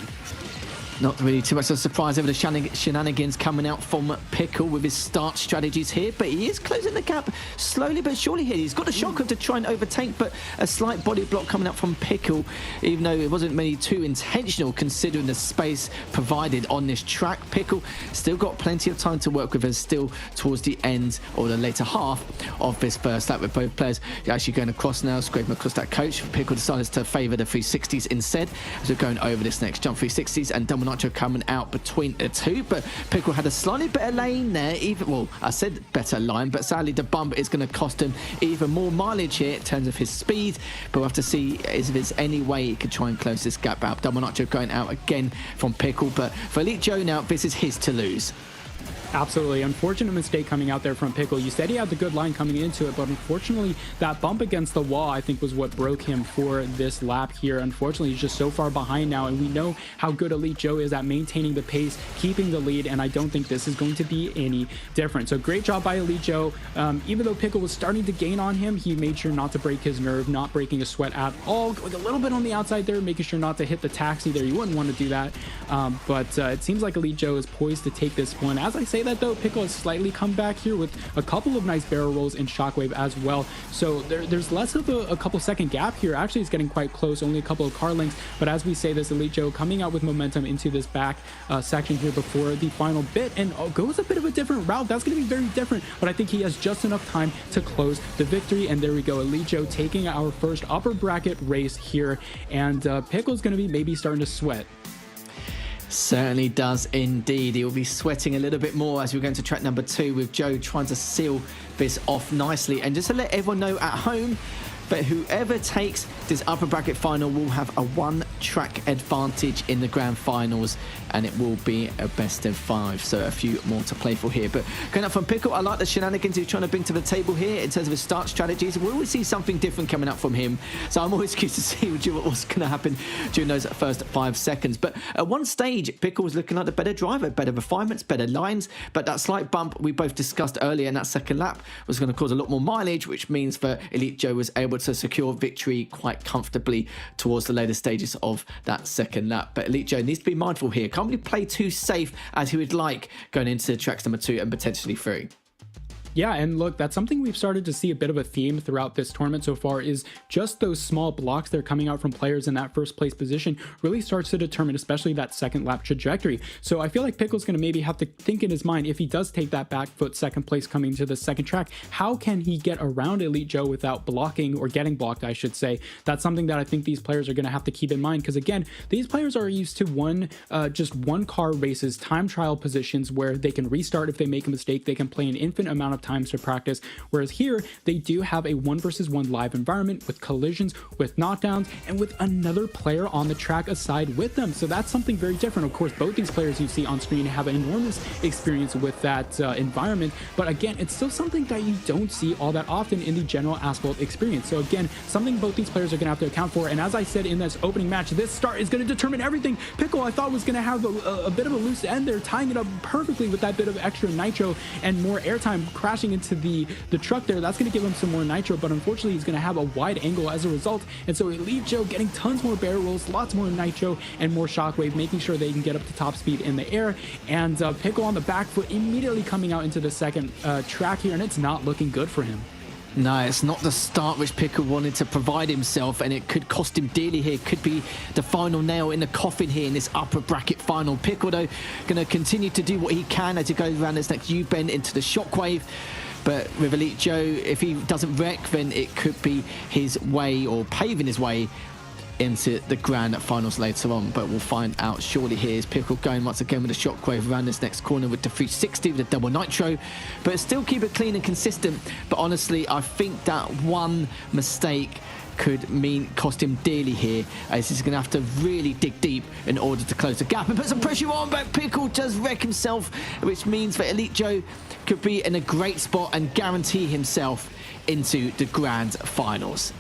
Not really too much of a surprise over the shenanigans coming out from Pickle with his start strategies here, but he is closing the gap slowly but surely here. He's got a shotgun to try and overtake, but a slight body block coming out from Pickle, even though it wasn't really too intentional considering the space provided on this track. Pickle still got plenty of time to work with us still towards the end or the later half of this first lap, with both players actually going across now, scraping across that coach. Pickle decides to favour the 360s instead as we're going over this next jump. 360s and double nitro coming out between the two, but Pickle had a slightly better lane there. Well, I said better line, but sadly the bump is going to cost him even more mileage here in terms of his speed. But we'll have to see if there's any way he could try and close this gap out. Double nitro going out again from Pickle, but for Elite Joe now, this is his to lose. Absolutely. Unfortunate mistake coming out there from Pickle. You said he had the good line coming into it, but unfortunately that bump against the wall, I think, was what broke him for this lap here. Unfortunately, he's just so far behind now, and we know how good Elite Joe is at maintaining the pace, keeping the lead, and I don't think this is going to be any different. So great job by Elite Joe. Even though Pickle was starting to gain on him, he made sure not to break his nerve, not breaking a sweat at all, going a little bit on the outside there, making sure not to hit the taxi there. You wouldn't want to do that. But it seems like Elite Joe is poised to take this one. As I say that though, Pickle has slightly come back here with a couple of nice barrel rolls in Shockwave as well. So there's less of a couple second gap here. Actually, it's getting quite close, only a couple of car lengths. But as we say this, Elite Joe coming out with momentum into this back section here before the final bit, and goes a bit of a different route. That's going to be very different, but I think he has just enough time to close the victory. And there we go, Elite Joe taking our first upper bracket race here, and Pickle's going to be maybe starting to sweat. Certainly does indeed. He will be sweating a little bit more as we're going to track number 2 with Joe trying to seal this off nicely. And just to let everyone know at home, but whoever takes this upper bracket final will have a 1-track advantage in the grand finals, and it will be a best of 5, so a few more to play for here. But going up from Pickle, I like the shenanigans he's trying to bring to the table here in terms of his start strategies. We always see something different coming up from him, so I'm always curious to see what's going to happen during those first 5 seconds. But at one stage, Pickle was looking like the better driver, better refinements, better lines, but that slight bump we both discussed earlier in that second lap was going to cause a lot more mileage, which means that Elite Joe was able to secure victory quite comfortably towards the later stages of that second lap. But Elite Joe needs to be mindful here. Can't really play too safe as he would like going into tracks number 2 and potentially 3. Yeah, and look, that's something we've started to see a bit of a theme throughout this tournament so far, is just those small blocks that are coming out from players in that first place position really starts to determine especially that second lap trajectory. So I feel like Pickle's going to maybe have to think in his mind, if he does take that back foot second place coming to the second track, how can he get around Elite Joe without blocking, or getting blocked, I should say. That's something that I think these players are going to have to keep in mind, because again, these players are used to just one car races, time trial positions where they can restart if they make a mistake, they can play an infinite amount of times to practice, whereas here they do have a 1 versus 1 live environment with collisions, with knockdowns, and with another player on the track aside with them. So that's something very different. Of course, both these players you see on screen have enormous experience with that environment, but again, it's still something that you don't see all that often in the general Asphalt experience. So again, something both these players are going to have to account for. And as I said in this opening match, this start is going to determine everything. Pickle, I thought, was going to have a bit of a loose end there, tying it up perfectly with that bit of extra nitro and more airtime crashing into the truck there. That's going to give him some more nitro, but unfortunately he's going to have a wide angle as a result. And so Elite Joe getting tons more barrel rolls, lots more nitro and more shockwave, making sure they can get up to top speed in the air. And Pickle on the back foot immediately coming out into the second track here, and it's not looking good for him. No, it's not the start which Pickle wanted to provide himself, and it could cost him dearly here. Could be the final nail in the coffin here in this upper bracket final. Pickle, though, going to continue to do what he can as he goes around this next U-bend into the shockwave. But with Elite Joe, if he doesn't wreck, then it could be his way, or paving his way into the grand finals later on, but we'll find out shortly. Here's Pickle going once again with a shockwave around this next corner with the 360 with the double nitro, but still keep it clean and consistent. But honestly, I think that one mistake could cost him dearly here, as he's going to have to really dig deep in order to close the gap and put some pressure on. But Pickle does wreck himself, which means that Elite Joe could be in a great spot and guarantee himself into the grand finals.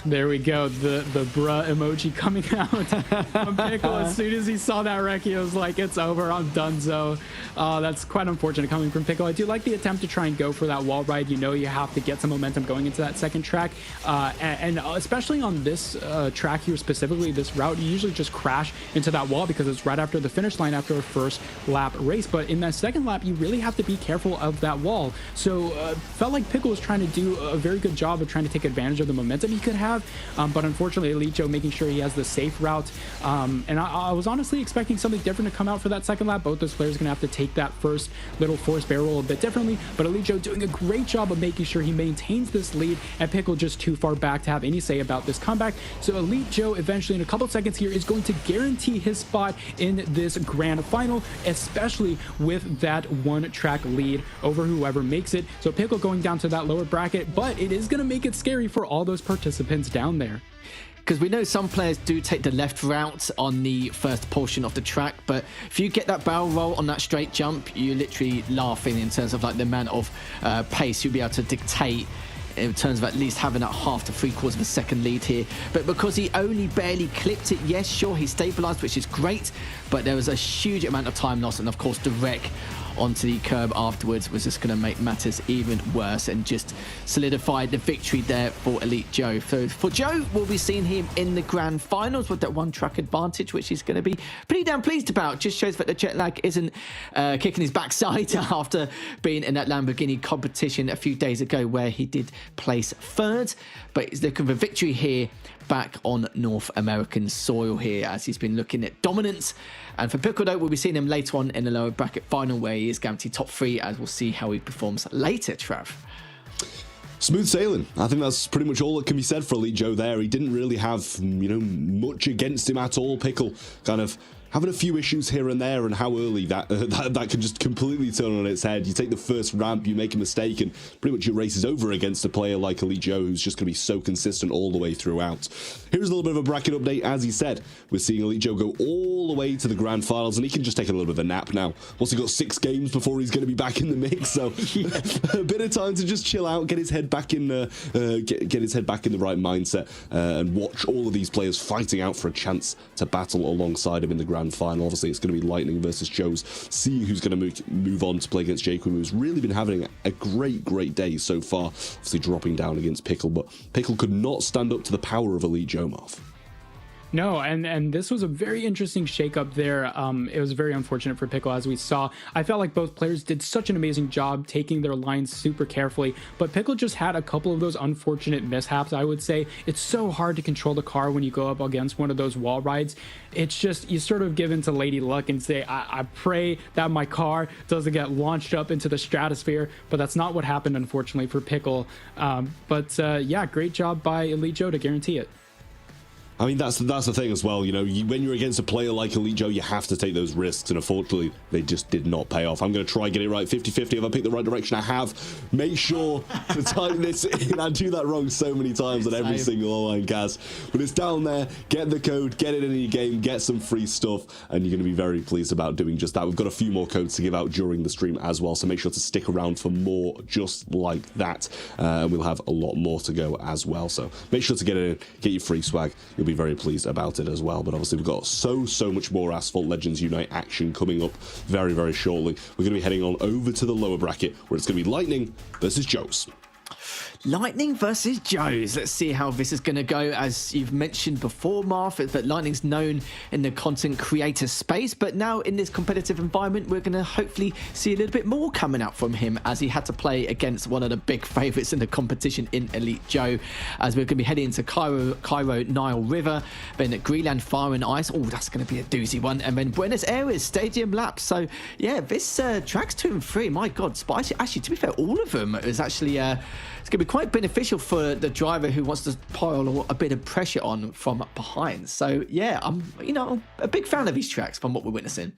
There we go, the bruh emoji coming out from Pickle. As soon as he saw that wreck, he was like, it's over, I'm donezo. That's quite unfortunate coming from Pickle. I do like the attempt to try and go for that wall ride. You know, you have to get some momentum going into that second track, and especially on this track here specifically, this route, you usually just crash into that wall because it's right after the finish line after a first lap race. But in that second lap, you really have to be careful of that wall. So felt like Pickle was trying to do a very good job of trying to take advantage of the momentum he could have, but unfortunately Elite Joe making sure he has the safe route, and I was honestly expecting something different to come out for that second lap. Both those players are going to have to take that first little forced barrel roll a bit differently, but Elite Joe doing a great job of making sure he maintains this lead, and Pickle just too far back to have any say about this comeback. So Elite Joe eventually in a couple seconds here is going to guarantee his spot in this grand final, especially with that one track lead over whoever makes it. So Pickle going down to that lower bracket, but it is going to make it scary for all those participants down there. Because we know some players do take the left route on the first portion of the track, but if you get that barrel roll on that straight jump, you're literally laughing in terms of like the amount of pace you'll be able to dictate in terms of at least having that half to 3/4 of a second lead here. But because he only barely clipped it, yes, sure, he stabilized, which is great, but there was a huge amount of time loss, and of course the wreck onto the curb afterwards was just going to make matters even worse and just solidified the victory there for Elite Joe. So for Joe, we'll be seeing him in the grand finals with that one track advantage, which he's going to be pretty damn pleased about. Just shows that the jet lag isn't kicking his backside after being in that Lamborghini competition a few days ago where he did place third, but he's looking for victory here back on North American soil here, as he's been looking at dominance. And for Pickle, though, we'll be seeing him later on in the lower bracket final where he is guaranteed top 3, as we'll see how he performs later, Trav. Smooth sailing. I think that's pretty much all that can be said for Elite Joe there. He didn't really have, much against him at all. Pickle kind of having a few issues here and there, and how early that can just completely turn on its head. You take the first ramp, you make a mistake, and pretty much your race is over against a player like Elite Joe, who's just going to be so consistent all the way throughout. Here's a little bit of a bracket update. As he said, we're seeing Elite Joe go all the way to the grand finals, and he can just take a little bit of a nap now. Also got 6 games before he's going to be back in the mix, so a bit of time to just chill out, get his head back in get his head back in the right mindset, and watch all of these players fighting out for a chance to battle alongside him in the grand final. Obviously, it's going to be Lightning versus Joe's, seeing who's going to move on to play against Quim, who's really been having a great day so far. Obviously dropping down against Pickle, but Pickle could not stand up to the power of Elite Joe, Marv. No, and this was a very interesting shakeup there. It was very unfortunate for Pickle, as we saw. I felt like both players did such an amazing job taking their lines super carefully, but Pickle just had a couple of those unfortunate mishaps, I would say. It's so hard to control the car when you go up against one of those wall rides. It's just, you sort of give into lady luck and say, I pray that my car doesn't get launched up into the stratosphere, but that's not what happened, unfortunately, for Pickle. Yeah, great job by Elite Joe to guarantee it. I mean, that's the thing as well. You know, when you're against a player like Elite Joe, you have to take those risks, and unfortunately, they just did not pay off. I'm going to try and get it right 50-50. If I pick the right direction, I have. Make sure to time this in. I do that wrong so many times on every single online cast. But it's down there. Get the code, get it in your game, get some free stuff, and you're going to be very pleased about doing just that. We've got a few more codes to give out during the stream as well, so make sure to stick around for more just like that. And we'll have a lot more to go as well. So make sure to get it in, get your free swag. You'll be very pleased about it as well. But obviously we've got so much more Asphalt Legends Unite action coming up very shortly. We're going to be heading on over to the lower bracket, where it's going to be Lightning versus Joes. Lightning versus Joes. Let's see how this is going to go. As you've mentioned before, Marv, that Lightning's known in the content creator space, but now in this competitive environment, we're going to hopefully see a little bit more coming out from him, as he had to play against one of the big favourites in the competition in Elite Joe. As we're going to be heading into Cairo Nile River, then at Greenland Fire and Ice. Oh, that's going to be a doozy one. And then Buenos Aires Stadium Laps. So yeah, this tracks 2 and 3. My God, spicy. Actually, to be fair, all of them is actually it's going to be quite beneficial for the driver who wants to pile a bit of pressure on from behind. So yeah, I'm a big fan of these tracks from what we're witnessing.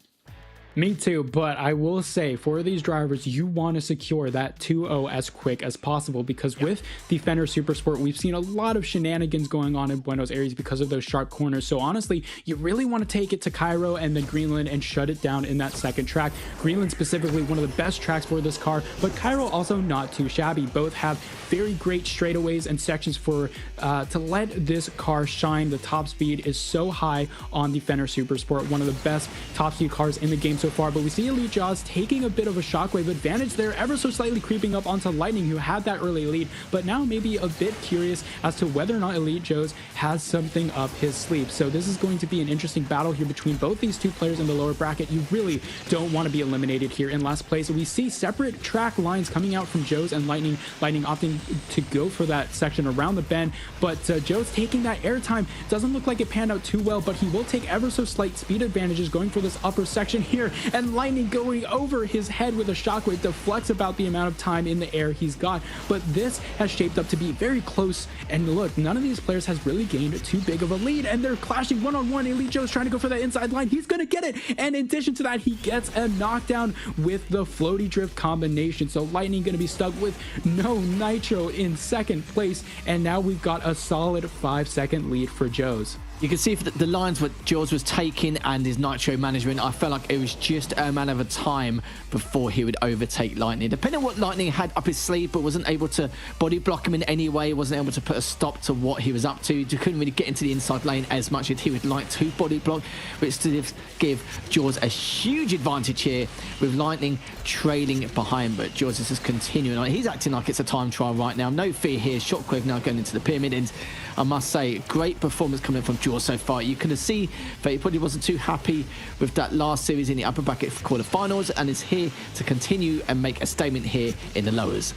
Me too, but I will say for these drivers, you want to secure that 2-0 as quick as possible, because with the Fender Supersport, we've seen a lot of shenanigans going on in Buenos Aires because of those sharp corners. So honestly, you really want to take it to Cairo and then Greenland and shut it down in that second track. Greenland specifically, one of the best tracks for this car, but Cairo also not too shabby. Both have very great straightaways and sections for to let this car shine. The top speed is so high on the Fender Supersport, one of the best top speed cars in the game so far. But we see Elite Jaws taking a bit of a shockwave advantage there, ever so slightly creeping up onto Lightning, who had that early lead, but now maybe a bit curious as to whether or not Elite Jaws has something up his sleeve. So this is going to be an interesting battle here between both these two players in the lower bracket. You really don't want to be eliminated here in last place. We see separate track lines coming out from Joes and Lightning. Lightning opting to go for that section around the bend, but Joes taking that airtime. Doesn't look like it panned out too well, but he will take ever so slight speed advantages going for this upper section here, and Lightning going over his head with a shockwave deflects about the amount of time in the air he's got. But this has shaped up to be very close, and look, none of these players has really gained too big of a lead, and they're clashing one-on-one. Elite Joe's trying to go for that inside line. He's gonna get it, and in addition to that, he gets a knockdown with the floaty drift combination. So Lightning gonna be stuck with no nitro in second place, and now we've got a solid 5-second lead for Joe's. You can see the lines what Jaws was taking and his nitro management. I felt like it was just a matter of time before he would overtake Lightning. Depending on what Lightning had up his sleeve, but wasn't able to body block him in any way, wasn't able to put a stop to what he was up to. You couldn't really get into the inside lane as much as he would like to body block, which to give Jaws a huge advantage here, with Lightning trailing behind. But Jaws is just continuing on. He's acting like it's a time trial right now. No fear here. Shockwave now going into the pyramid, and I must say, great performance coming from Jaws so far. You can see that he probably wasn't too happy with that last series in the upper bracket for quarterfinals, and is here to continue and make a statement here in the lowers.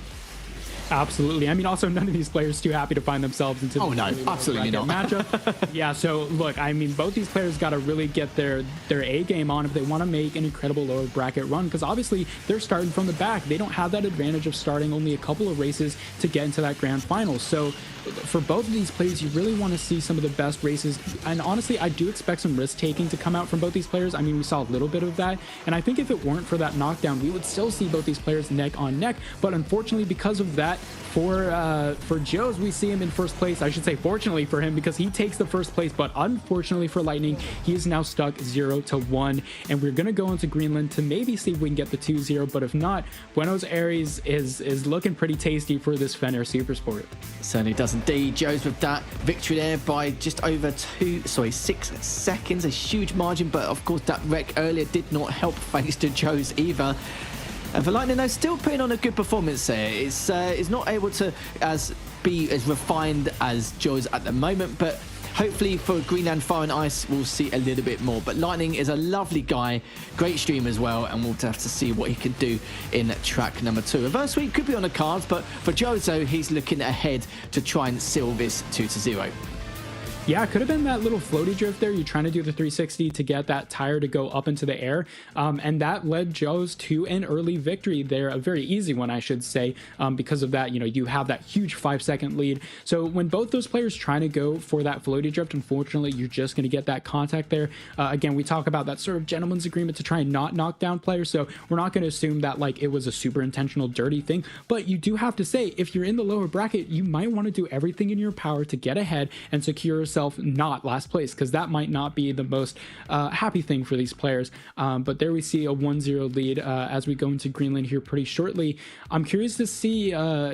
Absolutely. I mean, also, none of these players too happy to find themselves into absolutely not matchup. Yeah, so look, I mean, both these players got to really get their A game on if they want to make an incredible lower bracket run, because obviously they're starting from the back. They don't have that advantage of starting only a couple of races to get into that grand final. So for both of these players, you really want to see some of the best races, and honestly, I do expect some risk taking to come out from both these players. I mean, we saw a little bit of that, and I think if it weren't for that knockdown, we would still see both these players neck on neck. But unfortunately, because of that, for Joes, we see him in first place. I should say fortunately for him, because he takes the first place, but unfortunately for Lightning, he is now stuck 0-1, and we're going to go into Greenland to maybe see if we can get the 2-0, but if not, Buenos Aires is looking pretty tasty for this Fender Supersport. Certainly does indeed. Joes with that victory there by just over 6 seconds, a huge margin, but of course that wreck earlier did not help thanks to Joes either. And for Lightning, though, still putting on a good performance there. It's not able to be as refined as Joes at the moment, but hopefully for Greenland Fire and Ice, we'll see a little bit more. But Lightning is a lovely guy, great stream as well, and we'll have to see what he can do in track number 2. Reverse sweep could be on the cards, but for Jozo, he's looking ahead to try and seal this 2-0. Yeah, it could have been that little floaty drift there. You're trying to do the 360 to get that tire to go up into the air. And that led Joe's to an early victory there, a very easy one, I should say, because of that, you have that huge 5-second lead. So when both those players trying to go for that floaty drift, unfortunately, you're just going to get that contact there. Again, we talk about that sort of gentleman's agreement to try and not knock down players. So we're not going to assume that like it was a super intentional dirty thing. But you do have to say, if you're in the lower bracket, you might want to do everything in your power to get ahead and secure yourself not last place, because that might not be the most happy thing for these players. But there we see a 1-0 lead as we go into Greenland here pretty shortly. I'm curious to see, are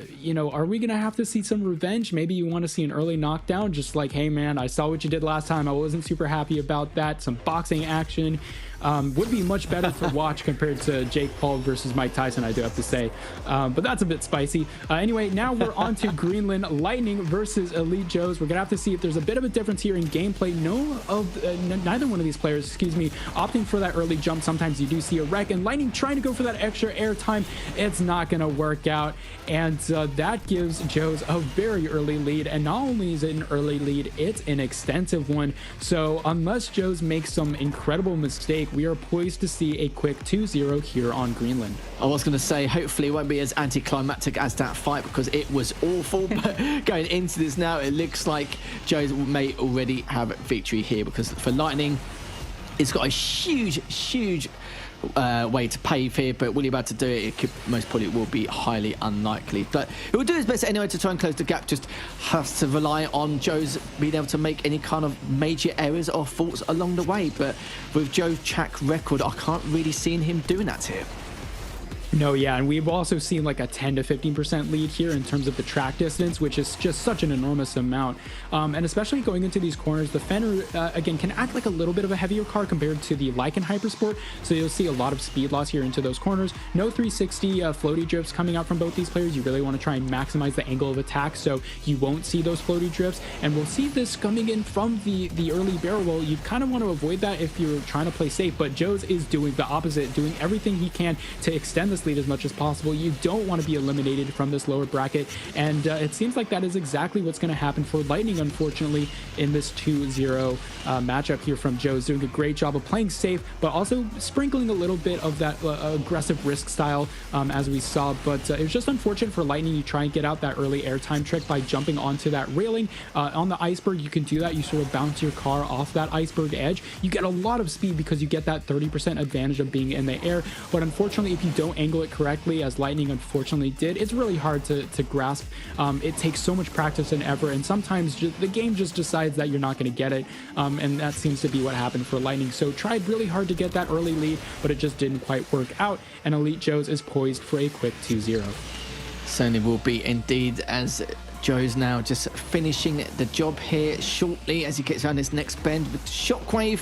we going to have to see some revenge? Maybe you want to see an early knockdown, just like, hey man, I saw what you did last time. I wasn't super happy about that. Some boxing action. Would be much better to watch compared to Jake Paul versus Mike Tyson, I do have to say. But that's a bit spicy. Anyway, now we're on to Greenland Lightning versus Elite Joes. We're going to have to see if there's a bit of a difference here in gameplay. Neither one of these players, opting for that early jump. Sometimes you do see a wreck, and Lightning trying to go for that extra air time. It's not going to work out, and that gives Joes a very early lead. And not only is it an early lead, it's an extensive one. So unless Joes makes some incredible mistake, we are poised to see a quick 2-0 here on Greenland. I was going to say, hopefully it won't be as anticlimactic as that fight, because it was awful. But going into this now, it looks like Joe may already have victory here, because for Lightning, it's got a huge way to pave here, but will he be able to do it? It could, most probably will be highly unlikely, but it will do his best anyway to try and close the gap. Just has to rely on Joe's being able to make any kind of major errors or faults along the way. But with Joe's track record, I can't really see him doing that here. No, yeah, and we've also seen like a 10 to 15% lead here in terms of the track distance, which is just such an enormous amount. And especially going into these corners, the Fenner, again, can act like a little bit of a heavier car compared to the Lycan Hypersport, so you'll see a lot of speed loss here into those corners. No 360 floaty drifts coming out from both these players. You really want to try and maximize the angle of attack, so you won't see those floaty drifts, and we'll see this coming in from the early barrel roll. You kind of want to avoid that if you're trying to play safe, but Joe's is doing the opposite, doing everything he can to extend this lead as much as possible. You don't want to be eliminated from this lower bracket, and it seems like that is exactly what's going to happen for Lightning, unfortunately, in this 2-0 matchup here from Joe's. Doing a great job of playing safe, but also sprinkling a little bit of that aggressive risk style, as we saw. But it was just unfortunate for Lightning. You try and get out that early airtime trick by jumping onto that railing. On the iceberg, you can do that. You sort of bounce your car off that iceberg edge. You get a lot of speed because you get that 30% advantage of being in the air. But unfortunately, if you don't angle it correctly, as Lightning unfortunately did, it's really hard to grasp. It takes so much practice and effort, and sometimes the game just decides that you're not going to get it, and that seems to be what happened for Lightning. So tried really hard to get that early lead, but it just didn't quite work out, and Elite Joe's is poised for a quick 2-0. Certainly will be indeed, as Joe's now just finishing the job here shortly as he gets around this next bend with Shockwave.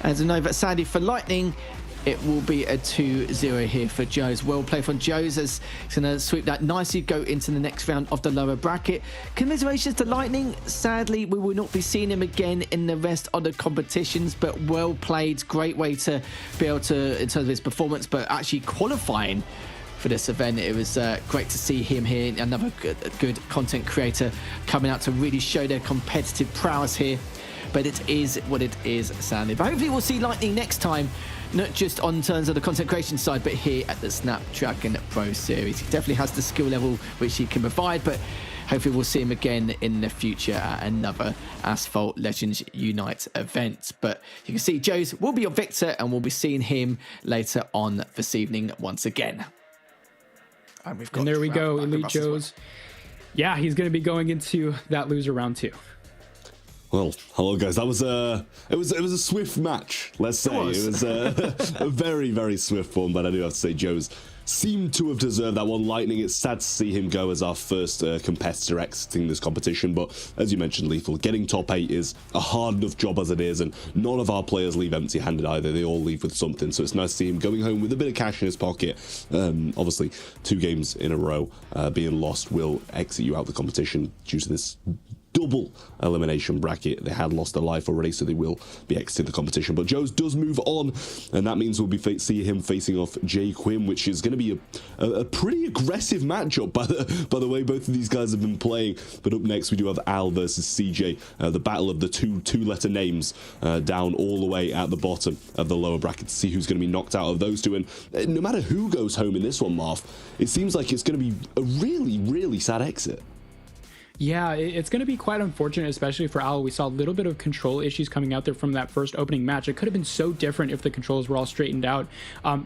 As I know, but sadly for Lightning, it will be a 2-0 here for Joe's. Well played from Joe's, as he's going to sweep that nicely, go into the next round of the lower bracket. Commiserations to Lightning. Sadly, we will not be seeing him again in the rest of the competitions, but well played. Great way to be able to, in terms of his performance, but actually qualifying for this event. It was great to see him here. Another good content creator coming out to really show their competitive prowess here. But it is what it is, sadly. But hopefully we'll see Lightning next time, not just on terms of the content creation side, but here at the Snapdragon Pro Series. He definitely has the skill level which he can provide, but hopefully we'll see him again in the future at another Asphalt Legends Unite event. But you can see Joe's will be your victor, and we'll be seeing him later on this evening once again. And there we go, Elite Joe's. Yeah, he's going to be going into that loser round 2. Well, hello guys. That was it was a swift match. Let's say it was a very, very swift one. But I do have to say, Joe's seemed to have deserved that one. Lightning, it's sad to see him go as our first competitor exiting this competition. But as you mentioned, Lethal, getting top 8 is a hard enough job as it is, and none of our players leave empty-handed either. They all leave with something. So it's nice to see him going home with a bit of cash in his pocket. Obviously, 2 games in a row being lost will exit you out of the competition due to this double elimination bracket. They had lost their life already, so they will be exiting the competition. But Joe's does move on, and that means we'll be see him facing off Jay Quim, which is going to be a pretty aggressive matchup by the way both of these guys have been playing. But up next we do have Al versus CJ, the battle of the two-letter names down all the way at the bottom of the lower bracket to see who's going to be knocked out of those two. And no matter who goes home in this one, Marv, it seems like it's going to be a really sad exit. Yeah, it's going to be quite unfortunate, especially for Al. We saw a little bit of control issues coming out there from that first opening match. It could have been so different if the controls were all straightened out.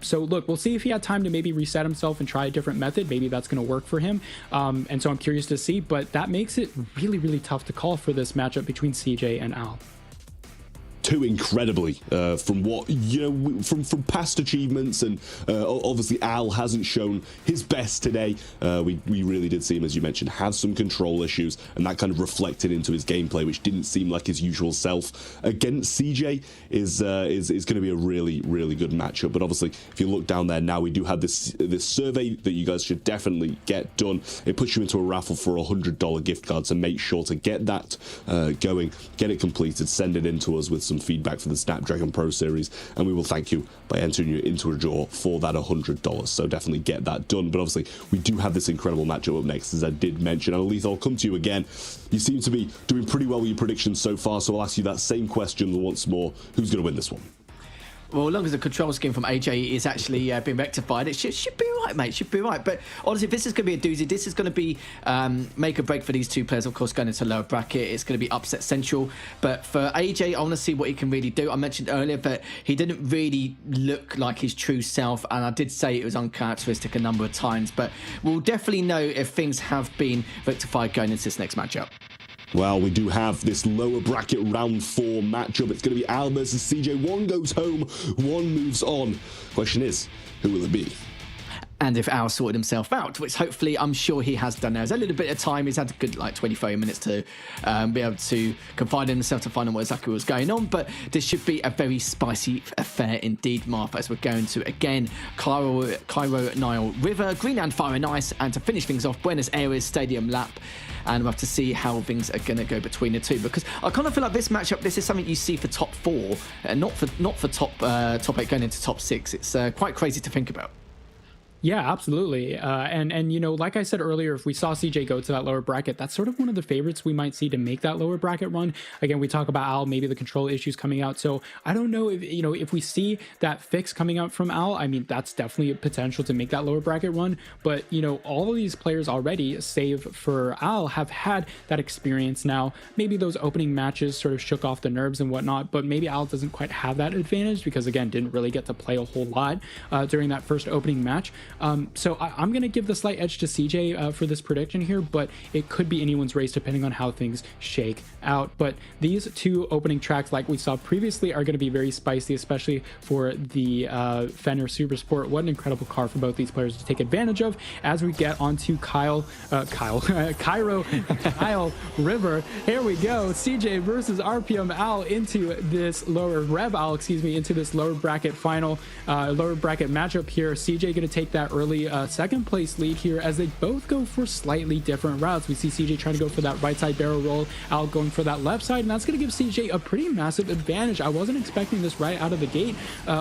So look, we'll see if he had time to maybe reset himself and try a different method. Maybe that's going to work for him. And so I'm curious to see, but that makes it really tough to call for this matchup between CJ and Al. Two incredibly from what from past achievements, and obviously Al hasn't shown his best today. We really did see him, as you mentioned, have some control issues, and that kind of reflected into his gameplay, which didn't seem like his usual self. Against CJ is going to be a really good matchup. But obviously, if you look down there now, we do have this survey that you guys should definitely get done. It puts you into a raffle for $100 gift card, so make sure to get that going, get it completed, send it in to us with some feedback for the Snapdragon Pro Series, and we will thank you by entering you into a draw for that $100. So definitely get that done. But obviously we do have this incredible matchup up next, as I did mention. And Alith, I'll come to you again. You seem to be doing pretty well with your predictions so far, so I'll ask you that same question once more. Who's going to win this one? Well, as long as the control scheme from AJ is actually being rectified, it should be right, mate. Should be right. But honestly, if this is going to be a doozy, this is going to be make or break for these two players. Of course, going into lower bracket, it's going to be upset central. But for AJ, I want to see what he can really do. I mentioned earlier that he didn't really look like his true self, and I did say it was uncharacteristic a number of times. But we'll definitely know if things have been rectified going into this next matchup. Well, we do have this lower bracket round 4 matchup. It's going to be Al versus CJ. One goes home, one moves on. Question is, who will it be? And if Al sorted himself out, which hopefully I'm sure he has done now. There's a little bit of time. He's had a good 20-30 minutes to be able to confide in himself to find out what exactly was going on. But this should be a very spicy affair indeed, Martha, as we're going to, again, Cairo Nile River, Greenland Fire and Ice, and to finish things off, Buenos Aires Stadium Lap. And we'll have to see how things are going to go between the two, because I kind of feel like this matchup, this is something you see for top 4, and not for top 8 going into top 6. It's quite crazy to think about. Yeah, absolutely. And you know, like I said earlier, if we saw CJ go to that lower bracket, that's sort of one of the favorites we might see to make that lower bracket run. Again, we talk about Al, maybe the control issues coming out. So I don't know if we see that fix coming out from Al, I mean, that's definitely a potential to make that lower bracket run. But, all of these players already, save for Al, have had that experience now. Maybe those opening matches sort of shook off the nerves and whatnot, but maybe Al doesn't quite have that advantage because, again, didn't really get to play a whole lot during that first opening match. So I'm going to give the slight edge to CJ for this prediction here, but it could be anyone's race depending on how things shake out. But these two opening tracks, like we saw previously, are going to be very spicy, especially for the Fenner Super Sport. What an incredible car for both these players to take advantage of as we get onto Cairo Nile River. Here we go. CJ versus RPM Al into this lower into this lower bracket final, lower bracket matchup here. CJ going to take that early second place lead here as they both go for slightly different routes. We see CJ trying to go for that right side barrel roll, Al going for that left side, and that's going to give CJ a pretty massive advantage. I wasn't expecting this right out of the gate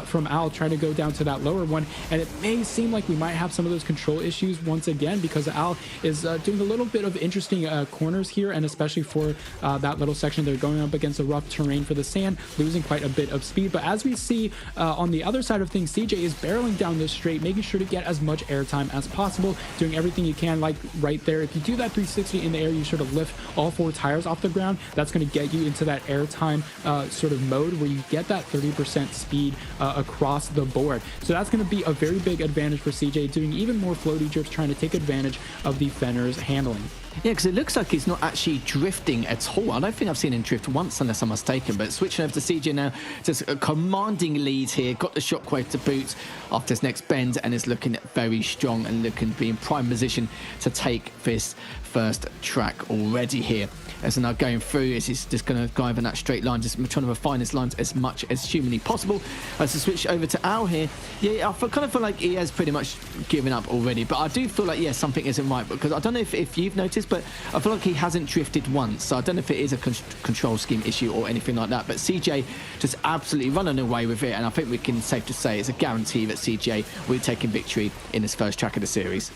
from Al trying to go down to that lower one, and it may seem like we might have some of those control issues once again because Al is doing a little bit of interesting corners here, and especially for that little section they're going up against the rough terrain for the sand, losing quite a bit of speed. But as we see on the other side of things, CJ is barreling down this straight, making sure to get as much airtime as possible, doing everything you can. Like right there, if you do that 360 in the air, you sort of lift all 4 tires off the ground. That's going to get you into that airtime sort of mode where you get that 30% speed across the board. So that's going to be a very big advantage for CJ, doing even more floaty drifts, trying to take advantage of the Fenner's handling. Yeah, because it looks like he's not actually drifting at all. I don't think I've seen him drift once, unless I'm mistaken. But switching over to CJ now, just a commanding lead here. Got the shockwave to boot after his next bend, and is looking very strong and looking to be in prime position to take this first track already here. As they're now going through, he's just going to go over that straight line, just trying to refine his lines as much as humanly possible. As to switch over to Al here, yeah, I kind of feel like he has pretty much given up already. But I do feel like, yeah, something isn't right, because I don't know if you've noticed, changes, but I feel like he hasn't drifted once. So I don't know if it is a control scheme issue or anything like that. But CJ just absolutely running away with it, and I think we can safe to say it's a guarantee that CJ will be taking victory in his first track of the series.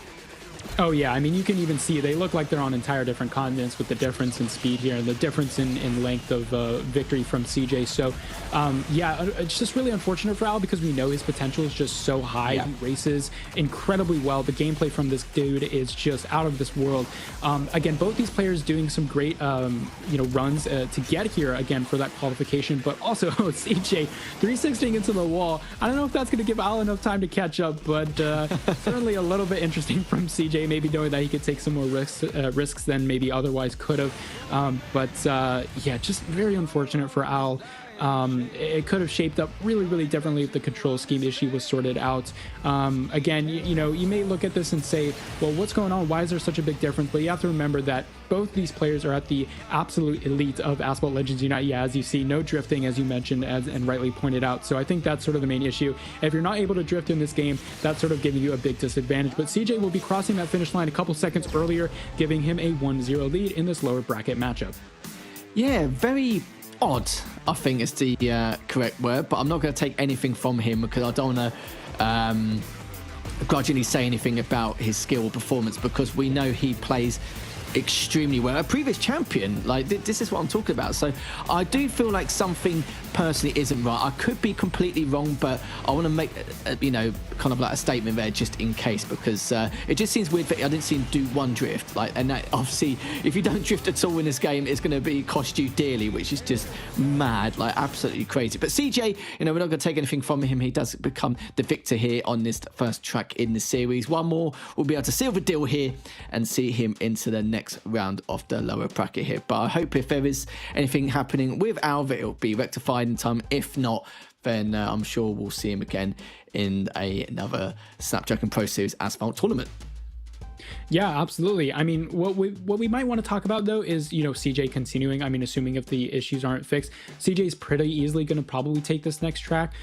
Oh yeah, I mean, you can even see they look like they're on entire different continents with the difference in speed here and the difference in length of victory from CJ. So yeah, it's just really unfortunate for Al because we know his potential is just so high. Yeah. He races incredibly well. The gameplay from this dude is just out of this world. Again, both these players doing some great runs to get here again for that qualification, but also CJ 360ing into the wall. I don't know if that's going to give Al enough time to catch up, but certainly a little bit interesting from CJ. Maybe knowing that he could take some more risks than maybe otherwise could have. Yeah, just very unfortunate for Al. It could have shaped up really, really differently if the control scheme issue was sorted out. Again, you may look at this and say, well, what's going on? Why is there such a big difference? But you have to remember that both these players are at the absolute elite of Asphalt Legends Unite. Yeah, as you see, no drifting, as you mentioned, and rightly pointed out. So I think that's sort of the main issue. If you're not able to drift in this game, that's sort of giving you a big disadvantage. But CJ will be crossing that finish line a couple seconds earlier, giving him a 1-0 lead in this lower bracket matchup. Yeah, very odd, I think is the correct word, but I'm not going to take anything from him because I don't want to grudgingly say anything about his skill or performance, because we know he plays extremely well. A previous champion, like this is what I'm talking about. So I do feel like something personally isn't right. I could be completely wrong, but I want to make kind of like a statement there just in case, because it just seems weird that I didn't see him do one drift, and that obviously if you don't drift at all in this game, it's going to cost you dearly, which is just mad, like absolutely crazy. But CJ, we're not going to take anything from him. He does become the victor here on this first track in the series. One more, we'll be able to seal the deal here and see him into the next round of the lower bracket here. But I hope if there is anything happening with Al, that it'll be rectified in time. If not, then I'm sure we'll see him again in another Snapdragon Pro Series Asphalt tournament. Yeah, absolutely. I mean, what we might want to talk about though is, CJ continuing. I mean, assuming if the issues aren't fixed, CJ's pretty easily going to probably take this next track.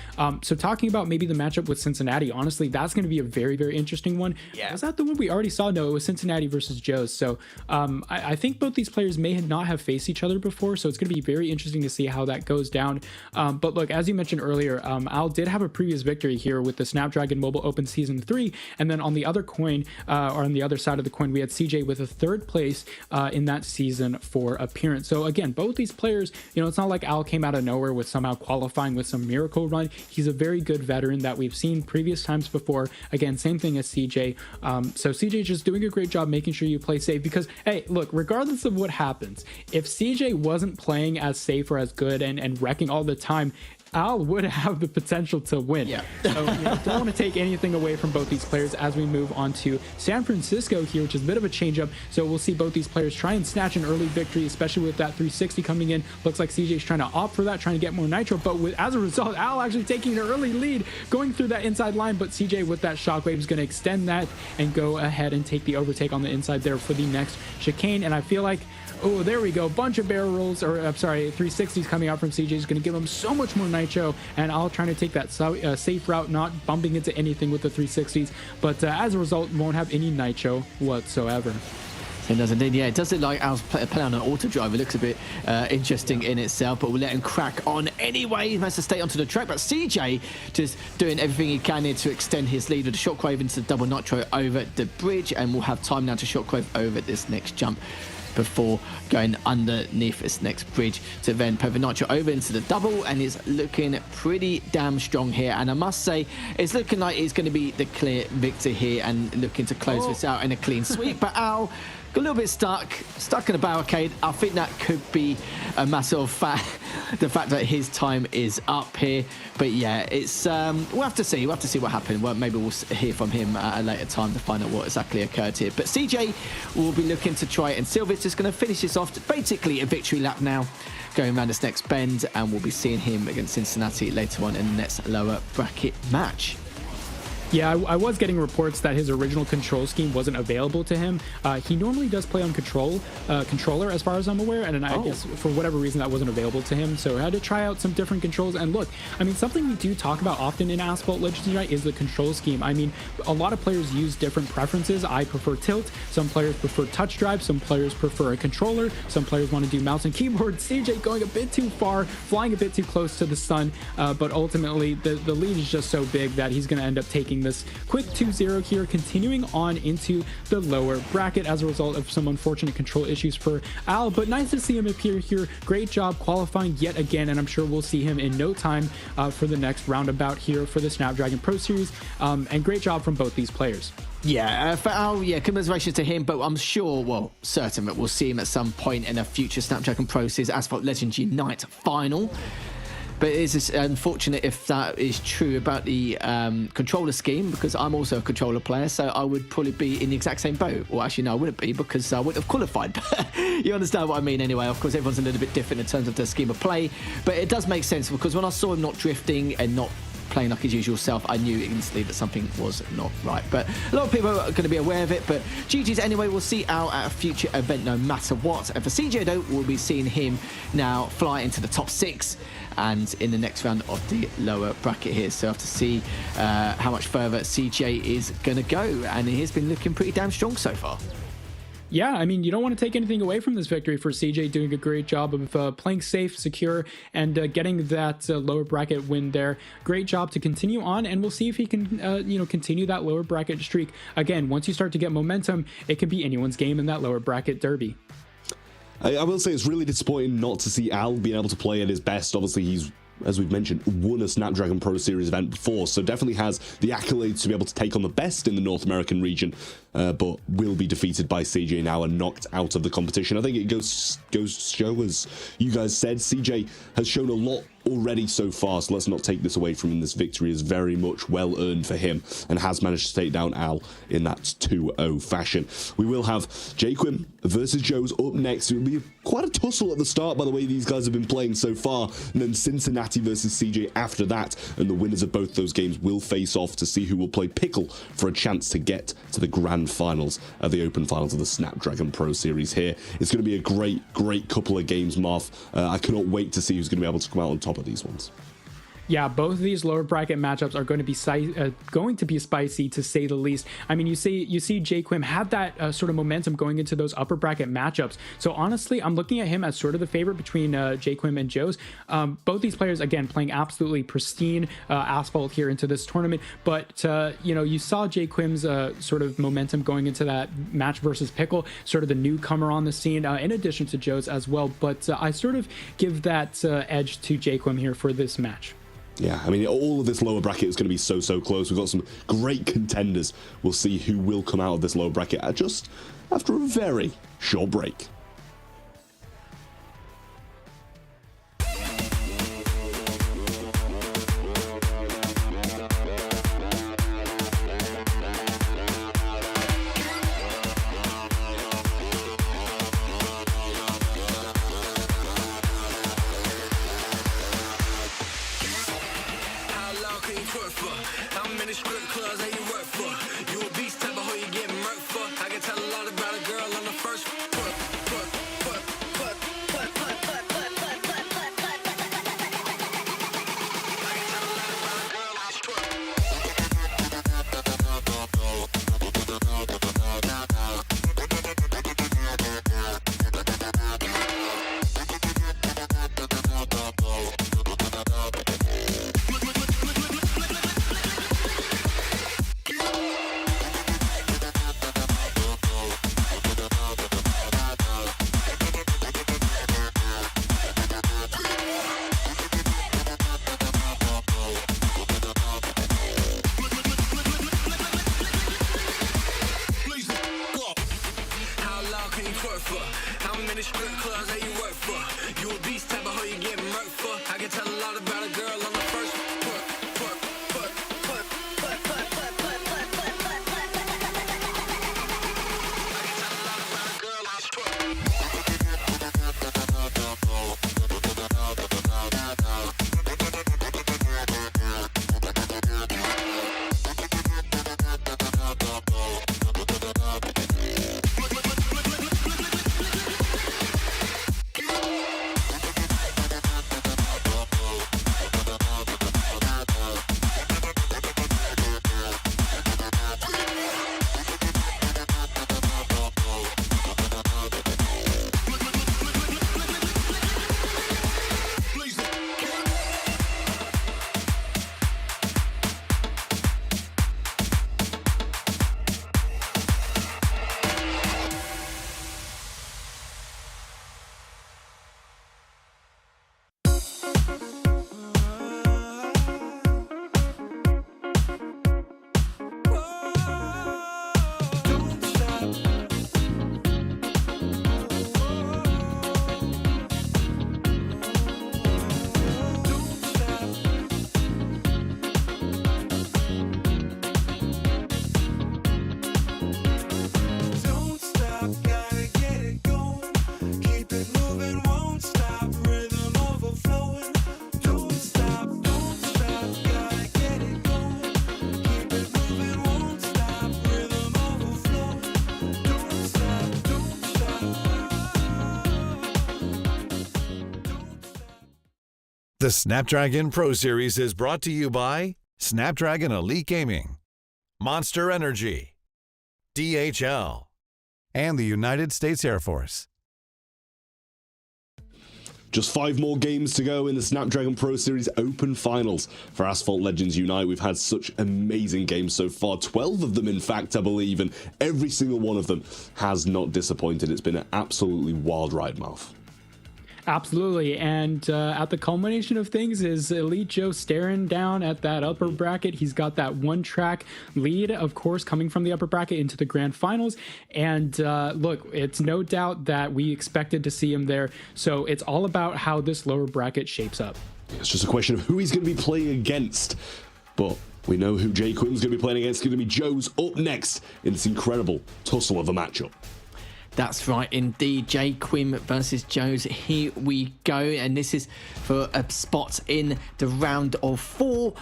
So talking about maybe the matchup with Cincinnati, honestly, that's going to be a very, very interesting one. Yeah. Was that the one we already saw? No, it was Cincinnati versus Joe's. So I think both these players may not have faced each other before, so it's going to be very interesting to see how that goes down. But look, as you mentioned earlier, Al did have a previous victory here with the Snapdragon Mobile Open Season 3, and then on the other coin, or on the other side of the coin, we had CJ with a third place in that season for appearance. So again, both these players, it's not like Al came out of nowhere with somehow qualifying with some miracle run. He's a very good veteran that we've seen previous times before. Again, same thing as CJ. So CJ just doing a great job making sure you play safe, because hey, look, regardless of what happens, if CJ wasn't playing as safe or as good and wrecking all the time, Al would have the potential to win. Yeah. So don't want to take anything away from both these players as we move on to San Francisco here, which is a bit of a change up. So we'll see both these players try and snatch an early victory, especially with that 360 coming in. Looks like CJ's trying to opt for that, trying to get more nitro, but as a result, Al actually taking an early lead, going through that inside line, but CJ with that shockwave is going to extend that and go ahead and take the overtake on the inside there for the next chicane. And I feel like, oh, there we go. Bunch of barrel rolls, or I'm sorry, 360s coming out from CJ is going to give him so much more nitro, and I'll trying to take that safe route, not bumping into anything with the 360s, but as a result, won't have any nitro whatsoever. It does indeed, yeah. It does look like Al's playing on an auto drive. It looks a bit interesting in itself, but we'll let him crack on anyway. He managed to stay onto the track, but CJ just doing everything he can here to extend his lead with the shockwave into the double nitro over the bridge, and we'll have time now to shockwave over this next jump before going underneath this next bridge to then put the nitro over into the double, and he's looking pretty damn strong here. And I must say, it's looking like he's going to be the clear victor here and looking to close this out in a clean sweep. But Al got a little bit stuck in a barricade. I think that could be a matter of the fact that his time is up here. But yeah, it's we'll have to see. We'll have to see what happened. Well, maybe we'll hear from him at a later time to find out what exactly occurred here. But CJ will be looking to try, and Silver's just going to finish this off. Basically a victory lap now, going around this next bend, and we'll be seeing him against Cincinnati later on in the next lower bracket match. Yeah, I was getting reports that his original control scheme wasn't available to him. He normally does play on controller, as far as I'm aware, and I guess for whatever reason that wasn't available to him. So I had to try out some different controls. And look, I mean, something we do talk about often in Asphalt Legends Unite is the control scheme. I mean, a lot of players use different preferences. I prefer tilt. Some players prefer touch drive. Some players prefer a controller. Some players want to do mouse and keyboard. CJ going a bit too far, flying a bit too close to the sun. But ultimately, the lead is just so big that he's going to end up taking this quick 2-0 here, continuing on into the lower bracket as a result of some unfortunate control issues for Al. But nice to see him appear here. Great job qualifying yet again, and I'm sure we'll see him in no time for the next roundabout here for the Snapdragon Pro Series. And great job from both these players. Yeah, for Al, congratulations to him, but I'm sure, well, certain that we'll see him at some point in a future Snapdragon Pro Series Asphalt Legends Unite final. But it is unfortunate if that is true about the controller scheme, because I'm also a controller player, so I would probably be in the exact same boat. Well, actually, no, I wouldn't be, because I wouldn't have qualified. You understand what I mean anyway. Of course, everyone's a little bit different in terms of their scheme of play, but it does make sense, because when I saw him not drifting and not playing like his usual self, I knew instantly that something was not right. But a lot of people are going to be aware of it. But GG's anyway, we'll see Al at a future event no matter what. And for CJ though, we'll be seeing him now fly into the top 6 and in the next round of the lower bracket here. So I have to see how much further CJ is going to go, and he has been looking pretty damn strong so far. Yeah, I mean, you don't want to take anything away from this victory for CJ, doing a great job of playing safe, secure, and getting that lower bracket win there. Great job to continue on, and we'll see if he can, continue that lower bracket streak. Again, once you start to get momentum, it can be anyone's game in that lower bracket derby. I will say it's really disappointing not to see Al being able to play at his best. Obviously, he's, as we've mentioned, won a Snapdragon Pro Series event before, so definitely has the accolades to be able to take on the best in the North American region, but will be defeated by CJ now and knocked out of the competition. I think it goes to show, as you guys said, CJ has shown a lot already so far, so let's not take this away from him. This victory is very much well earned for him and has managed to take down Al in that 2-0 fashion. We will have Quim versus Joe's up next. It will be quite a tussle at the start, by the way these guys have been playing so far, and then Cincinnati versus CJ after that, and the winners of both those games will face off to see who will play Pickle for a chance to get to the grand finals of the open finals of the Snapdragon Pro Series here. It's going to be a great couple of games, Marv. I cannot wait to see who's going to be able to come out on top of these ones. Yeah, both of these lower bracket matchups are going to be spicy, to say the least. I mean, you see Quim have that sort of momentum going into those upper bracket matchups. So honestly, I'm looking at him as sort of the favorite between Quim and Joe's. Both these players, again, playing absolutely pristine asphalt here into this tournament. But you saw Quim's sort of momentum going into that match versus Pickle, sort of the newcomer on the scene, in addition to Joe's as well. But I sort of give that edge to Quim here for this match. Yeah, I mean, all of this lower bracket is going to be so close. We've got some great contenders. We'll see who will come out of this lower bracket just after a very short break. How many strip clubs that you work for? You a beast type of hoe you get murked for. I can tell a lot about a girl on the first foot. The Snapdragon Pro Series is brought to you by Snapdragon Elite Gaming, Monster Energy, DHL, and the United States Air Force. Just 5 more games to go in the Snapdragon Pro Series Open Finals for Asphalt Legends Unite. We've had such amazing games so far, 12 of them in fact, I believe, and every single one of them has not disappointed. It's been an absolutely wild ride, Mouth. Absolutely, and at the culmination of things is Elite Joe staring down at that upper bracket. He's got that one-track lead, of course, coming from the upper bracket into the grand finals. And look, it's no doubt that we expected to see him there. So it's all about how this lower bracket shapes up. It's just a question of who he's going to be playing against. But we know who J Quim's going to be playing against. It's going to be Joe's up next in this incredible tussle of a matchup. That's right, indeed. J Quim versus Joe's. Here we go. And this is for a spot in the round of 4.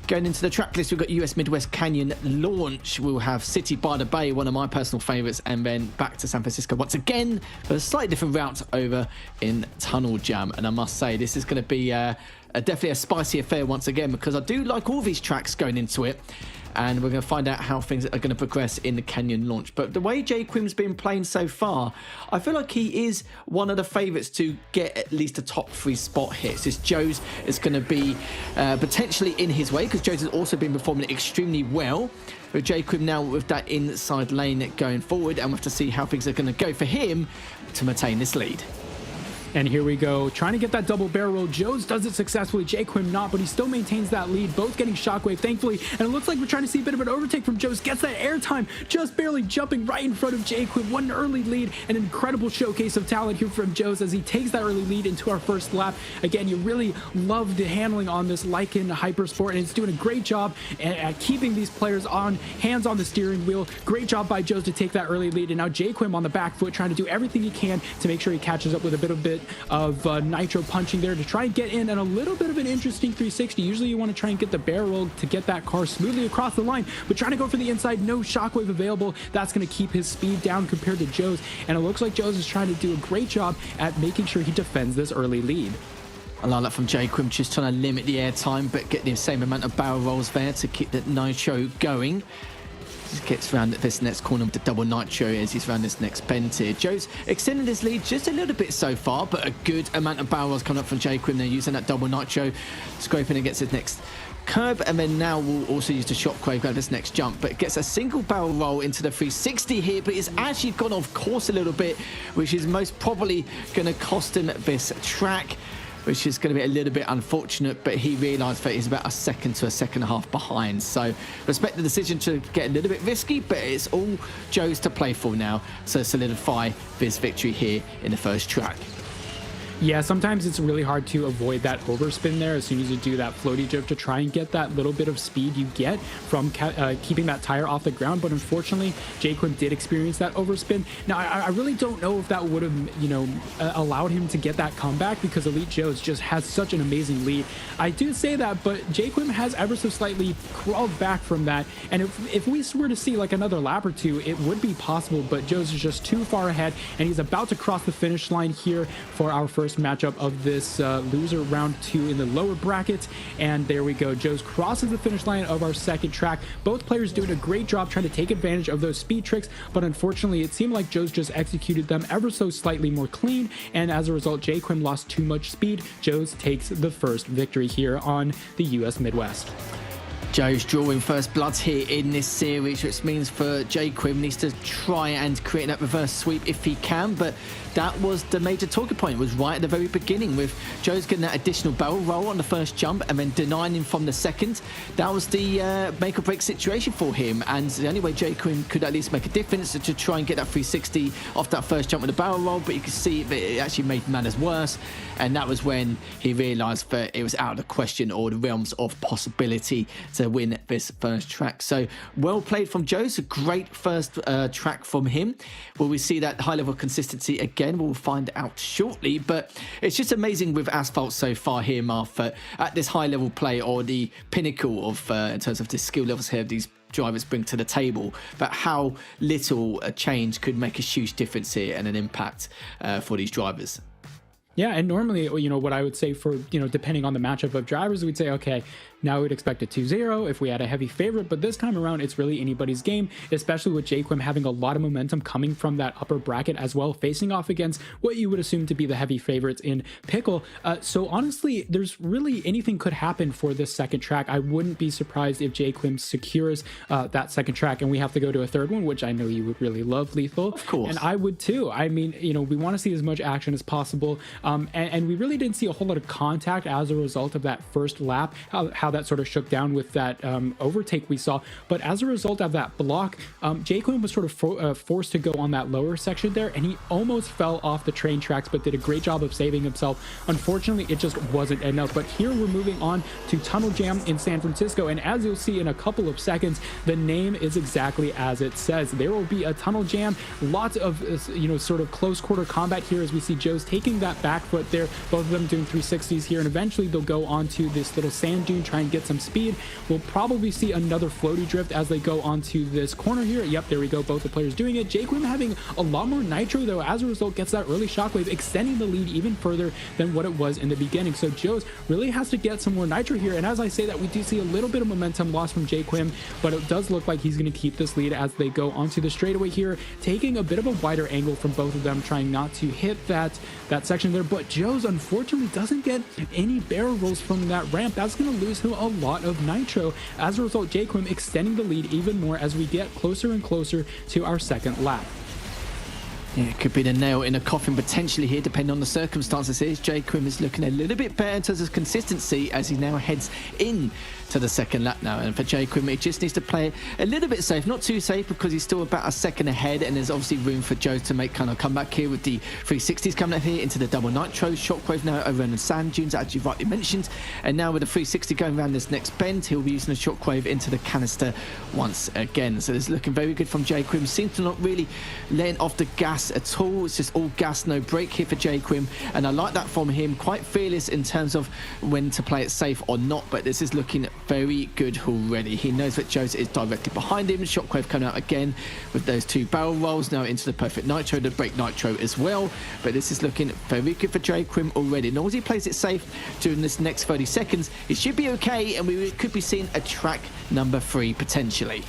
Going into the track list, we've got US Midwest Canyon Launch. We'll have City by the Bay, one of my personal favourites, and then back to San Francisco once again for a slightly different route over in Tunnel Jam. And I must say, this is going to be definitely a spicy affair once again, because I do like all these tracks going into it. And we're going to find out how things are going to progress in the Canyon Launch. But the way J Quim's been playing so far, I feel like he is one of the favourites to get at least a top 3 spot here. So Joe's is going to be potentially in his way, because Joe's has also been performing extremely well. With J Quim now with that inside lane going forward, and we'll have to see how things are going to go for him to maintain this lead. And here we go, trying to get that double barrel roll. Joe's does it successfully, J Quim not, but he still maintains that lead, both getting shockwave, thankfully. And it looks like we're trying to see a bit of an overtake from Joe's. Gets that airtime, just barely jumping right in front of J Quim. One early lead, an incredible showcase of talent here from Joe's as he takes that early lead into our first lap. Again, you really love the handling on this Lycan Hypersport, and it's doing a great job at keeping these players on hands on the steering wheel. Great job by Joe's to take that early lead, and now J Quim on the back foot trying to do everything he can to make sure he catches up with a bit of nitro punching there to try and get in and a little bit of an interesting 360. Usually you want to try and get the barrel roll to get that car smoothly across the line, but trying to go for the inside, no shockwave available. That's going to keep his speed down compared to Joe's, and it looks like Joe's is trying to do a great job at making sure he defends this early lead. I like that from J Quim, just trying to limit the airtime but get the same amount of barrel rolls there to keep the nitro going. Just gets around this next corner with the double nitro as he's around this next bend here. Joe's extended his lead just a little bit so far, but a good amount of barrel rolls coming up from J Quim. They're using that double nitro, scraping against his next curb, and then now we'll also use the shockwave grab this next jump, but gets a single barrel roll into the 360 here, but it's actually gone off course a little bit, which is most probably going to cost him this track, which is going to be a little bit unfortunate, but he realised that he's about a second to a second and a half behind. So respect the decision to get a little bit risky, but it's all Joe's to play for now to solidify this victory here in the first track. Yeah, sometimes it's really hard to avoid that overspin there as soon as you do that floaty drift to try and get that little bit of speed you get from keeping that tire off the ground. But unfortunately, J Quim did experience that overspin. Now, I really don't know if that would have, allowed him to get that comeback, because Elite Joe's just has such an amazing lead. I do say that, but J Quim has ever so slightly crawled back from that. And if we were to see like another lap or two, it would be possible, but Joe's is just too far ahead, and he's about to cross the finish line here for our first matchup of this loser round 2 in the lower bracket. And there we go, Joe's crosses the finish line of our second track. Both players doing a great job trying to take advantage of those speed tricks, but unfortunately it seemed like Joe's just executed them ever so slightly more clean, and as a result J Quim lost too much speed. Joe's takes the first victory here on the US Midwest. Joe's drawing first bloods here in this series, which means for J Quim needs to try and create that reverse sweep if he can, but that was the major talking point, was right at the very beginning, with Joe's getting that additional barrel roll on the first jump and then denying him from the second. That was the make or break situation for him, and the only way J Quim could at least make a difference is to try and get that 360 off that first jump with the barrel roll, but you can see that it actually made matters worse, and that was when he realised that it was out of the question or the realms of possibility to win this first track. So well played from Joe's, a great first track from him. Will we see that high level consistency again? We'll find out shortly, but it's just amazing with Asphalt so far here, Marth, at this high level play, or the pinnacle of in terms of the skill levels here these drivers bring to the table, but how little a change could make a huge difference here and an impact for these drivers. Yeah, and normally, what I would say for, depending on the matchup of drivers, we'd say, okay, now we'd expect a 2-0 if we had a heavy favorite, but this time around, it's really anybody's game, especially with Quim having a lot of momentum coming from that upper bracket as well, facing off against what you would assume to be the heavy favorites in Pickle. So honestly, there's really anything could happen for this second track. I wouldn't be surprised if Quim secures that second track and we have to go to a third one, which I know you would really love, Lethal. Of course. And I would too. I mean, we want to see as much action as possible. And we really didn't see a whole lot of contact as a result of that first lap, how that sort of shook down with that overtake we saw. But as a result of that block, Quim was sort of forced to go on that lower section there, and he almost fell off the train tracks, but did a great job of saving himself. Unfortunately, it just wasn't enough. But here we're moving on to Tunnel Jam in San Francisco, and as you'll see in a couple of seconds, the name is exactly as it says. There will be a Tunnel Jam, lots of sort of close quarter combat here as we see Joe's taking that back foot there, both of them doing 360s here, and eventually they'll go onto this little sand dune, try and get some speed. We'll probably see another floaty drift as they go onto this corner here. Yep, there we go, both the players doing it. Quim having a lot more nitro though, as a result gets that early shockwave, extending the lead even further than what it was in the beginning. So Joe's really has to get some more nitro here, and as I say that, we do see a little bit of momentum loss from Quim, but it does look like he's going to keep this lead as they go onto the straightaway here, taking a bit of a wider angle from both of them, trying not to hit that section there. But Joe's unfortunately doesn't get any barrel rolls from that ramp. That's going to lose him a lot of nitro. As a result, Quim extending the lead even more as we get closer and closer to our second lap. Yeah, it could be the nail in a coffin potentially here, depending on the circumstances. Quim is looking a little bit better in terms of consistency as he now heads in to the second lap now. And for Quim, he just needs to play a little bit safe, not too safe because he's still about a second ahead, and there's obviously room for Joe to make kind of comeback here with the 360s coming up here into the double nitro. Shockwave now over in the sand dunes, as you rightly mentioned, and now with the 360 going around this next bend, he'll be using the shockwave into the canister once again. So it's looking very good from Quim. Seems to not really letting off the gas at all. It's just all gas, no brake here for Quim, and I like that from him. Quite fearless in terms of when to play it safe or not, but this is looking very good already. He knows that Joe's is directly behind him. Shockwave coming out again with those two barrel rolls now into the perfect nitro, the brake nitro as well. But this is looking very good for Quim already. As long as he plays it safe during this next 30 seconds, it should be okay, and we could be seeing a track number 3 potentially.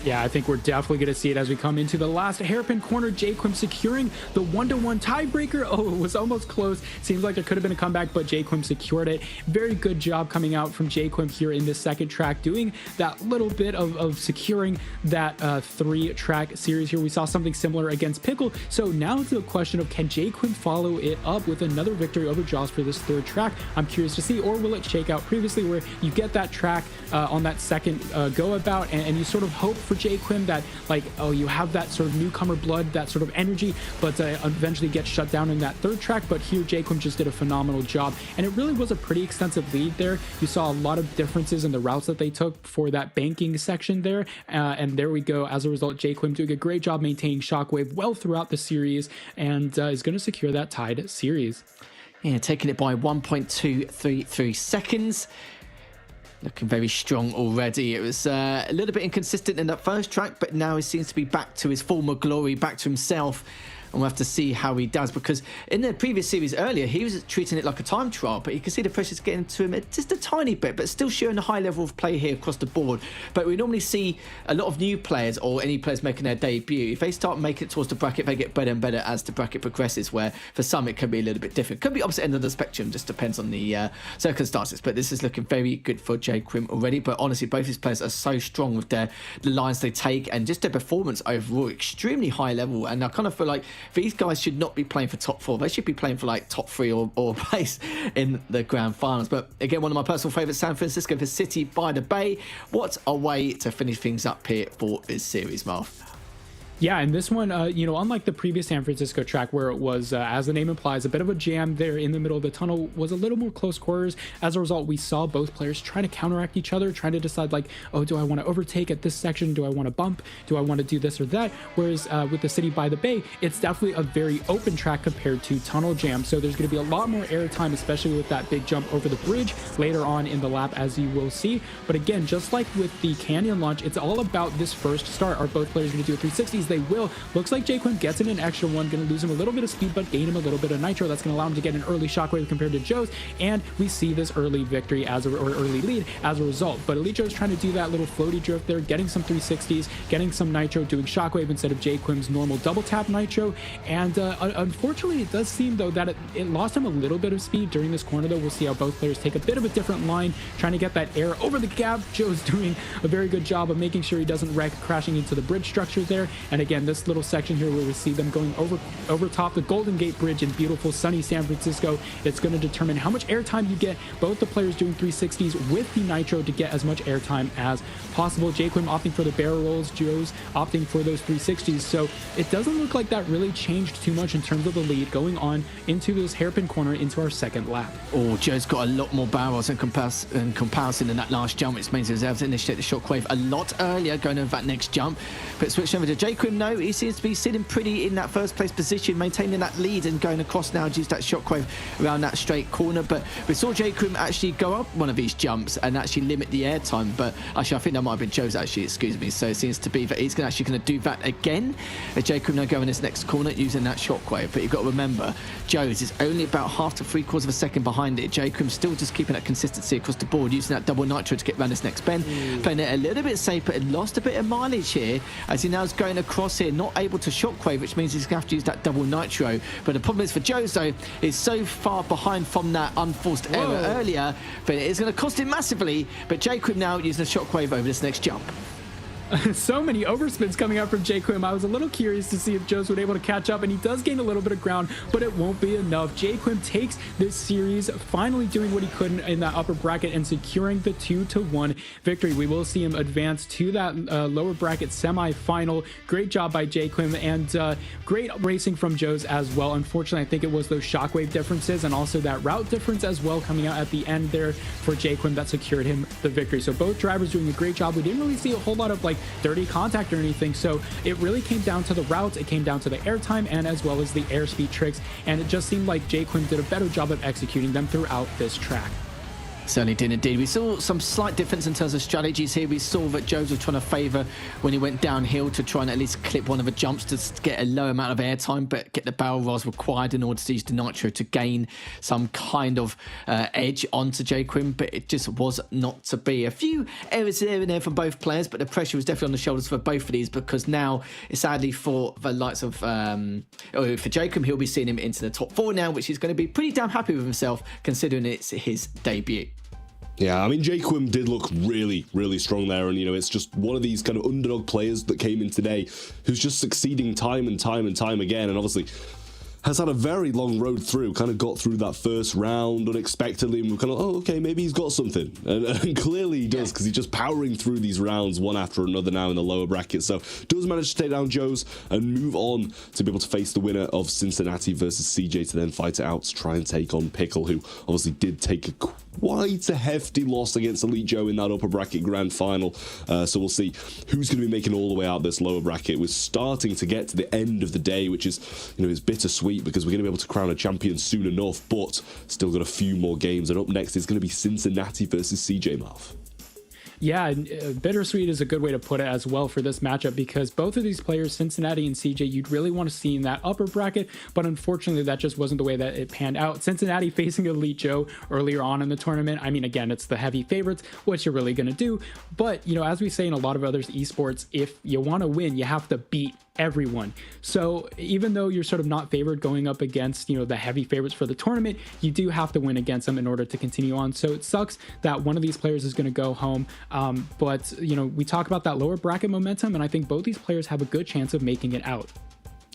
Yeah, I think we're definitely going to see it as we come into the last hairpin corner. Quim securing the 1-to-1 tiebreaker. Oh, it was almost close. Seems like there could have been a comeback, but Quim secured it. Very good job coming out from Quim here in this second track, doing that little bit of securing that 3-track series here. We saw something similar against Pickle. So now it's a question of, can Quim follow it up with another victory over Jaws for this third track? I'm curious to see. Or will it shake out previously where you get that track on that second go about, and you sort of hope for Quim that, like, oh, you have that sort of newcomer blood, that sort of energy, but eventually get shut down in that third track. But here Quim just did a phenomenal job, and it really was a pretty extensive lead there. You saw a lot of differences in the routes that they took for that banking section there, and there we go. As a result, Quim doing a great job maintaining shockwave well throughout the series, and is going to secure that tied series. Yeah, taking it by 1.233 seconds. Looking very strong already. It was a little bit inconsistent in that first track, but now he seems to be back to his former glory, back to himself. And we'll have to see how he does, because in the previous series earlier, he was treating it like a time trial, but you can see the pressure's getting to him just a tiny bit, but still showing a high level of play here across the board. But we normally see a lot of new players, or any players making their debut, if they start making it towards the bracket, they get better and better as the bracket progresses, where for some it can be a little bit different. Could be opposite end of the spectrum, just depends on the circumstances. But this is looking very good for Quim already. But honestly, both his players are so strong with the lines they take, and just their performance overall, extremely high level. And I kind of feel like these guys should not be playing for top 4. They should be playing for like top 3 or place in the grand finals. But again, one of my personal favourites, San Francisco for City by the Bay. What a way to finish things up here for this series, Marv. Yeah, and this one, unlike the previous San Francisco track where it was, as the name implies, a bit of a jam there in the middle of the tunnel, was a little more close quarters. As a result, we saw both players trying to counteract each other, trying to decide, like, oh, do I want to overtake at this section? Do I want to bump? Do I want to do this or that? Whereas with the City by the Bay, it's definitely a very open track compared to Tunnel Jam. So there's going to be a lot more air time, especially with that big jump over the bridge later on in the lap, as you will see. But again, just like with the Canyon launch, it's all about this first start. Are both players going to do a 360? as they will. Looks like Quim gets in an extra one, going to lose him a little bit of speed, but gain him a little bit of nitro. That's going to allow him to get an early shockwave compared to Joe's, and we see this early victory or early lead as a result. But Elite Joe's trying to do that little floaty drift there, getting some 360s, getting some nitro, doing shockwave instead of Quim's normal double tap nitro. And unfortunately, it does seem though that it lost him a little bit of speed during this corner though. We'll see how both players take a bit of a different line, trying to get that air over the gap. Joe's doing a very good job of making sure he doesn't wreck, crashing into the bridge structure there. And again, this little section here where we see them going over top the Golden Gate Bridge in beautiful sunny San Francisco, it's going to determine how much airtime you get. Both the players doing 360s with the nitro to get as much airtime as possible. Quim opting for the barrel rolls, Joe's opting for those 360s. So it doesn't look like that really changed too much in terms of the lead going on into this hairpin corner into our second lap. Oh, Joe's got a lot more barrels in comparison in that last jump, which means he deserves to initiate the shockwave a lot earlier going over that next jump. But switch over to Quim now. He seems to be sitting pretty in that first place position, maintaining that lead and going across now to use that shockwave around that straight corner. But we saw Quim actually go up one of these jumps and actually limit the air time. But actually, I think that might have been Joe's actually, excuse me. So it seems to be that he's actually going to do that again. Quim now going this next corner using that shockwave. But you've got to remember, Joe's is only about half to 3/4 of a second behind it. Quim's still just keeping that consistency across the board, using that double nitro to get around this next bend. Playing it a little bit safer and lost a bit of mileage here as he now is going across here, not able to shockwave, which means he's going to have to use that double nitro. But the problem is for Joe's though, is so far behind from that unforced error earlier, but it is going to cost him massively. But Quim now using a shockwave over this next jump. So many overspins coming out from Quim. I was a little curious to see if Joe's would be able to catch up, and he does gain a little bit of ground, but it won't be enough. Quim takes this series, finally doing what he could in that upper bracket and securing the 2-1 victory. We will see him advance to that lower bracket semi-final. Great job by Quim, and great racing from Joe's as well. Unfortunately, I think it was those shockwave differences and also that route difference as well coming out at the end there for Quim that secured him the victory. So both drivers doing a great job. We didn't really see a whole lot of dirty contact or anything, so it really came down to the routes, it came down to the airtime, and as well as the airspeed tricks, and it just seemed like Quim did a better job of executing them throughout this track. Certainly did indeed. We saw some slight difference in terms of strategies here. We saw that Joe's was trying to favour when he went downhill to try and at least clip one of the jumps to get a low amount of airtime, but get the barrel rolls required in order to use the nitro to gain some kind of edge onto Quim, but it just was not to be. A few errors here and there from both players, but the pressure was definitely on the shoulders for both of these, because now, sadly for the likes of for Quim, he'll be seeing him into the top 4 now, which he's going to be pretty damn happy with himself considering it's his debut. Yeah, I mean, Quim did look really, really strong there, and, you know, it's just one of these kind of underdog players that came in today who's just succeeding time and time and time again, and obviously has had a very long road through, kind of got through that first round unexpectedly, and we're kind of, oh, okay, maybe he's got something. And clearly he does, because he's just powering through these rounds one after another now in the lower bracket. So does manage to take down Joe's and move on to be able to face the winner of Cincinnati versus CJ to then fight it out to try and take on Pickle, who obviously did take quite a hefty loss against Elite Joe in that upper bracket grand final. So we'll see who's going to be making all the way out this lower bracket. We're starting to get to the end of the day, which is, you know, is bittersweet because we're going to be able to crown a champion soon enough, but still got a few more games. And up next is going to be Cincinnati versus CJ Marv. Yeah, bittersweet is a good way to put it as well for this matchup, because both of these players, Cincinnati and CJ, you'd really want to see in that upper bracket, but unfortunately that just wasn't the way that it panned out. Cincinnati facing Elite Joe earlier on in the tournament. I mean, again, it's the heavy favorites, what you're really going to do. But, you know, as we say in a lot of other esports, if you want to win, you have to beat everyone. So even though you're sort of not favored going up against, you know, the heavy favorites for the tournament, you do have to win against them in order to continue on. So it sucks that one of these players is going to go home. But, you know, we talk about that lower bracket momentum, and I think both these players have a good chance of making it out.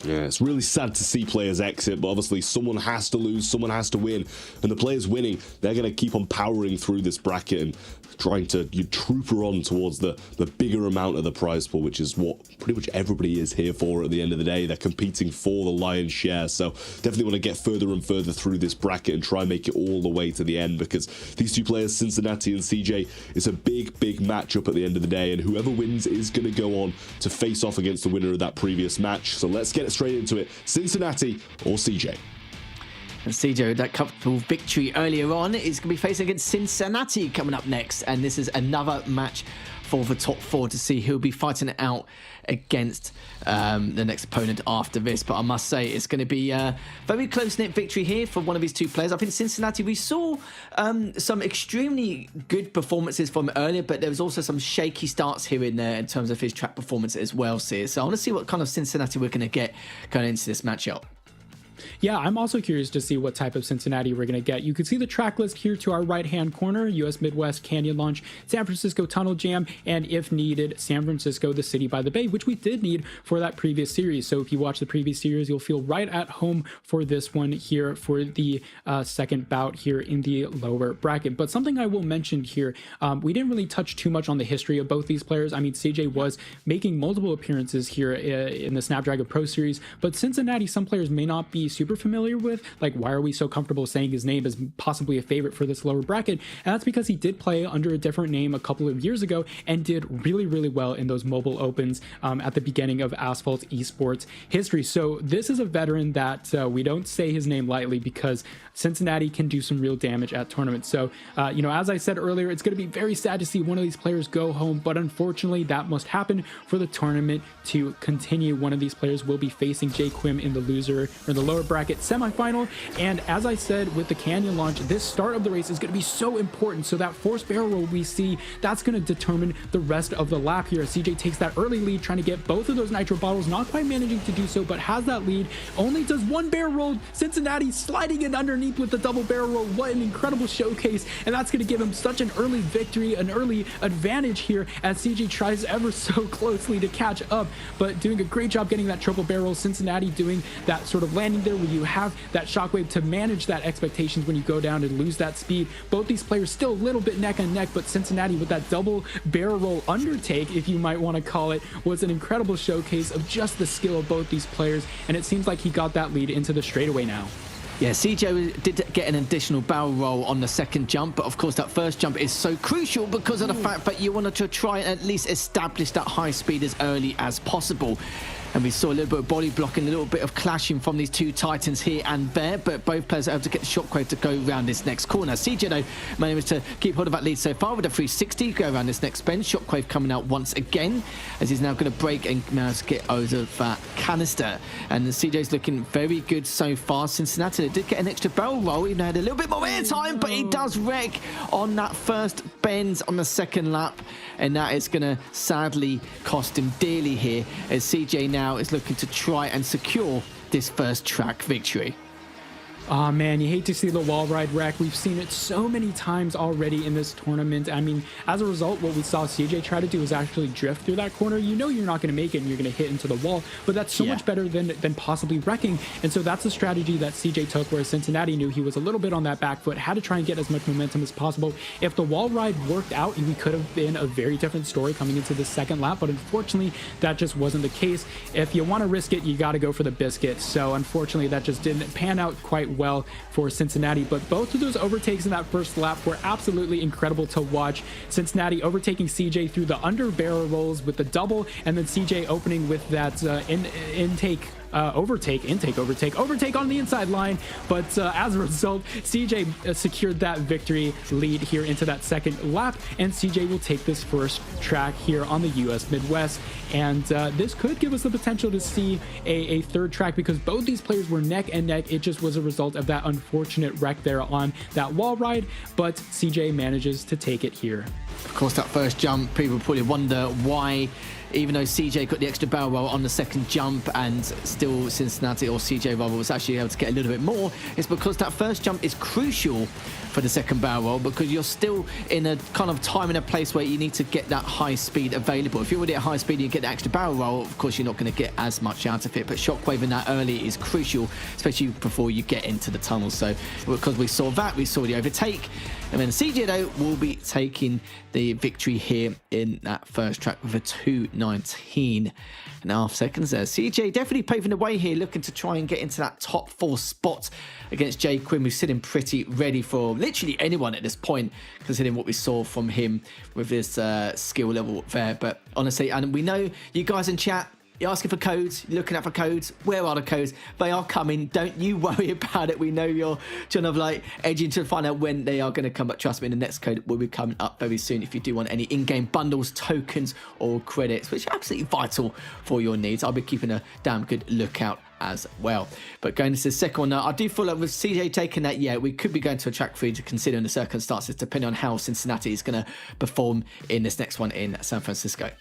Yeah, it's really sad to see players exit, but obviously someone has to lose, someone has to win, and the players winning, they're going to keep on powering through this bracket and trying to trooper on towards the bigger amount of the prize pool, which is what pretty much everybody is here for at the end of the day. They're competing for the lion's share, so definitely want to get further and further through this bracket and try and make it all the way to the end, because these two players, Cincinnati and CJ, is a big matchup at the end of the day, and whoever wins is going to go on to face off against the winner of that previous match. So let's get straight into it. Cincinnati or CJ? And CJ, with that comfortable victory earlier on, is going to be facing against Cincinnati coming up next. And this is another match for the top 4 to see who'll be fighting it out against the next opponent after this. But I must say, it's going to be a very close-knit victory here for one of these two players. I think Cincinnati, we saw some extremely good performances from earlier, but there was also some shaky starts here and there in terms of his track performance as well, Sears. So I want to see what kind of Cincinnati we're going to get going into this matchup. Yeah, I'm also curious to see what type of Cincinnati we're going to get. You can see the track list here to our right-hand corner: US Midwest, Canyon Launch, San Francisco Tunnel Jam, and if needed, San Francisco, the City by the Bay, which we did need for that previous series. So if you watch the previous series, you'll feel right at home for this one here for the second bout here in the lower bracket. But something I will mention here, we didn't really touch too much on the history of both these players. I mean, CJ was making multiple appearances here in the Snapdragon Pro Series, but Cincinnati, some players may not be super familiar with. Like, why are we so comfortable saying his name is possibly a favorite for this lower bracket? And that's because he did play under a different name a couple of years ago and did really, really well in those mobile opens at the beginning of Asphalt esports history. So this is a veteran that we don't say his name lightly, because Cincinnati can do some real damage at tournaments. So, you know, as I said earlier, it's going to be very sad to see one of these players go home, but unfortunately that must happen for the tournament to continue. One of these players will be facing J Quim in the loser or the lower bracket semifinal. And as I said, with the Canyon Launch, this start of the race is going to be so important. So that forced barrel roll we see, that's going to determine the rest of the lap here. CJ takes that early lead, trying to get both of those nitro bottles, not quite managing to do so, but has that lead. Only does one barrel roll. Cincinnati sliding in underneath with the double barrel roll. What an incredible showcase. And that's going to give him such an early victory, an early advantage here, as CJ tries ever so closely to catch up, but doing a great job getting that triple barrel. Cincinnati doing that sort of landing there where you have that shockwave to manage that expectations when you go down and lose that speed. Both these players still a little bit neck and neck, but Cincinnati with that double barrel roll undertake, if you might want to call it, was an incredible showcase of just the skill of both these players. And it seems like he got that lead into the straightaway now. Yeah, CJ did get an additional barrel roll on the second jump, but of course that first jump is so crucial because of the fact that you wanted to try and at least establish that high speed as early as possible. And we saw a little bit of body blocking, a little bit of clashing from these two titans here and there, but both players are able to get the shockwave to go around this next corner. CJ, though, managed to keep hold of that lead so far with a 360, go around this next bend. Shockwave coming out once again, as he's now going to break and manage to get over that canister. And CJ's looking very good so far. Cincinnati did get an extra barrel roll, even though he had a little bit more air time, but he does wreck on that first bend on the second lap. And that is going to sadly cost him dearly here, as CJ now is looking to try and secure this first track victory. Oh man, you hate to see the wall ride wreck. We've seen it so many times already in this tournament. I mean, as a result, what we saw CJ try to do is actually drift through that corner. You know you're not going to make it and you're going to hit into the wall, but that's so much better than possibly wrecking. And so that's the strategy that CJ took, where Cincinnati knew he was a little bit on that back foot, had to try and get as much momentum as possible. If the wall ride worked out, we could have been a very different story coming into the second lap, but unfortunately, that just wasn't the case. If you want to risk it, you got to go for the biscuit. So unfortunately, that just didn't pan out quite well for Cincinnati, but both of those overtakes in that first lap were absolutely incredible to watch. Cincinnati overtaking CJ through the under barrel rolls with the double, and then CJ opening with that overtake on the inside line. But as a result, CJ secured that victory lead here into that second lap, and CJ will take this first track here on the US Midwest. And this could give us the potential to see a third track, because both these players were neck and neck. It just was a result of that unfortunate wreck there on that wall ride, but CJ manages to take it here. Of course, that first jump, people probably wonder why, even though CJ got the extra barrel roll on the second jump and still Cincinnati, or CJ rather, was actually able to get a little bit more, it's because that first jump is crucial for the second barrel roll, because you're still in a kind of time and a place where you need to get that high speed available. If you're already at high speed and you get the extra barrel roll, of course you're not going to get as much out of it, but shockwave in that early is crucial, especially before you get into the tunnel. So because we saw that, we saw the overtake, and then CJ though will be taking the victory here in that first track with a 2:19.5 seconds there. CJ definitely paving the way here, looking to try and get into that top 4 spot against J Quim, who's sitting pretty ready for literally anyone at this point, considering what we saw from him with his skill level there. But honestly, and we know you guys in chat, You're asking for codes, you're looking out for codes. Where are the codes? They are coming. Don't you worry about it. We know you're kind of like edging to find out when they are going to come, but trust me, the next code will be coming up very soon if you do want any in-game bundles, tokens, or credits, which are absolutely vital for your needs. I'll be keeping a damn good lookout as well. But going into the second one now, I do feel like with CJ taking that, yeah, we could be going to a track 3 to consider in the circumstances, depending on how Cincinnati is going to perform in this next one in San Francisco.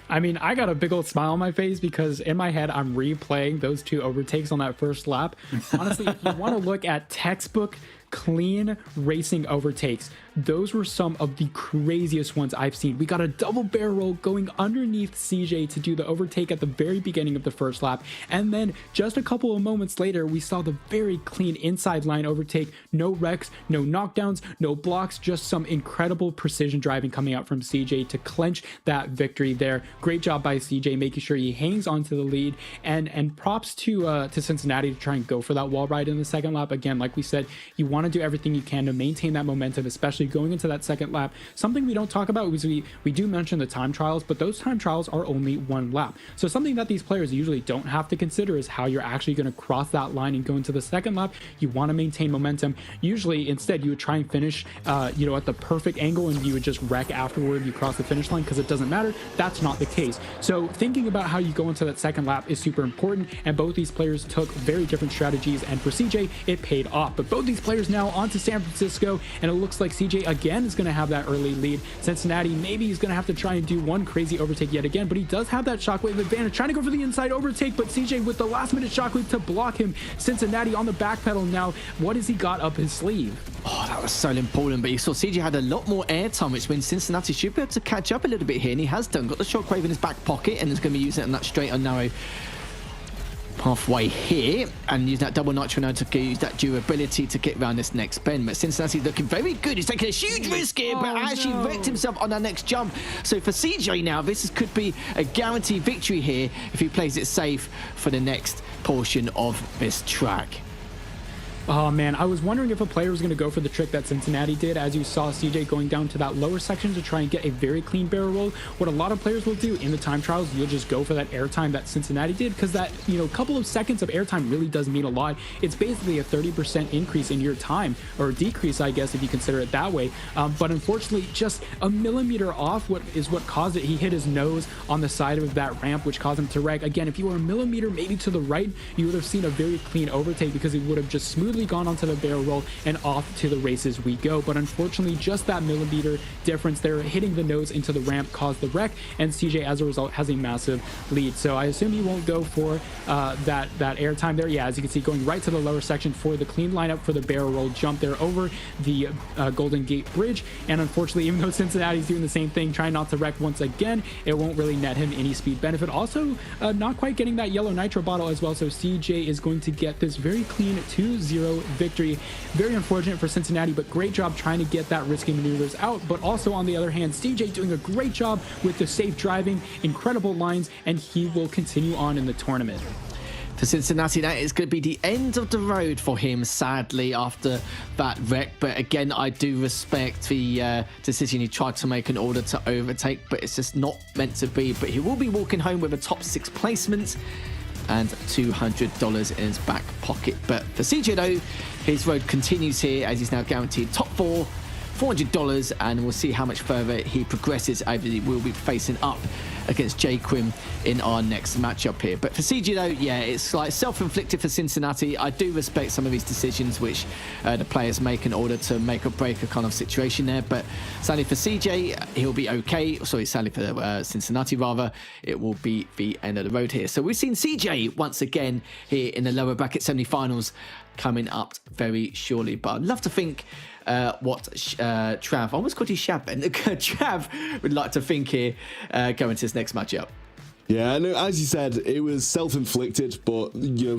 I mean, I got a big old smile on my face because in my head, I'm replaying those 2 overtakes on that first lap. Honestly, if you want to look at textbook clean racing overtakes, those were some of the craziest ones I've seen. We got a double barrel roll going underneath CJ to do the overtake at the very beginning of the first lap. And then just a couple of moments later, we saw the very clean inside line overtake. No wrecks, no knockdowns, no blocks, just some incredible precision driving coming out from CJ to clinch that victory there. Great job by CJ, making sure he hangs on to the lead. And props to Cincinnati to try and go for that wall ride in the second lap. Again, like we said, you want to do everything you can to maintain that momentum, especially going into that second lap. Something we don't talk about is we do mention the time trials, but those time trials are only 1 lap. So something that these players usually don't have to consider is how you're actually going to cross that line and go into the second lap. You want to maintain momentum. Usually, instead, you would try and finish, at the perfect angle, and you would just wreck afterward. You cross the finish line because it doesn't matter. That's not the case. So thinking about how you go into that second lap is super important. And both these players took very different strategies. And for CJ, it paid off. But both these players now on to San Francisco, and it looks like CJ again is going to have that early lead. Cincinnati, maybe he's going to have to try and do one crazy overtake yet again, but he does have that shockwave advantage, trying to go for the inside overtake, but CJ with the last minute shockwave to block him. Cincinnati on the back pedal now. What has he got up his sleeve? Oh, that was so important, but you saw CJ had a lot more airtime, which means Cincinnati should be able to catch up a little bit here, and he has done. Got the shockwave in his back pocket, and is going to be using it in that straight and narrow halfway here, and use that double nitro now to use that durability to get around this next bend. But Cincinnati's looking very good. He's taking a huge risk here, but actually wrecked himself on that next jump. So for CJ now, this could be a guaranteed victory here if he plays it safe for the next portion of this track. Oh man, I was wondering if a player was going to go for the trick that Cincinnati did, as you saw CJ going down to that lower section to try and get a very clean barrel roll. What a lot of players will do in the time trials, you'll just go for that airtime that Cincinnati did, because that, couple of seconds of airtime really does mean a lot. It's basically a 30% increase in your time, or decrease, I guess, if you consider it that way. But unfortunately, just a millimeter off what caused it. He hit his nose on the side of that ramp, which caused him to wreck. Again, if you were a millimeter maybe to the right, you would have seen a very clean overtake, because it would have just smoothly gone onto the barrel roll and off to the races we go. But unfortunately, just that millimeter difference there, hitting the nose into the ramp, caused the wreck, and CJ as a result has a massive lead. So I assume he won't go for that airtime there. Yeah, as you can see, going right to the lower section for the clean lineup for the barrel roll jump there over the Golden Gate Bridge. And unfortunately, even though Cincinnati's doing the same thing, trying not to wreck once again, it won't really net him any speed benefit. Also, not quite getting that yellow nitro bottle as well. So CJ is going to get this very clean 2-0 victory. Very unfortunate for Cincinnati, but great job trying to get that risky maneuvers out. But also on the other hand, CJ doing a great job with the safe driving, incredible lines, and he will continue on in the tournament. For Cincinnati, that is going to be the end of the road for him, sadly, after that wreck. But again, I do respect the decision he tried to make in order to overtake, but it's just not meant to be. But he will be walking home with a top 6 placement and $200 in his back pocket. But for CJ though, his road continues here, as he's now guaranteed top 4, $400, and we'll see how much further he progresses as he will be facing up against Quim in our next matchup here. But for CJ though, yeah, it's like self-inflicted for Cincinnati. I do respect some of his decisions which the players make in order to make or break a kind of situation there, but sadly for CJ, he'll be okay. Sorry, sadly for Cincinnati rather, it will be the end of the road here. So we've seen CJ once again here in the lower bracket semi-finals coming up very shortly. But I'd love to think what Trav, I almost called you Shab, and Trav would like to think here going into this next matchup. Yeah, no, as you said, it was self-inflicted, but,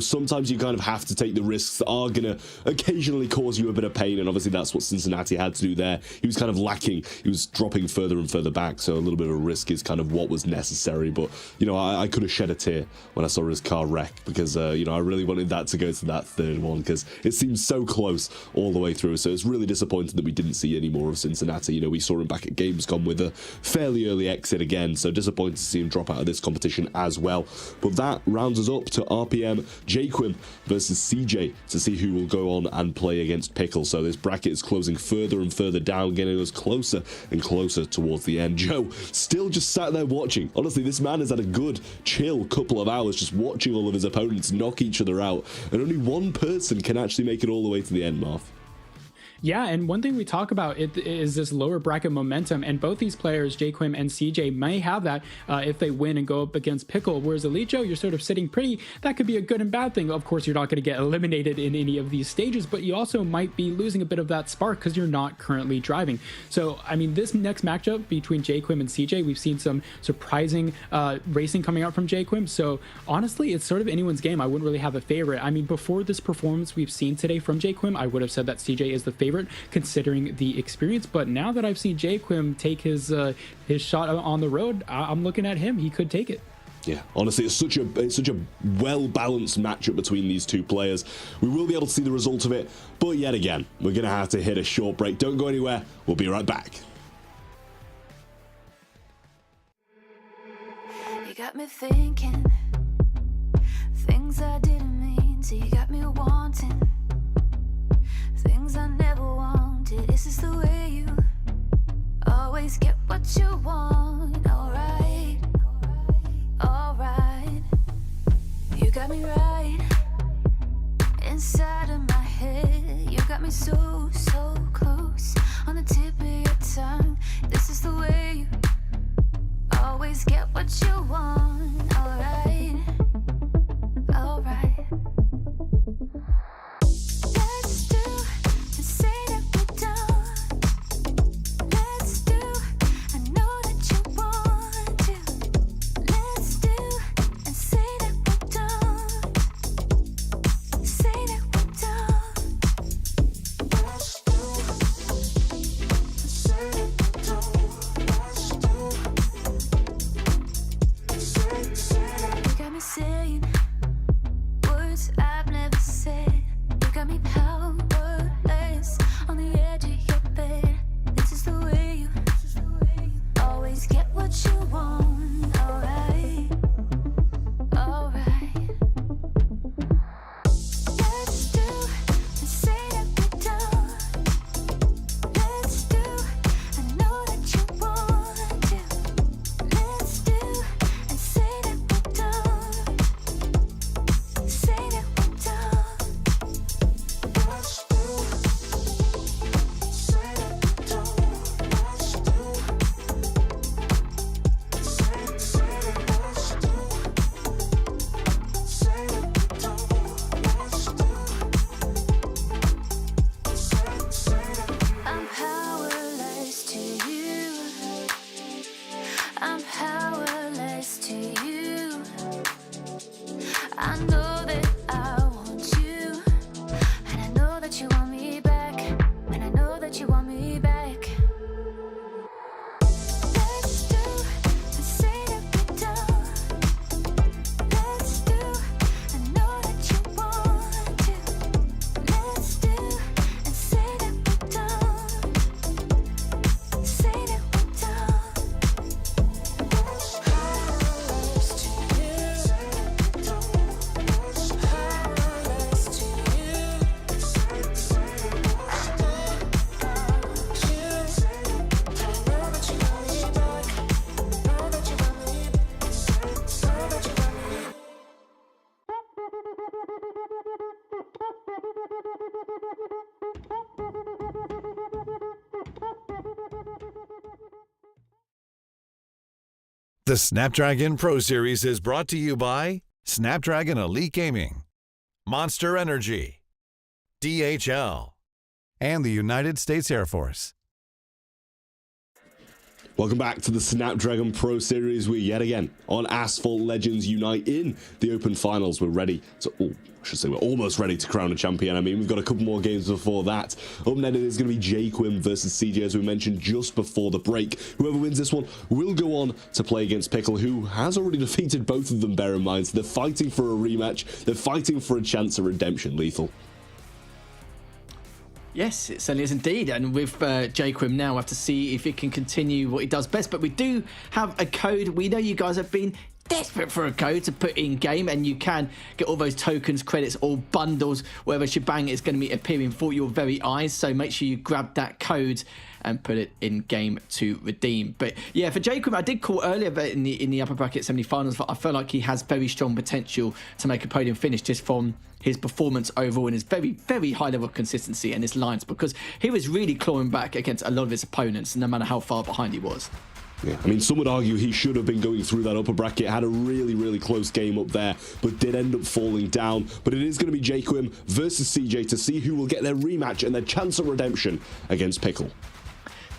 sometimes you kind of have to take the risks that are going to occasionally cause you a bit of pain, and obviously that's what Cincinnati had to do there. He was kind of lacking. He was dropping further and further back, so a little bit of a risk is kind of what was necessary, but, I could have shed a tear when I saw his car wreck, because, I really wanted that to go to that third one, because it seemed so close all the way through, so it's really disappointing that we didn't see any more of Cincinnati. We saw him back at Gamescom with a fairly early exit again, so disappointed to see him drop out of this competition competition as well. But that rounds us up to RPM, Quim versus CJ to see who will go on and play against Pickle. So this bracket is closing further and further down, getting us closer and closer towards the end. Joe still just sat there watching. Honestly, this man has had a good chill couple of hours just watching all of his opponents knock each other out, and only one person can actually make it all the way to the end, Marv. Yeah, and one thing we talk about is this lower bracket momentum, and both these players, Quim and CJ, may have that if they win and go up against Pickle, whereas Elite Joe, you're sort of sitting pretty. That could be a good and bad thing. Of course, you're not going to get eliminated in any of these stages, but you also might be losing a bit of that spark because you're not currently driving. So, I mean, this next matchup between Quim and CJ, we've seen some surprising racing coming out from Quim, so honestly, it's sort of anyone's game. I wouldn't really have a favorite. I mean, before this performance we've seen today from Quim, I would have said that CJ is the favorite considering the experience, but now that I've seen Quim take his shot on the road, I'm looking at him. He could take it. Yeah, honestly, it's such a well-balanced matchup between these two players. We will be able to see the result of it, but yet again, we're going to have to hit a short break. Don't go anywhere. We'll be right back. You got me thinking things I didn't mean to. You got me wanting things I never wanted. Is this the way you always get what you want? Alright, alright. You got me right inside of my head. You got me so, so close on the tip of your tongue. This is the way you always get what you want. Alright, alright. The Snapdragon Pro Series is brought to you by Snapdragon Elite Gaming, Monster Energy, DHL, and the United States Air Force. Welcome back to the Snapdragon Pro Series. We're yet again on Asphalt Legends Unite in the Open Finals. We're ready to, we're almost ready to crown a champion. I mean, we've got a couple more games before that. Up next is going to be Quim versus CJ, as we mentioned just before the break. Whoever wins this one will go on to play against Pickle, who has already defeated both of them, bear in mind. So they're fighting for a rematch. They're fighting for a chance at redemption, Lethal. Yes, it certainly is indeed. And with Quim now, we have to see if he can continue what he does best. But we do have a code. We know you guys have been desperate for a code to put in game, and you can get all those tokens, credits, or bundles, whatever shebang is going to be appearing for your very eyes. So make sure you grab that code and put it in game to redeem. But yeah, for Quim, I did call earlier that in the upper bracket semi-finals, I feel like he has very strong potential to make a podium finish just from his performance overall and his very, very high level of consistency and his lines, because he was really clawing back against a lot of his opponents, no matter how far behind he was. Yeah, I mean, some would argue he should have been going through that upper bracket, had a really, really close game up there, but did end up falling down. But it is going to be Quim versus CJ to see who will get their rematch and their chance of redemption against Pickle.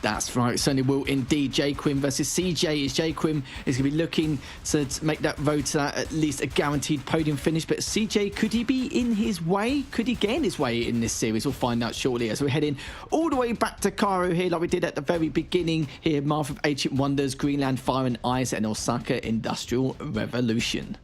That's right, certainly will indeed. Quim versus CJ, as Quim is going to be looking to make that road to that at least a guaranteed podium finish. But CJ, could he be in his way? Could he gain his way in this series? We'll find out shortly as we're heading all the way back to Cairo here, like we did at the very beginning here. Marth of Ancient Wonders, Greenland Fire and Ice, and Osaka Industrial Revolution.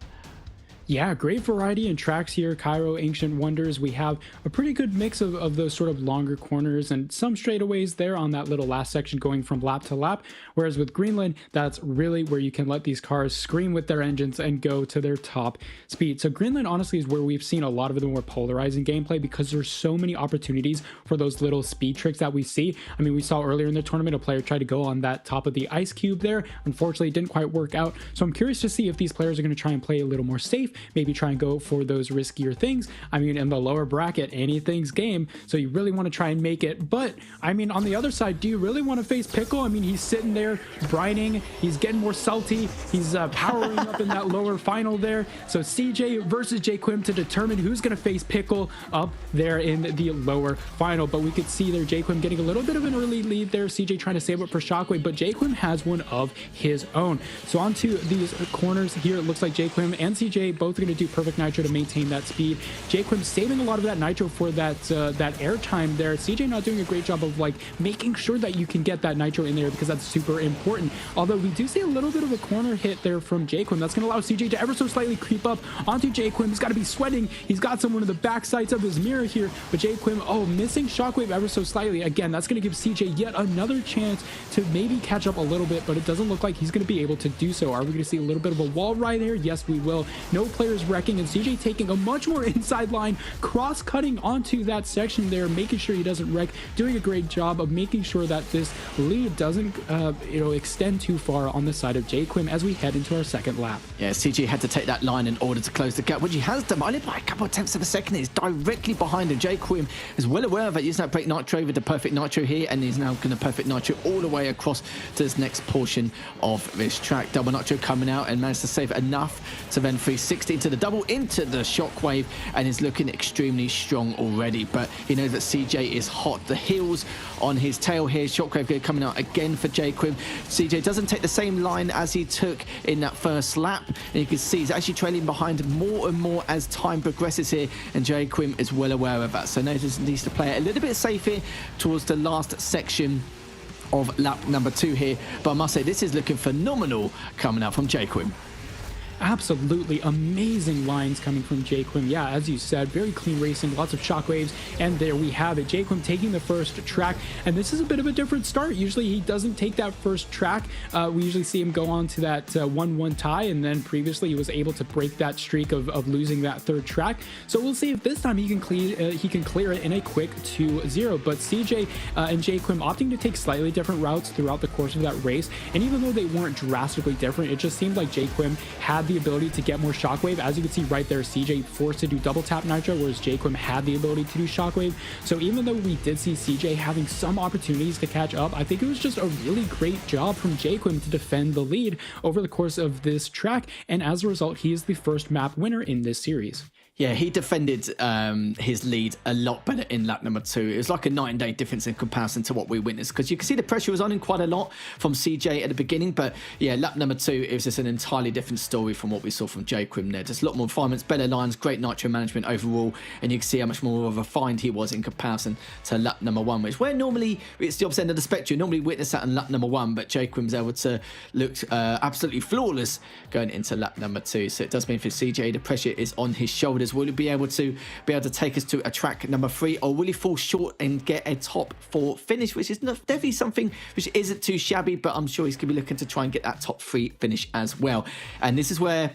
Yeah, great variety in tracks here. Cairo, Ancient Wonders. We have a pretty good mix of those sort of longer corners and some straightaways there on that little last section going from lap to lap. Whereas with Greenland, that's really where you can let these cars scream with their engines and go to their top speed. So Greenland honestly is where we've seen a lot of the more polarizing gameplay, because there's so many opportunities for those little speed tricks that we see. I mean, we saw earlier in the tournament a player try to go on that top of the ice cube there. Unfortunately, it didn't quite work out. So I'm curious to see if these players are going to try and play a little more safe, maybe try and go for those riskier things. I mean, in the lower bracket, anything's game, so you really want to try and make it. But I mean, on the other side, do you really want to face Pickle? I mean, he's sitting there brining, he's getting more salty, he's powering up in that lower final there. So CJ versus Quim to determine who's going to face Pickle up there in the lower final. But we could see there Quim getting a little bit of an early lead there, CJ trying to save up for Shockwave, but Quim has one of his own. So onto these corners here, it looks like Quim and CJ both are going to do perfect nitro to maintain that speed. Quim saving a lot of that nitro for that air time there. CJ not doing a great job of like making sure that you can get that nitro in there, because that's super important. Although we do see a little bit of a corner hit there from Quim. That's going to allow CJ to ever so slightly creep up onto Quim. He's got to be sweating. He's got someone in the back sides of his mirror here, but Quim, oh, missing Shockwave ever so slightly. Again, that's going to give CJ yet another chance to maybe catch up a little bit, but it doesn't look like he's going to be able to do so. Are we going to see a little bit of a wall ride there? Yes, we will. No players wrecking, and CJ taking a much more inside line, cross-cutting onto that section there, making sure he doesn't wreck, doing a great job of making sure that this lead doesn't extend too far on the side of Quim as we head into our second lap. Yeah, CJ had to take that line in order to close the gap, which he has done, only by a couple of tenths of a second. He's directly behind him. Quim is well aware of it, using that break nitro with the perfect nitro here, and he's now going to perfect nitro all the way across to this next portion of this track. Double nitro coming out and managed to save enough to then 360 into the double, into the Shockwave, and is looking extremely strong already. But he knows that CJ is hot. The heels on his tail here. Shockwave coming out again for Quim. CJ doesn't take the same line as he took in that first lap, and you can see he's actually trailing behind more and more as time progresses here, and Quim is well aware of that. So now he just needs to play it a little bit safe here towards the last section of lap number 2 here. But I must say, this is looking phenomenal coming out from Quim. Absolutely amazing lines coming from Quim. Yeah, as you said, very clean racing, lots of shockwaves, and there we have it. Quim taking the first track, and this is a bit of a different start. Usually he doesn't take that first track. We usually see him go on to that 1-1 tie, and then previously he was able to break that streak of losing that third track. So we'll see if this time he can clear it in a quick 2-0. But CJ and Quim opting to take slightly different routes throughout the course of that race, and even though they weren't drastically different, it just seemed like Quim had the ability to get more shockwave. As you can see right there, CJ forced to do double tap nitro, whereas Quim had the ability to do shockwave. So even though we did see CJ having some opportunities to catch up, I think it was just a really great job from Quim to defend the lead over the course of this track, and as a result, he is the first map winner in this series. Yeah, he defended his lead a lot better in lap number 2. It was like a night and day difference in comparison to what we witnessed, because you can see the pressure was on him quite a lot from CJ at the beginning. But yeah, lap number 2, it was just an entirely different story from what we saw from Quim there. Just a lot more refinements, better lines, great nitro management overall, and you can see how much more of a refined he was in comparison to lap number 1, which where normally it's the opposite end of the spectrum. Normally witness that in lap number 1, but Quim was able to look absolutely flawless going into lap number 2. So it does mean for CJ, the pressure is on his shoulders. shoulders? Will he be able to take us to a track number 3, or will he fall short and get a top 4 finish, which is definitely something which isn't too shabby, but I'm sure he's going to be looking to try and get that top 3 finish as well. And this is where,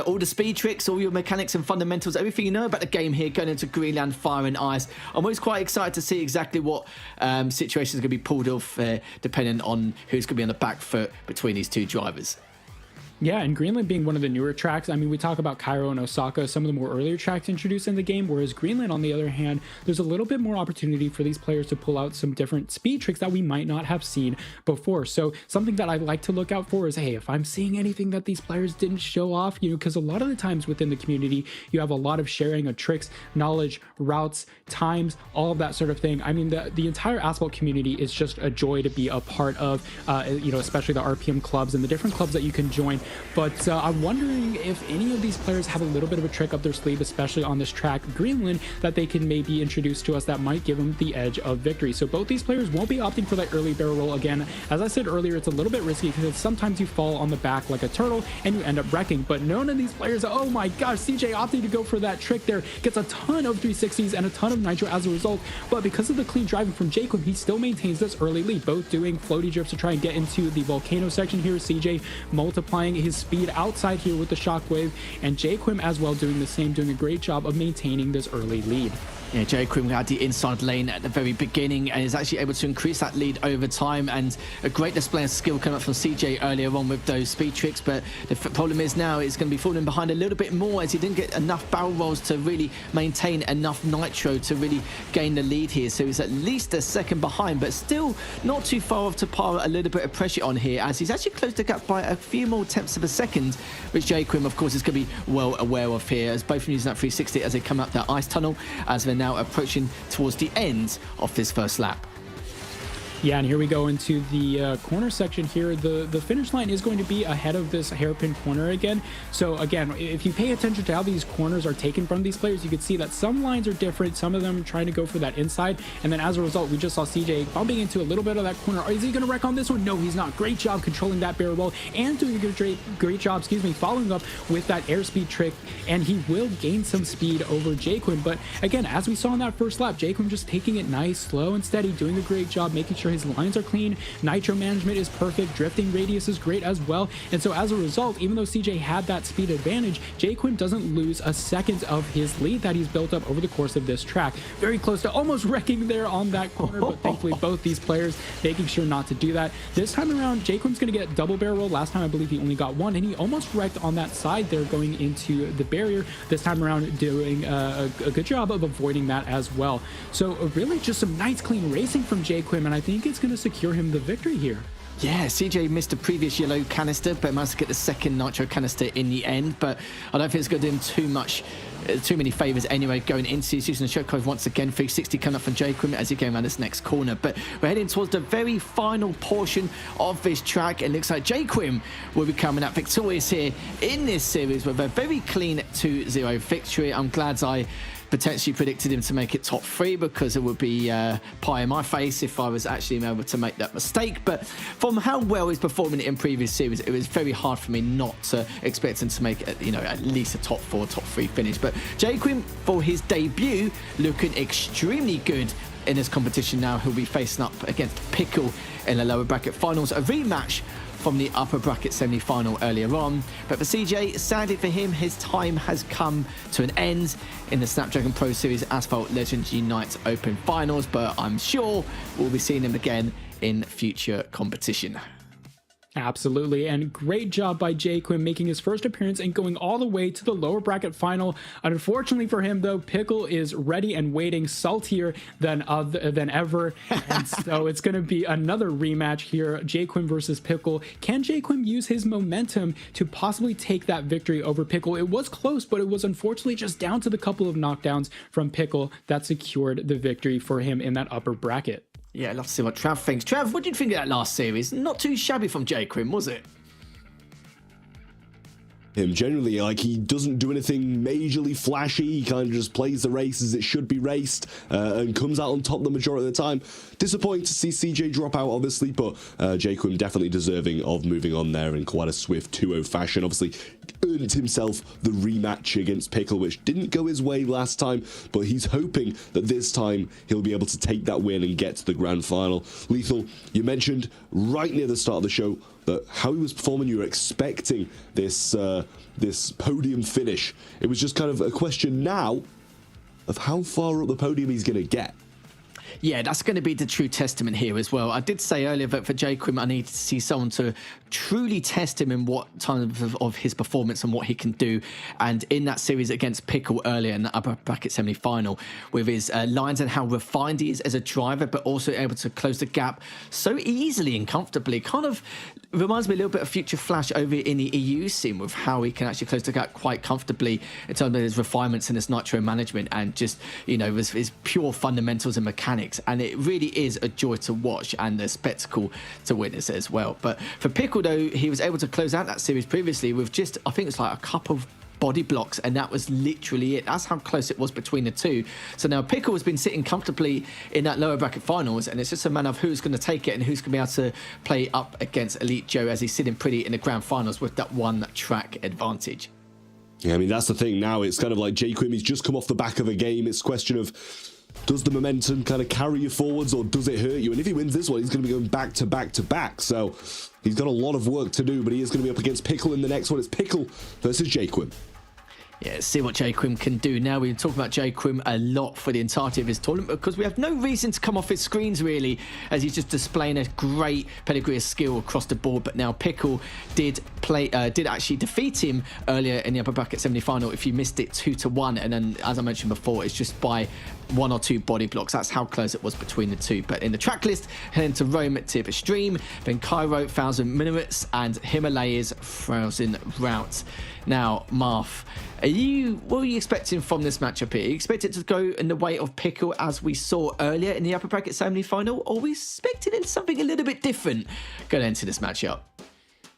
all the speed tricks, all your mechanics and fundamentals, everything you know about the game here going into Greenland Fire and Ice. I'm always quite excited to see exactly what situations are going to be pulled off, depending on who's going to be on the back foot between these two drivers. Yeah, and Greenland being one of the newer tracks, I mean, we talk about Cairo and Osaka, some of the more earlier tracks introduced in the game, whereas Greenland, on the other hand, there's a little bit more opportunity for these players to pull out some different speed tricks that we might not have seen before. So something that I like to look out for is, hey, if I'm seeing anything that these players didn't show off, because a lot of the times within the community, you have a lot of sharing of tricks, knowledge, routes, times, all of that sort of thing. I mean, the entire Asphalt community is just a joy to be a part of, especially the RPM clubs and the different clubs that you can join. But I'm wondering if any of these players have a little bit of a trick up their sleeve, especially on this track, Greenland, that they can maybe introduce to us that might give them the edge of victory. So both these players won't be opting for that early barrel roll. Again, as I said earlier, it's a little bit risky because sometimes you fall on the back like a turtle and you end up wrecking. But none of these players, oh my gosh, CJ opting to go for that trick there, gets a ton of 360s and a ton of nitro as a result. But because of the clean driving from Quim, he still maintains this early lead, both doing floaty drifts to try and get into the volcano section here. CJ multiplying his speed outside here with the shockwave, and Quim as well doing the same, doing a great job of maintaining this early lead. Yeah, Quim had the inside lane at the very beginning and is actually able to increase that lead over time, and a great display of skill coming up from CJ earlier on with those speed tricks. But the problem is now it's going to be falling behind a little bit more, as he didn't get enough barrel rolls to really maintain enough nitro to really gain the lead here. So he's at least a second behind, but still not too far off to par. A little bit of pressure on here, as he's actually closed the gap by a few more tenths of a second, which Quim, of course, is going to be well aware of here, as both of them using that 360 as they come up that ice tunnel, as they're now approaching towards the end of this first lap. Yeah, and here we go into the corner section here. The finish line is going to be ahead of this hairpin corner again. So again, if you pay attention to how these corners are taken from these players, you can see that some lines are different. Some of them trying to go for that inside. And then as a result, we just saw CJ bumping into a little bit of that corner. Is he going to wreck on this one? No, he's not. Great job controlling that barrel roll and doing a great job, following up with that airspeed trick. And he will gain some speed over Quim. But again, as we saw in that first lap, Quim just taking it nice, slow and steady, doing a great job, making sure his lines are clean, nitro management is perfect, drifting radius is great as well. And so as a result, even though CJ had that speed advantage, Quim doesn't lose a second of his lead that he's built up over the course of this track. Very close to almost wrecking there on that corner, but thankfully both these players making sure not to do that. This time around, Quim's going to get double barrel roll. Last time I believe he only got one, and he almost wrecked on that side there going into the barrier. This time around doing a good job of avoiding that as well. So really just some nice clean racing from Quim, and I think it's going to secure him the victory here. Yeah, CJ missed a previous yellow canister, but managed to get the second nitro canister in the end. But I don't think it's going to do him too many favors anyway going into. He's using the shortcut once again. 360 coming up from Quim as he goes around this next corner. But we're heading towards the very final portion of this track. It looks like Quim will be coming out victorious here in this series with a very clean 2-0 victory. I'm glad I potentially predicted him to make it top 3, because it would be pie in my face if I was actually able to make that mistake. But from how well he's performing in previous series, it was very hard for me not to expect him to make at least a top 4, top 3 finish. But Quim, for his debut, looking extremely good in this competition. Now he'll be facing up against Pickle in the lower bracket finals, a rematch from the upper bracket semi-final earlier on. But for CJ, sadly for him, his time has come to an end in the Snapdragon Pro Series Asphalt Legends Unite Open Finals, but I'm sure we'll be seeing him again in future competition. Absolutely, and great job by Quim making his first appearance and going all the way to the lower bracket final. Unfortunately for him, though, Pickle is ready and waiting, saltier than ever, and so it's going to be another rematch here, Quim versus Pickle. Can Quim use his momentum to possibly take that victory over Pickle? It was close, but it was unfortunately just down to the couple of knockdowns from Pickle that secured the victory for him in that upper bracket. Yeah, I'd love to see what Trav thinks. Trav, what did you think of that last series? Not too shabby from Quim, was it? him. Generally, like, he doesn't do anything majorly flashy. He kind of just plays the race as it should be raced and comes out on top the majority of the time. Disappointing to see CJ drop out, obviously, but Quim definitely deserving of moving on there in quite a swift 2-0 fashion. Obviously, earned himself the rematch against Pickle, which didn't go his way last time, but he's hoping that this time he'll be able to take that win and get to the grand final. Lethal, you mentioned right near the start of the show that how he was performing, you were expecting this this podium finish. It was just kind of a question now of how far up the podium he's going to get. Yeah, that's going to be the true testament here as well. I did say earlier that for Quim, I need to see someone to truly test him in what time of his performance and what he can do. And in that series against Pickle earlier in the upper bracket semi-final, with his lines and how refined he is as a driver, but also able to close the gap so easily and comfortably, kind of reminds me a little bit of Future Flash over in the EU scene, with how he can actually close the gap quite comfortably in terms of his refinements and his nitro management and just, you know, his pure fundamentals and mechanics. And it really is a joy to watch and a spectacle to witness as well. But for Pickle, though, he was able to close out that series previously with just, I think it's like a couple of body blocks, and that was literally it. That's how close it was between the two. So now Pickle has been sitting comfortably in that lower bracket finals, and it's just a matter of who's going to take it and who's going to be able to play up against Elite Joe, as he's sitting pretty in the grand finals with that one track advantage. Yeah, I mean, that's the thing now. It's kind of like Quim, he's just come off the back of a game. It's a question of, does the momentum kind of carry you forwards, or does it hurt you? And if he wins this one, he's going to be going back to back to back. So he's got a lot of work to do, but he is going to be up against Pickle in the next one. It's Pickle versus Quim. Yeah, let's see what Quim can do. Now, we've been talking about Quim a lot for the entirety of his tournament because we have no reason to come off his screens, really, as he's just displaying a great pedigree of skill across the board. But now Pickle did actually defeat him earlier in the upper bracket semi-final. If you missed it, 2-1, and then, as I mentioned before, it's just by 1 or 2 body blocks. That's how close it was between the two. But in the track list, heading to Rome at Tip Extreme, then Cairo 1000 minutes, and Himalayas 1000 routes. Now, Marth, what are you expecting from this matchup here? Are you expect it to go in the way of Pickle as we saw earlier in the upper bracket semi-final, or are we expecting something a little bit different going into this matchup?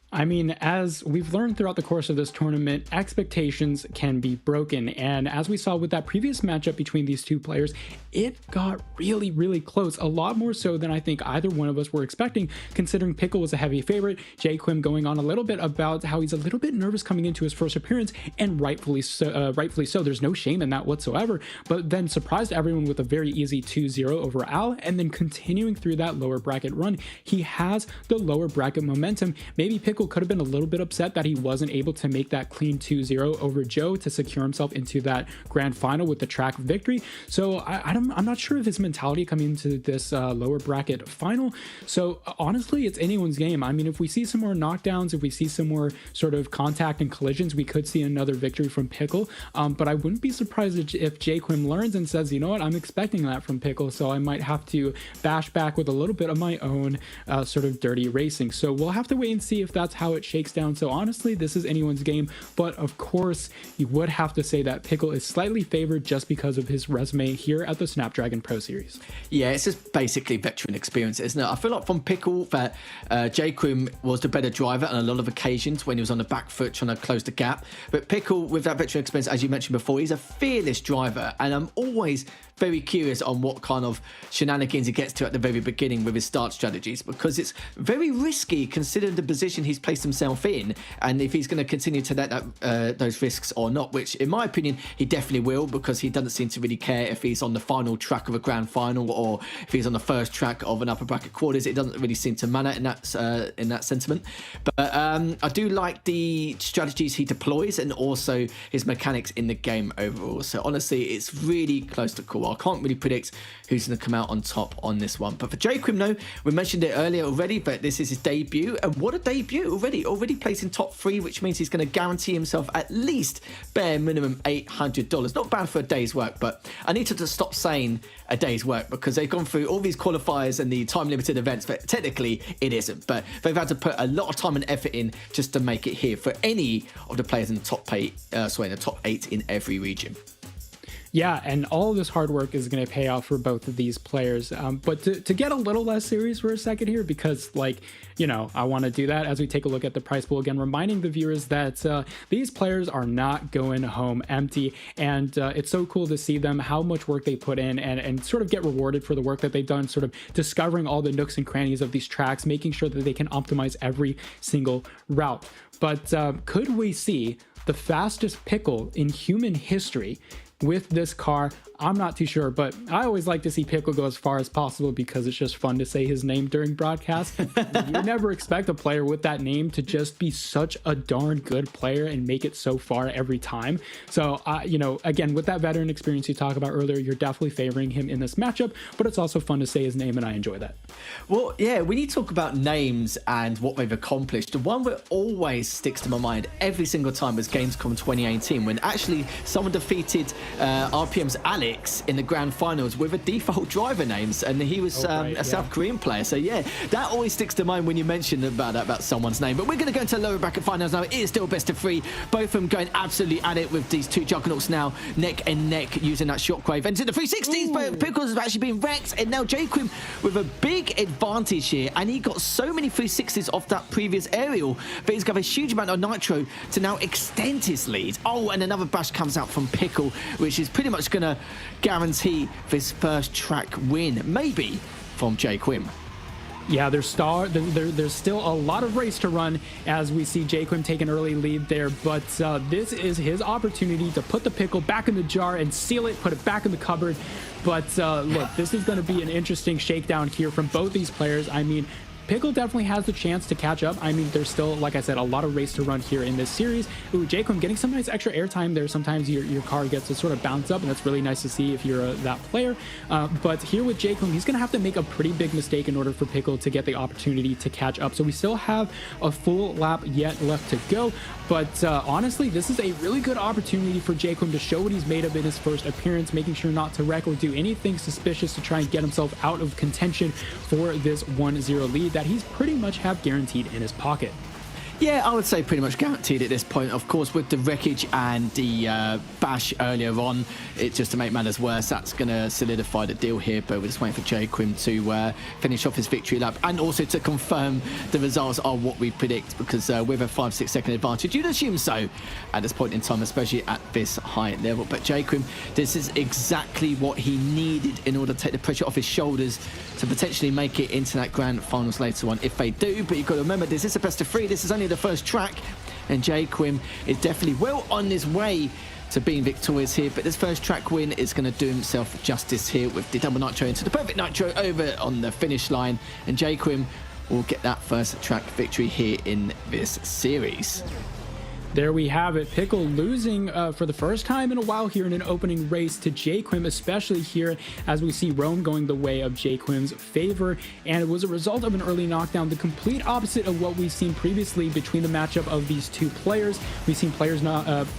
I mean, as we've learned throughout the course of this tournament, expectations can be broken. And as we saw with that previous matchup between these two players, it got really, really close. A lot more so than I think either one of us were expecting, considering Pickle was a heavy favorite. Quim going on a little bit about how he's a little bit nervous coming into his first appearance, and rightfully so. There's no shame in that whatsoever. But then surprised everyone with a very easy 2-0 over Al, and then continuing through that lower bracket run. He has the lower bracket momentum. Maybe Pickle could have been a little bit upset that he wasn't able to make that clean 2-0 over Joe to secure himself into that grand final with the track victory. So I'm not sure of his mentality coming into this lower bracket final. So honestly, it's anyone's game. I mean, if we see some more knockdowns, if we see some more sort of contact and collisions, we could see another victory from Pickle. But I wouldn't be surprised if Quim learns and says, you know what, I'm expecting that from Pickle, so I might have to bash back with a little bit of my own sort of dirty racing. So we'll have to wait and see if that's how it shakes down. So honestly, this is anyone's game, but of course you would have to say that Pickle is slightly favored just because of his resume here at the Snapdragon Pro Series. Yeah, it's just basically veteran experience, isn't it? I feel like from Pickle that Quim was the better driver on a lot of occasions when he was on the back foot trying to close the gap, but Pickle, with that veteran experience, as you mentioned before, he's a fearless driver, and I'm always very curious on what kind of shenanigans he gets to at the very beginning with his start strategies, because it's very risky considering the position he's placed himself in, and if he's going to continue to let those risks or not, which in my opinion he definitely will, because he doesn't seem to really care if he's on the final track of a grand final or if he's on the first track of an upper bracket quarters. It doesn't really seem to matter in that sentiment. But I do like the strategies he deploys and also his mechanics in the game overall. So honestly, it's really close to call. I can't really predict who's going to come out on top on this one. But for Quim, no, we mentioned it earlier already, but this is his debut, and what a debut already placed in top 3, which means he's going to guarantee himself at least bare minimum $800. Not bad for a day's work, but I need to stop saying a day's work because they've gone through all these qualifiers and the time limited events, but technically it isn't. But they've had to put a lot of time and effort in just to make it here for any of the players in the top 8 in every region. Yeah, and all of this hard work is going to pay off for both of these players. But to get a little less serious for a second here, because I want to do that as we take a look at the prize pool again, reminding the viewers that these players are not going home empty. And it's so cool to see them, how much work they put in and sort of get rewarded for the work that they've done, sort of discovering all the nooks and crannies of these tracks, making sure that they can optimize every single route. But could we see the fastest Pickle in human history with this car? I'm not too sure, but I always like to see Pickle go as far as possible because it's just fun to say his name during broadcast. You never expect a player with that name to just be such a darn good player and make it so far every time. So, again, with that veteran experience you talked about earlier, you're definitely favoring him in this matchup, but it's also fun to say his name, and I enjoy that. Well, yeah, when you talk about names and what they've accomplished, the one that always sticks to my mind every single time was Gamescom 2018, when actually someone defeated RPM's Alex in the grand finals with a default driver names, and he was a South Korean player. So yeah, that always sticks to mind when you mention about someone's name. But we're going to go into lower bracket finals now. It is still best of 3, both of them going absolutely at it with these two juggernauts now neck and neck using that shockwave. And to the 360s, but Pickles has actually been wrecked, and now Quim with a big advantage here, and he got so many 360s off that previous aerial, but he's got a huge amount of nitro to now extend his lead. Oh, and another bash comes out from Pickle, which is pretty much going to guarantee this first track win, maybe from Quim. Yeah, there's still a lot of race to run as we see Quim take an early lead there, but this is his opportunity to put the Pickle back in the jar and seal it, put it back in the cupboard. But look, this is going to be an interesting shakedown here from both these players. I mean, Pickle definitely has the chance to catch up. I mean, there's still, like I said, a lot of race to run here in this series. Ooh, Quim getting some nice extra airtime there. Sometimes your car gets to sort of bounce up, and that's really nice to see if you're that player. But here with Quim, he's going to have to make a pretty big mistake in order for Pickle to get the opportunity to catch up. So we still have a full lap yet left to go. But honestly, this is a really good opportunity for Quim to show what he's made of in his first appearance, making sure not to wreck or do anything suspicious to try and get himself out of contention for this 1-0 lead that he's pretty much have guaranteed in his pocket. Yeah, I would say pretty much guaranteed at this point. Of course, with the wreckage and the bash earlier on, it's just to make matters worse, that's going to solidify the deal here. But we're just waiting for Quim to finish off his victory lap, and also to confirm the results are what we predict, because with a 5-6 second advantage, you'd assume so at this point in time, especially at this high level. But Quim, this is exactly what he needed in order to take the pressure off his shoulders to potentially make it into that grand finals later on, if they do. But you've got to remember, this is a best of 3. This is only the first track, and Quim is definitely well on his way to being victorious here. But this first track win is going to do himself justice here with the double nitro into the perfect nitro over on the finish line, and Quim will get that first track victory here in this series. There we have it. Pickle losing for the first time in a while here in an opening race to Quim, especially here as we see Rome going the way of Quim's favor. And it was a result of an early knockdown, the complete opposite of what we've seen previously between the matchup of these two players. We've seen players,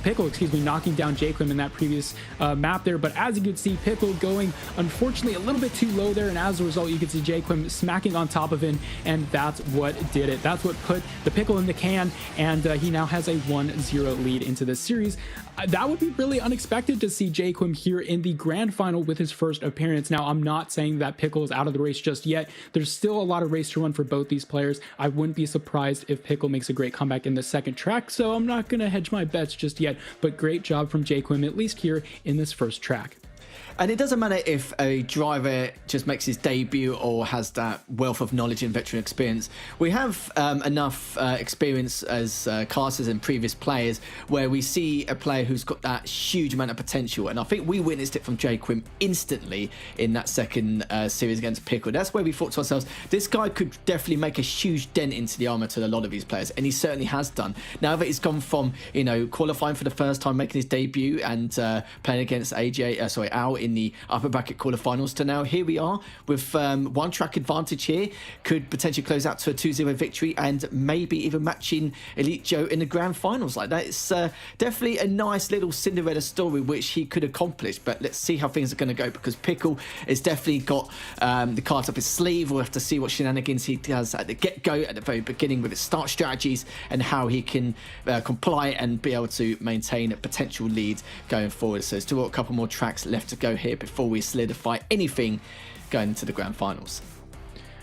Pickle, knocking down Quim in that previous map there. But as you can see, Pickle going, unfortunately, a little bit too low there. And as a result, you can see Quim smacking on top of him. And that's what did it. That's what put the Pickle in the can. And he now has a 1-0 lead into this series. That would be really unexpected to see Quim here in the grand final with his first appearance. Now, I'm not saying that Pickle is out of the race just yet. There's still a lot of race to run for both these players. I wouldn't be surprised if Pickle makes a great comeback in the second track, so I'm not going to hedge my bets just yet. But great job from Quim, at least here in this first track. And it doesn't matter if a driver just makes his debut or has that wealth of knowledge and veteran experience. We have enough experience as casters and previous players where we see a player who's got that huge amount of potential. And I think we witnessed it from Quim instantly in that second series against Pickle. That's where we thought to ourselves, this guy could definitely make a huge dent into the armor to a lot of these players. And he certainly has done. Now that he's gone from, qualifying for the first time, making his debut and playing against Al in the upper bracket quarterfinals to now here we are with one track advantage here. Could potentially close out to a 2-0 victory and maybe even matching Elite Joe in the grand finals like that. It's definitely a nice little Cinderella story which he could accomplish, but let's see how things are going to go, because Pickle has definitely got the cards up his sleeve. We'll have to see what shenanigans he does at the get-go, at the very beginning, with his start strategies and how he can comply and be able to maintain a potential lead going forward. So there's still a couple more tracks left to go here before we solidify anything going into the grand finals.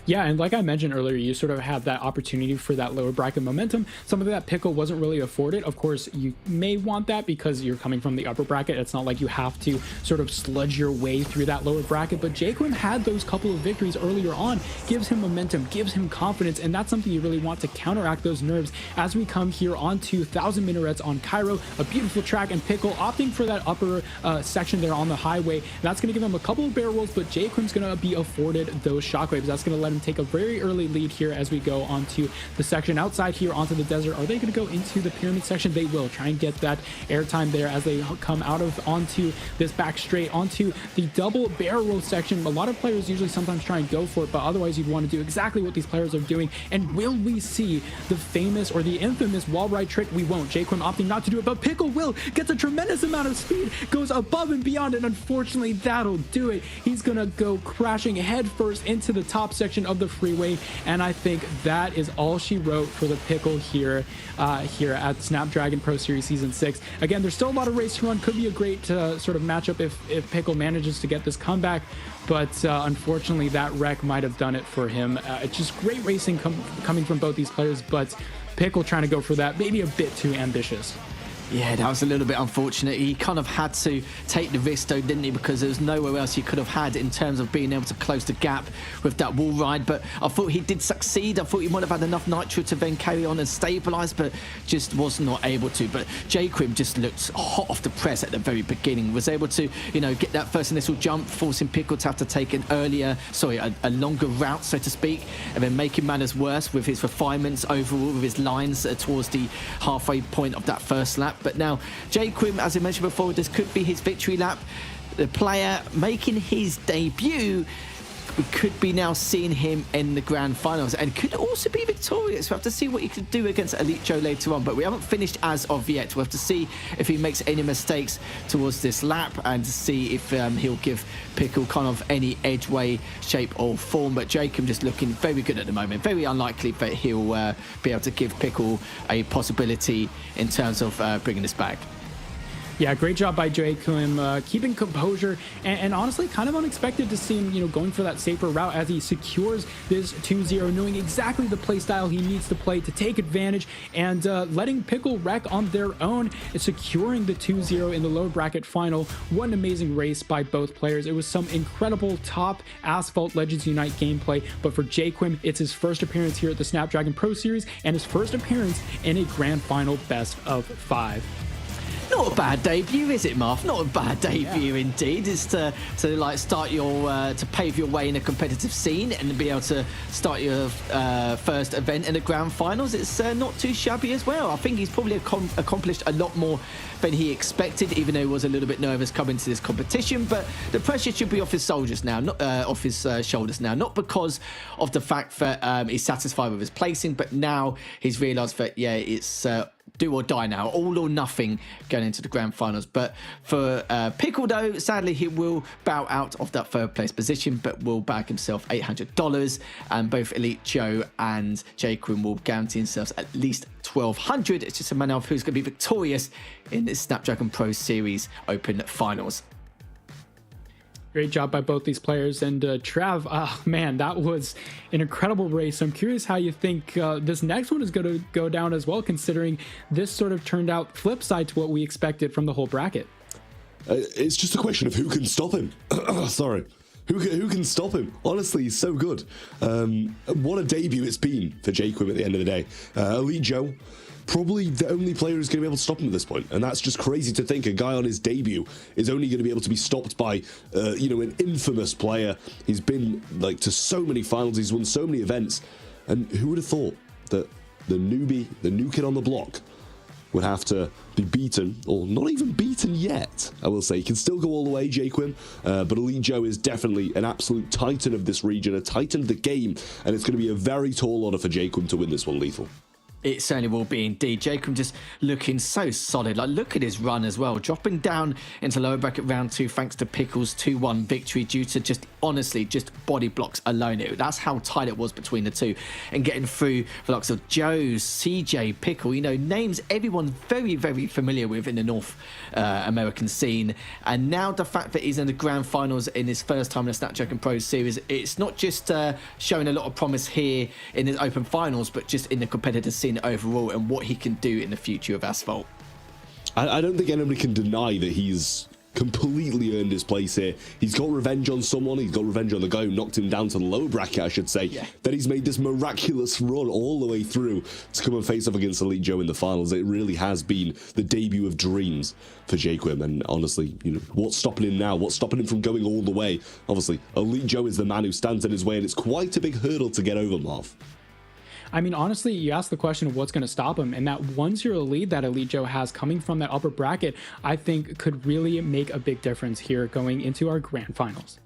Yeah, and like I mentioned earlier, you sort of have that opportunity for that lower bracket momentum, something that Pickle wasn't really afforded. Of course, you may want that because you're coming from the upper bracket. It's not like you have to sort of sludge your way through that lower bracket, but Quim had those couple of victories earlier on, gives him momentum, gives him confidence, and that's something you really want to counteract those nerves as we come here onto 1,000 Minarets on Cairo, a beautiful track, and Pickle opting for that upper section there on the highway. That's going to give him a couple of barrel rolls, but Quim's going to be afforded those shockwaves. That's going to let him take a very early lead here as we go onto the section outside here onto the desert. Are they going to go into the pyramid section? They will try and get that airtime there as they come out of onto this back straight onto the double barrel roll section. A lot of players usually sometimes try and go for it, but otherwise you'd want to do exactly what these players are doing. And will we see the famous or the infamous wall ride trick? We won't. Quim opting not to do it, but Pickle will. Gets a tremendous amount of speed, goes above and beyond, and unfortunately that'll do it. He's gonna go crashing headfirst into the top section of the freeway, and I think that is all she wrote for the Pickle here at Snapdragon Pro Series Season 6. Again, there's still a lot of race to run. Could be a great sort of matchup if Pickle manages to get this comeback, but unfortunately that wreck might have done it for him. It's just great racing coming from both these players, but Pickle trying to go for that, maybe a bit too ambitious. Yeah, that was a little bit unfortunate. He kind of had to take the risk though, didn't he? Because there was nowhere else he could have had in terms of being able to close the gap with that wall ride. But I thought he did succeed. I thought he might have had enough nitro to then carry on and stabilise, but just was not able to. But Quim just looked hot off the press at the very beginning. Was able to, you know, get that first initial jump, forcing Pickle to have to take a longer route, so to speak, and then making matters worse with his refinements overall, with his lines towards the halfway point of that first lap. But now Quim, as I mentioned before, this could be his victory lap. The player making his debut, we could be now seeing him in the grand finals and could also be victorious. We'll have to see what he could do against Elite Joe later on, but we haven't finished as of yet. We'll have to see if he makes any mistakes towards this lap and to see if he'll give Pickle kind of any edge, way, shape or form. But Quim just looking very good at the moment. Very unlikely that he'll be able to give Pickle a possibility in terms of bringing this back. Yeah, great job by Quim, keeping composure, and honestly, kind of unexpected to see him, you know, going for that safer route as he secures this 2-0, knowing exactly the play style he needs to play to take advantage, and letting Pickle wreck on their own, and securing the 2-0 in the lower bracket final. What an amazing race by both players. It was some incredible top Asphalt Legends Unite gameplay, but for Quim, it's his first appearance here at the Snapdragon Pro Series, and his first appearance in a grand final best of 5. Not a bad debut, is it, Marv? Not a bad debut indeed. It's to like start your to pave your way in a competitive scene and be able to start your first event in the grand finals. It's not too shabby as well. I think he's probably accomplished a lot more than he expected, even though he was a little bit nervous coming to this competition. But the pressure should be off his shoulders now, not because of the fact that he's satisfied with his placing, but now he's realised that it's do or die now, all or nothing going into the grand finals. But for Pickle though, sadly he will bow out of that third place position, but will bag himself $800, and both Elite Joe and Quim will guarantee themselves at least $1,200. It's just a matter of who's going to be victorious in this Snapdragon Pro Series Open Finals. Great job by both these players. And Trav, man, that was an incredible race. I'm curious how you think this next one is going to go down as well, considering this sort of turned out flip side to what we expected from the whole bracket. It's just a question of who can stop him. Sorry. Who can stop him? Honestly, he's so good. What a debut it's been for Quim at the end of the day. Elite Joe, probably the only player who's going to be able to stop him at this point. And that's just crazy to think. A guy on his debut is only going to be able to be stopped by, an infamous player. He's been like to so many finals. He's won so many events. And who would have thought that the newbie, the new kid on the block, would have to be beaten, or not even beaten yet, I will say. He can still go all the way, Quim, but Elite Joe is definitely an absolute titan of this region, a titan of the game, and it's going to be a very tall order for Quim to win this one, Lethal. It certainly will be indeed. Quim just looking so solid. Like, look at his run as well. Dropping down into lower bracket round 2 thanks to Pickle's 2-1 victory due to just, honestly, just body blocks alone. That's how tight it was between the two. And getting through the likes of Joe, CJ, Pickle, you know, names everyone very, very familiar with in the North American scene. And now the fact that he's in the grand finals in his first time in the Snapdragon Pro Series, it's not just showing a lot of promise here in his open finals, but just in the competitive scene overall and what he can do in the future of Asphalt. I don't think anybody can deny that he's completely earned his place here. He's got revenge on someone. He's got revenge on the guy who knocked him down to the lower bracket, I should say. Yeah. Then he's made this miraculous run all the way through to come and face off against Elite Joe in the finals. It really has been the debut of dreams for Quim, and honestly, you know, what's stopping him now? What's stopping him from going all the way? Obviously, Elite Joe is the man who stands in his way, and it's quite a big hurdle to get over, Marv. I mean, honestly, you ask the question of what's going to stop him, and that 1-0 lead that Elite Joe has coming from that upper bracket, I think could really make a big difference here going into our grand finals.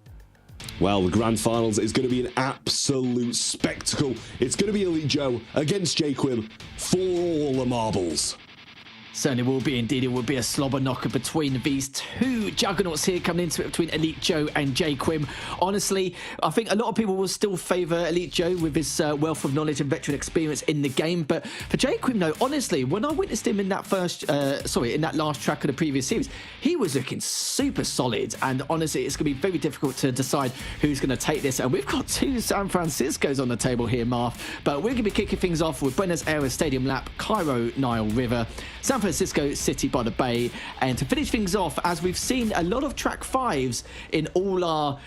Well, the grand finals is going to be an absolute spectacle. It's going to be Elite Joe against Quim for all the marbles. Certainly will be indeed. It will be a slobber knocker between these two juggernauts here coming into it between Elite Joe and Quim. Honestly, I think a lot of people will still favour Elite Joe with his wealth of knowledge and veteran experience in the game. But for Quim, though, honestly, when I witnessed him in that in that last track of the previous series, he was looking super solid. And honestly, it's going to be very difficult to decide who's going to take this. And we've got 2 San Franciscos on the table here, Marv. But we're going to be kicking things off with Buenos Aires Stadium Lap, Cairo Nile River, San Francisco City by the Bay. And to finish things off, as we've seen a lot of track 5s in all our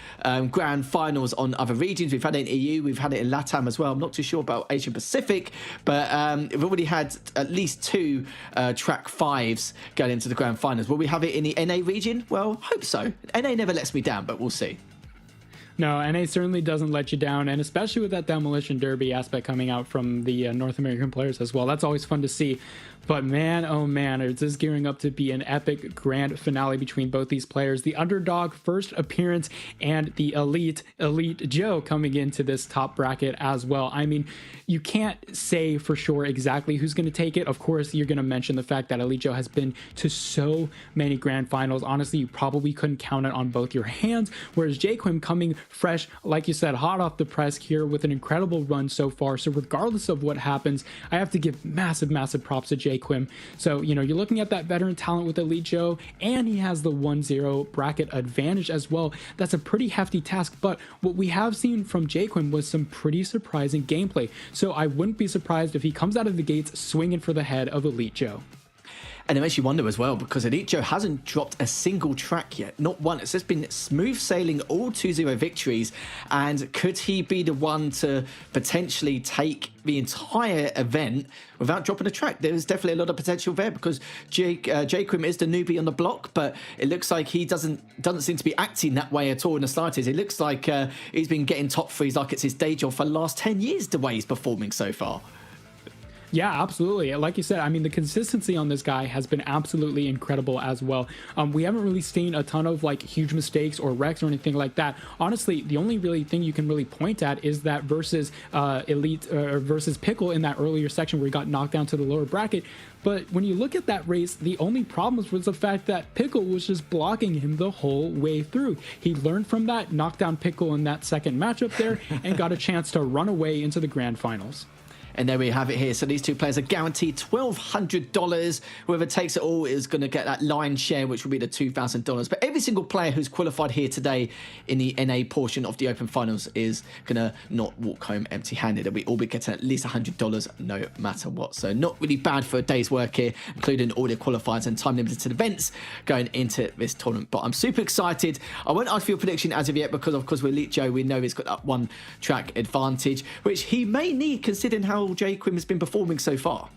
grand finals on other regions. We've had it in EU, we've had it in LATAM as well. I'm not too sure about Asia Pacific, but we've already had at least 2 track 5s going into the grand finals. Will we have it in the NA region? Well, hope so. NA never lets me down, but we'll see. No, NA certainly doesn't let you down, and especially with that Demolition Derby aspect coming out from the North American players as well. That's always fun to see. But man, oh man, is this gearing up to be an epic grand finale between both these players. The underdog first appearance and the Elite Joe coming into this top bracket as well. I mean, you can't say for sure exactly who's going to take it. Of course, you're going to mention the fact that Elite Joe has been to so many grand finals. Honestly, you probably couldn't count it on both your hands, whereas Quim coming fresh, like you said, hot off the press here with an incredible run so far. So regardless of what happens, I have to give massive props to Quim. So, you know, you're looking at that veteran talent with Elite Joe, and he has the 1-0 bracket advantage as well. That's a pretty hefty task, but what we have seen from Quim was some pretty surprising gameplay. So I wouldn't be surprised if he comes out of the gates swinging for the head of Elite Joe. And it makes you wonder as well, because Elite Joe hasn't dropped a single track yet, not one. It's just been smooth sailing, all 2-0 victories. And could he be the one to potentially take the entire event without dropping a track? There's definitely a lot of potential there, because Quim is the newbie on the block, but it looks like he doesn't seem to be acting that way at all in the slightest. It looks like he's been getting top 3s like it's his day job for the last 10 years, the way he's performing so far. Yeah, absolutely. Like you said, I mean, the consistency on this guy has been absolutely incredible as well. We haven't really seen a ton of like huge mistakes or wrecks or anything like that. Honestly, the only really thing you can really point at is that versus Elite versus Pickle in that earlier section where he got knocked down to the lower bracket. But when you look at that race, the only problem was the fact that Pickle was just blocking him the whole way through. He learned from that, knocked down Pickle in that second matchup there, and got a chance to run away into the grand finals. And there we have it here. So these two players are guaranteed $1,200. Whoever takes it all is going to get that lion's share, which will be the $2,000. But every single player who's qualified here today in the NA portion of the Open Finals is going to not walk home empty-handed. They'll all be getting at least $100 no matter what. So not really bad for a day's work here, including all the qualifiers and time-limited events going into this tournament. But I'm super excited. I won't ask for your prediction as of yet because, of course, with Elite Joe, we know he's got that one track advantage, which he may need considering how Quim has been performing so far.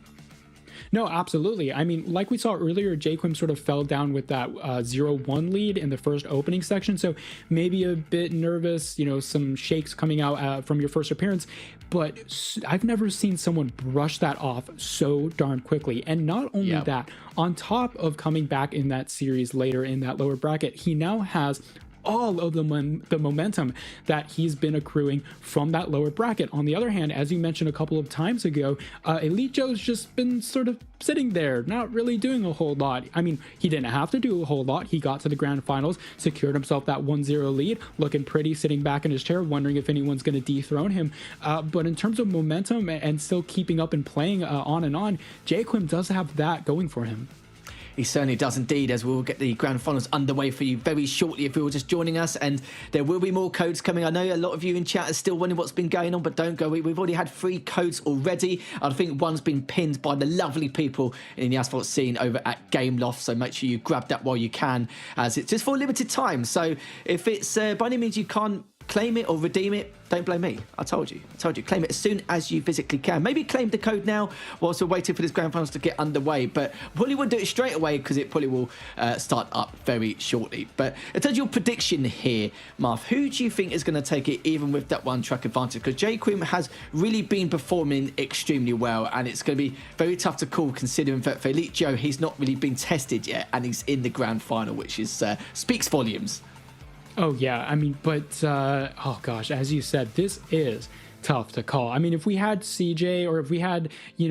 No, absolutely. I mean, like we saw earlier, Quim sort of fell down with that 0-1 lead in the first opening section. So maybe a bit nervous, some shakes coming out from your first appearance. But I've never seen someone brush that off so darn quickly. And not only that, on top of coming back in that series later in that lower bracket, he now has all of the momentum that he's been accruing from that lower bracket. On the other hand, as you mentioned a couple of times ago, Elite Joe's just been sort of sitting there, not really doing a whole lot. I mean, he didn't have to do a whole lot. He got to the grand finals, secured himself that 1-0 lead, looking pretty, sitting back in his chair, wondering if anyone's going to dethrone him. But in terms of momentum and still keeping up and playing on and on, Quim does have that going for him. He certainly does indeed, as we'll get the grand finals underway for you very shortly if you're just joining us, and there will be more codes coming. I know a lot of you in chat are still wondering what's been going on, but don't go. We've already had 3 codes already. I think one's been pinned by the lovely people in the Asphalt scene over at Game Loft, so make sure you grab that while you can, as it's just for a limited time. So if it's by any means you can't claim it or redeem it, don't blame me. I told you. Claim it as soon as you physically can. Maybe claim the code now whilst we're waiting for this grand finals to get underway, but probably won't do it straight away because it probably will start up very shortly. But in terms of your prediction here, Marv, who do you think is going to take it even with that one track advantage? Because Quim has really been performing extremely well, and it's going to be very tough to call considering that for Elite Joe, he's not really been tested yet, and he's in the grand final, which is speaks volumes. Oh, yeah. I mean, but, oh, gosh, as you said, this is tough to call. I mean, if we had CJ or if we had,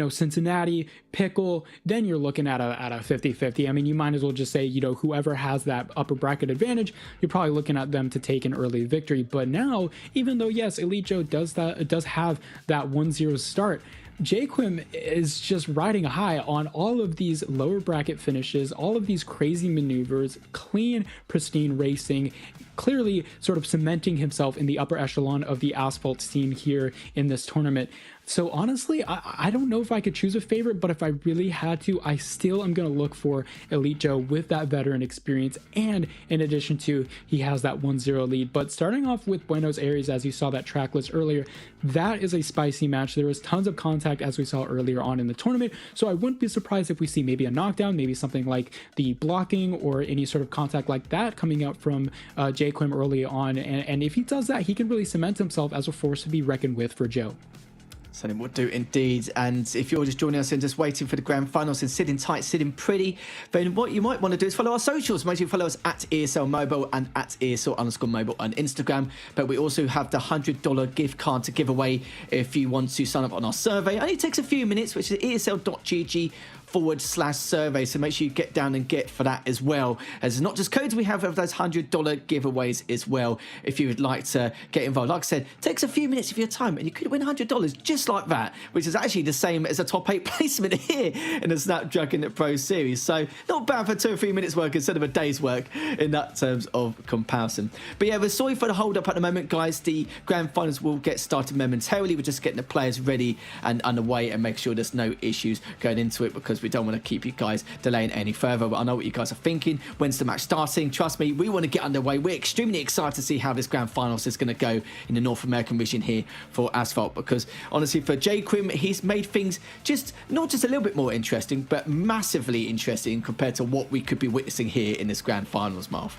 Cincinnati, Pickle, then you're looking at a 50-50. I mean, you might as well just say, whoever has that upper bracket advantage, you're probably looking at them to take an early victory. But now, even though, yes, Elite Joe does have that 1-0 start, Quim is just riding a high on all of these lower bracket finishes, all of these crazy maneuvers, clean, pristine racing, clearly sort of cementing himself in the upper echelon of the asphalt scene here in this tournament. So honestly, I don't know if I could choose a favorite, but if I really had to, I still am going to look for Elite Joe with that veteran experience. And in addition to, he has that 1-0 lead. But starting off with Buenos Aires, as you saw that track list earlier, that is a spicy match. There was tons of contact, as we saw earlier on in the tournament. So I wouldn't be surprised if we see maybe a knockdown, maybe something like the blocking or any sort of contact like that coming out from Quim early on. And if he does that, he can really cement himself as a force to be reckoned with for Joe. Something would do indeed. And if you're just joining us and just waiting for the grand finals and sitting tight, sitting pretty, then what you might want to do is follow our socials. Make sure you follow us at ESL Mobile and at ESL_Mobile on Instagram. But we also have the $100 gift card to give away if you want to sign up on our survey. It only takes a few minutes, which is esl.gg/survey, so make sure you get down and get for that as well. As it's not just codes, we have those $100 giveaways as well if you would like to get involved. Like I said, it takes a few minutes of your time and you could win $100 just like that, which is actually the same as a top 8 placement here in the Snapdragon Pro Series. So not bad for 2 or 3 minutes work instead of a day's work in that terms of comparison. But yeah, we're sorry for the hold up at the moment, guys. The grand finals will get started momentarily. We're just getting the players ready and underway and make sure there's no issues going into it, because we don't want to keep you guys delaying any further. But I know what you guys are thinking. When's the match starting? Trust me, we want to get underway. We're extremely excited to see how this grand finals is going to go in the North American region here for Asphalt, because honestly, for Quim, he's made things not just a little bit more interesting, but massively interesting compared to what we could be witnessing here in this grand finals, Marv.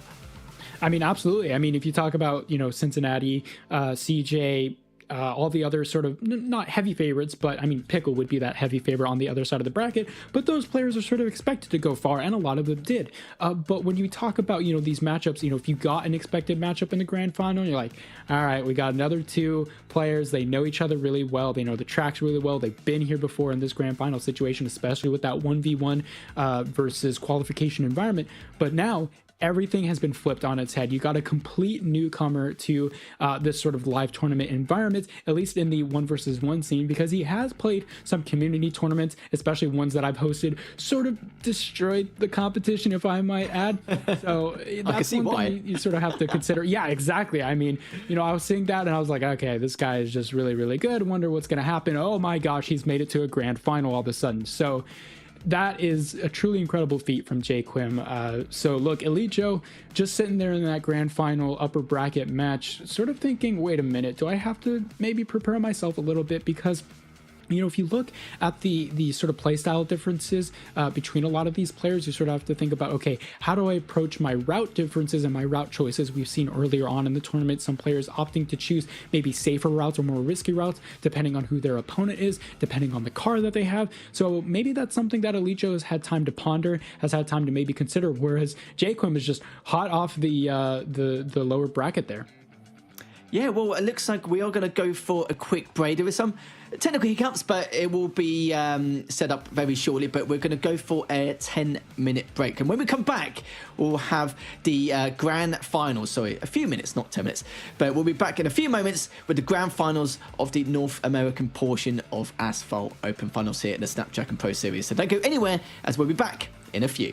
I mean, absolutely. I mean, if you talk about, Cincinnati, CJ, all the other sort of not heavy favorites, but I mean, Pickle would be that heavy favorite on the other side of the bracket, but those players are sort of expected to go far, and a lot of them did. But when you talk about, these matchups, if you got an expected matchup in the grand final, you're like, all right, we got another 2 players. They know each other really well. They know the tracks really well. They've been here before in this grand final situation, especially with that 1v1 versus qualification environment. But now everything has been flipped on its head. You got a complete newcomer to this sort of live tournament environment, at least in the 1 versus 1 scene, because he has played some community tournaments, especially ones that I've hosted, sort of destroyed the competition, if I might add. So that's one thing you sort of have to consider. Yeah, exactly. I mean, I was seeing that and I was like, okay, this guy is just really, really good. Wonder what's going to happen. Oh my gosh, he's made it to a grand final all of a sudden. So that is a truly incredible feat from Quim. So look, Elite Joe just sitting there in that grand final upper bracket match, sort of thinking, wait a minute, do I have to maybe prepare myself a little bit? Because if you look at the sort of playstyle differences between a lot of these players, you sort of have to think about, okay, how do I approach my route differences and my route choices? We've seen earlier on in the tournament some players opting to choose maybe safer routes or more risky routes, depending on who their opponent is, depending on the car that they have. So maybe that's something that Elite Joe has had time to ponder, has had time to maybe consider, whereas Quim is just hot off the lower bracket there. Yeah, well, it looks like we are going to go for a quick break. There is some technical hiccups, but it will be set up very shortly. But we're going to go for a 10-minute break. And when we come back, we'll have the grand finals. Sorry, a few minutes, not 10 minutes. But we'll be back in a few moments with the grand finals of the North American portion of Asphalt Open Finals here in the Snapdragon Pro Series. So don't go anywhere, as we'll be back in a few.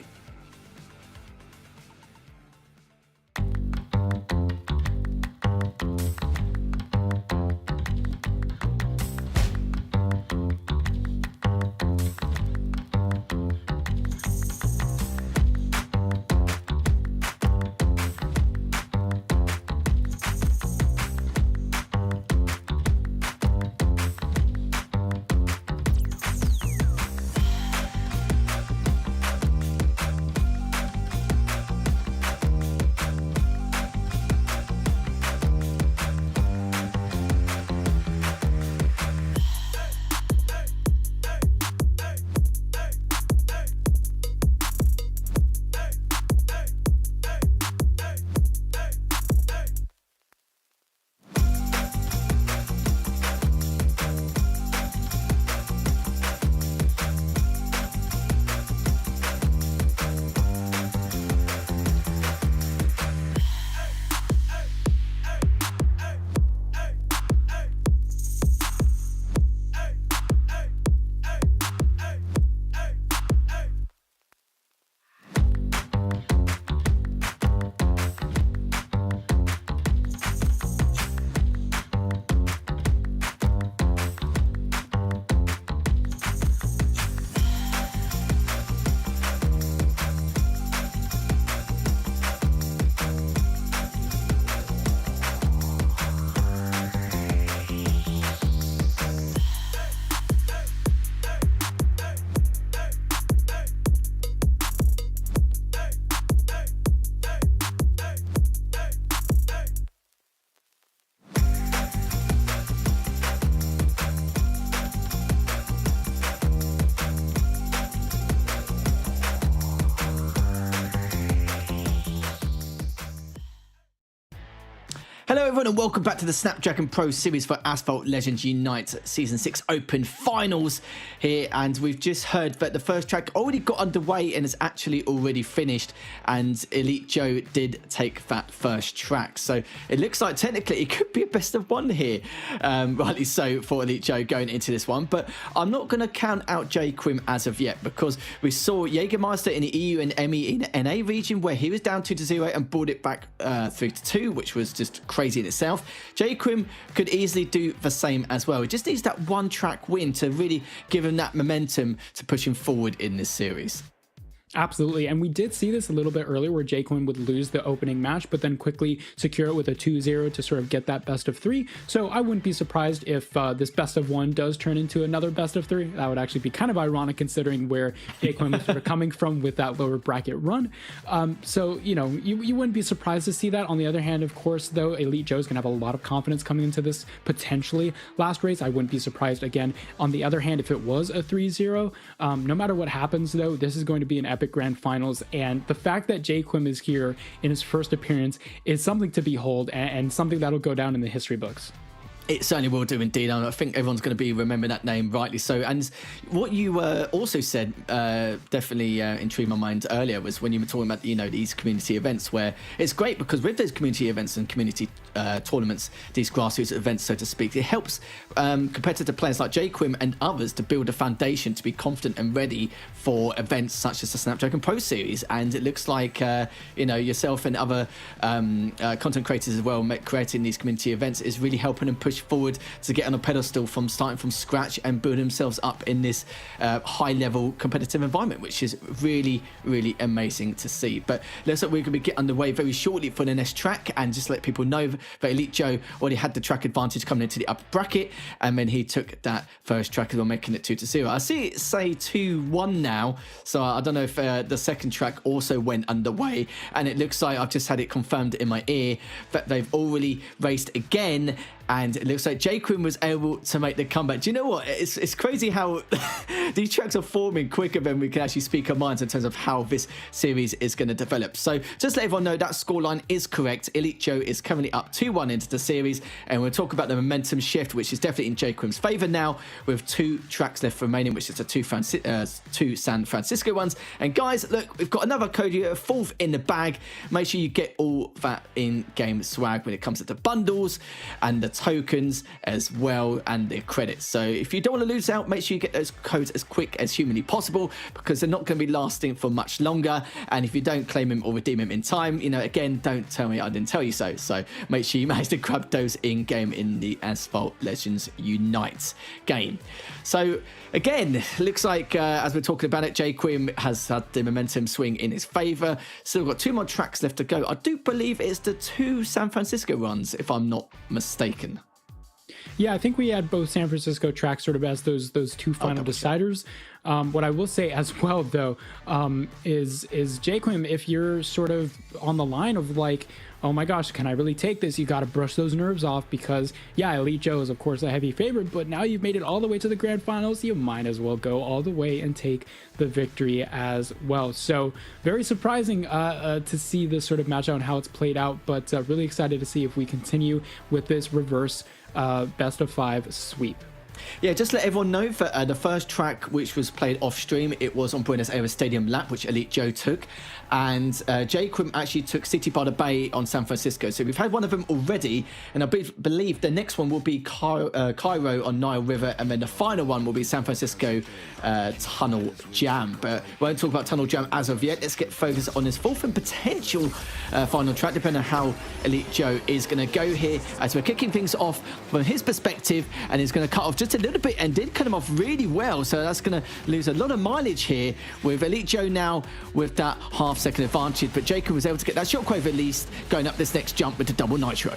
Hello everyone and welcome back to the Snapdragon Pro Series for Asphalt Legends Unite Season 6 Open Finals here, and we've just heard that the first track already got underway and is actually already finished, and Elite Joe did take that first track. So it looks like technically it could be a best of one here, rightly so for Elite Joe going into this one, but I'm not going to count out Quim as of yet, because we saw Jägermeister in the EU and Emmy in the NA region where he was down 2-0 and brought it back 3-2, which was just crazy in itself. Quim could easily do the same as well. He just needs that one track win to really give him that momentum to push him forward in this series. Absolutely, and we did see this a little bit earlier where Quim would lose the opening match, but then quickly secure it with a 2-0 to sort of get that best of 3. So I wouldn't be surprised if this best of 1 does turn into another best of 3. That would actually be kind of ironic considering where Quim is sort of coming from with that lower bracket run. So, you know, you wouldn't be surprised to see that. On the other hand, of course, though, Elite Joe's going to have a lot of confidence coming into this potentially last race. I wouldn't be surprised again. On the other hand, if it was a 3-0, no matter what happens, though, this is going to be an epic grand finals, and the fact that Quim is here in his first appearance is something to behold, and something that'll go down in the history books. It certainly will do indeed. I think everyone's going to be remembering that name rightly so. And what you also said definitely intrigued my mind earlier was when you were talking about, you know, these community events, where it's great because with those community events and community tournaments, these grassroots events, so to speak, it helps competitive players like Quim and others to build a foundation to be confident and ready for events such as the Snapdragon Pro Series. And it looks like, you know, yourself and other content creators as well creating these community events is really helping them push push forward to get on a pedestal from starting from scratch and build themselves up in this high-level competitive environment, which is really, really amazing to see. But looks like we're going to get underway very shortly for the next track, and just let people know that Elite Joe already had the track advantage coming into the upper bracket, and then he took that first track as well, making it 2-0. I see it say 2-1 now, so I don't know if the second track also went underway, and it looks like I've just had it confirmed in my ear that they've already raced again, and it looks like Quim was able to make the comeback. Do you know what? It's crazy how these tracks are forming quicker than we can actually speak our minds in terms of how this series is going to develop. So just let everyone know that scoreline is correct. Elite Joe is currently up 2-1 into the series, and we'll talk about the momentum shift, which is definitely in Quim's favour now, with 2 tracks left remaining, which is the two San Francisco ones. And guys, look, we've got another code here, 4th in the bag. Make sure you get all that in-game swag when it comes to the bundles and the tokens as well, and the credits. So if you don't want to lose out, make sure you get those codes as quick as humanly possible, because they're not going to be lasting for much longer. And if you don't claim them or redeem them in time, you know, again, don't tell me I didn't tell you so. So make sure you manage to grab those in game in the Asphalt Legends Unite game. So again, looks like as we're talking about it, Quim has had the momentum swing in his favour. Still got 2 more tracks left to go. I do believe it's the 2 San Francisco runs, if I'm not mistaken. Yeah, I think we had both San Francisco tracks sort of as those 2 final deciders. What I will say as well, though, is Quim, if you're sort of on the line of like, oh my gosh, can I really take this? You got to brush those nerves off, because yeah, Elite Joe is of course a heavy favorite, but now you've made it all the way to the grand finals. You might as well go all the way and take the victory as well. So very surprising to see this sort of match out and how it's played out, but really excited to see if we continue with this reverse best of 5 sweep. Yeah, just let everyone know that the first track, which was played off stream, it was on Buenos Aires Stadium Lap, which Elite Joe took, and Quim actually took City by the Bay on San Francisco. So we've had one of them already, and I believe the next one will be Cairo on Nile River, and then the final one will be San Francisco Tunnel Jam. But we won't talk about Tunnel Jam as of yet. Let's get focused on this 4th and potential final track, depending on how Elite Joe is going to go here, as we're kicking things off from his perspective, and he's going to cut off just a little bit, and did cut him off really well. So that's going to lose a lot of mileage here, with Elite Joe now with that half-second advantage. But Quim was able to get that shockwave at least, going up this next jump with the double nitro.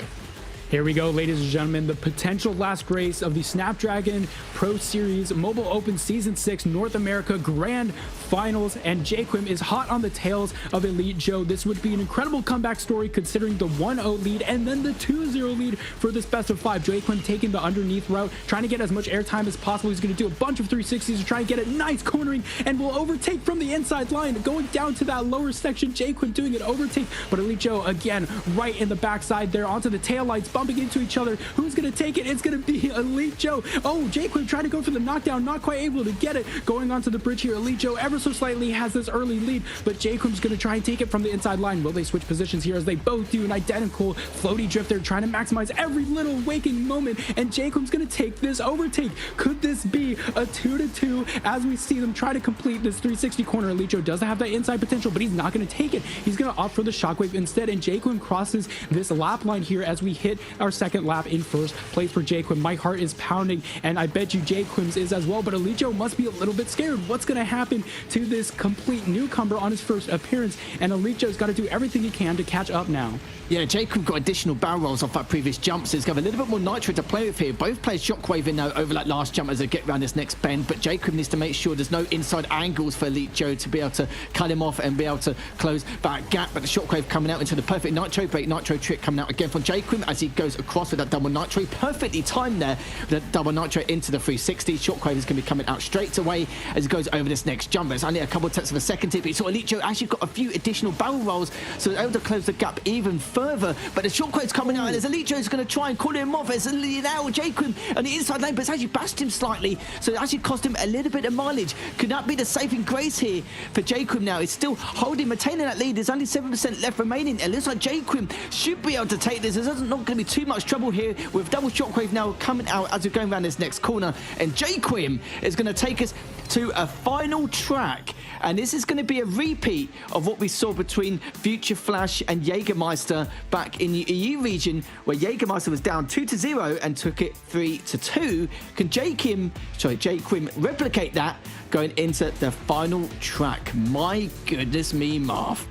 Here we go, ladies and gentlemen, the potential last race of the Snapdragon Pro Series Mobile Open Season 6 North America Grand Finals, and Quim is hot on the tails of Elite Joe. This would be an incredible comeback story, considering the 1-0 lead and then the 2-0 lead for this best of 5. Quim taking the underneath route, trying to get as much airtime as possible. He's going to do a bunch of 360s to try and get a nice cornering, and will overtake from the inside line, going down to that lower section. Quim doing an overtake, but Elite Joe again right in the backside there onto the tail lights, bumping into each other. Who's going to take it? It's going to be Elite Joe. Oh, Quim trying to go for the knockdown, not quite able to get it. Going onto the bridge here, Elite Joe ever so slightly has this early lead, but Quim's going to try and take it from the inside line. Will they switch positions here, as they both do an identical floaty drift? They're trying to maximize every little waking moment, and Quim's going to take this overtake. Could this be a 2-2 as we see them try to complete this 360 corner? Elite Joe does have that inside potential, but he's not going to take it. He's going to opt for the shockwave instead, and Quim crosses this lap line here as we hit our second lap in first place for Quim. My heart is pounding, and I bet you Quim's is as well, but Elite Joe must be a little bit scared. What's going to happen to this complete newcomer on his first appearance? And Elite Joe's got to do everything he can to catch up now. Yeah, Quim got additional barrel rolls off that previous jump, so he's got a little bit more nitro to play with here. Both players shockwaving now over that last jump as they get around this next bend, but Quim needs to make sure there's no inside angles for Elite Joe to be able to cut him off and be able to close that gap. But the shockwave coming out into the perfect nitro break, nitro trick coming out again from Quim as he goes across with that double nitro. Perfectly timed there with that double nitro into the 360. Shockwave is going to be coming out straight away as he goes over this next jump. It's only a couple of tenths of a second here, but you saw Elite Joe actually got a few additional barrel rolls, so they're able to close the gap even further. But the shockwave's coming out, and as Elite Joe's going to try and call him off, as now Quim on the inside lane, but it's actually bashed him slightly, so it actually cost him a little bit of mileage. Could that be the saving grace here for Quim now? It's still holding, maintaining that lead. There's only 7% left remaining. It looks like Quim should be able to take this. There's not going to be too much trouble here with double shockwave now coming out as we're going around this next corner. And Quim is going to take us to a final track. And this is going to be a repeat of what we saw between Future Flash and Jägermeister back in the EU region, where Jägermeister was down 2-0 and took it 3-2. Can Quim replicate that going into the final track? My goodness me, Marv.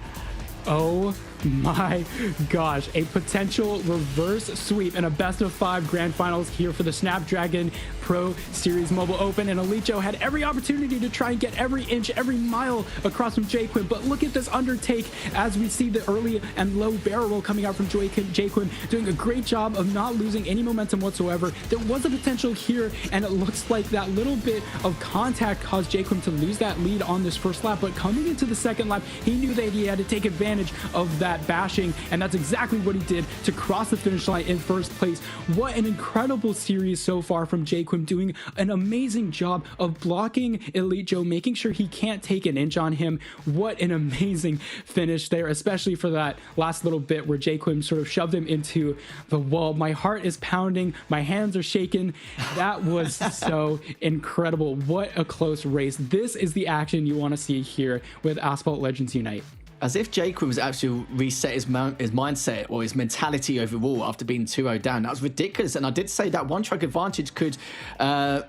Oh my gosh, a potential reverse sweep and a best of 5 grand finals here for the Snapdragon Pro Series Mobile Open, and Elite Joe had every opportunity to try and get every inch, every mile across from Quim, but look at this undertake as we see the early and low barrel roll coming out from Quim, doing a great job of not losing any momentum whatsoever. There was a potential here, and it looks like that little bit of contact caused Quim to lose that lead on this first lap, but coming into the second lap, he knew that he had to take advantage of that bashing, and that's exactly what he did to cross the finish line in first place. What an incredible series so far from Quim, doing an amazing job of blocking Elite Joe, making sure he can't take an inch on him. What an amazing finish there, especially for that last little bit where Quim sort of shoved him into the wall. My heart is pounding, my hands are shaking. That was so incredible. What a close race. This is the action you want to see here with Asphalt Legends Unite. As if Quim was actually reset his mindset or his mentality overall after being 2-0 down. That was ridiculous. And I did say that one track advantage could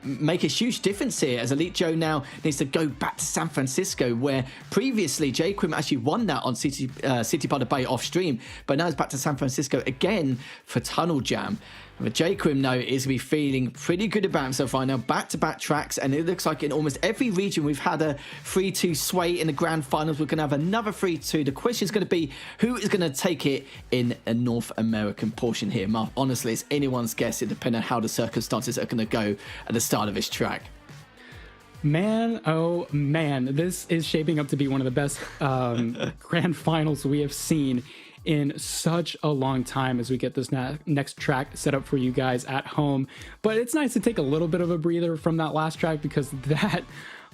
make a huge difference here, as Elite Joe now needs to go back to San Francisco, where previously Quim actually won that on City by the Bay off stream. But now it's back to San Francisco again for Tunnel Jam. But Quim now is going to be feeling pretty good about himself right now. Back-to-back tracks, and it looks like in almost every region we've had a 3-2 sway in the grand finals. We're going to have another 3-2. The question is going to be who is going to take it in a North American portion here. Mark, honestly, it's anyone's guess. It depends on how the circumstances are going to go at the start of this track. Man, oh man, this is shaping up to be one of the best grand finals we have seen in such a long time as we get this next track set up for you guys at home. But it's nice to take a little bit of a breather from that last track, because that,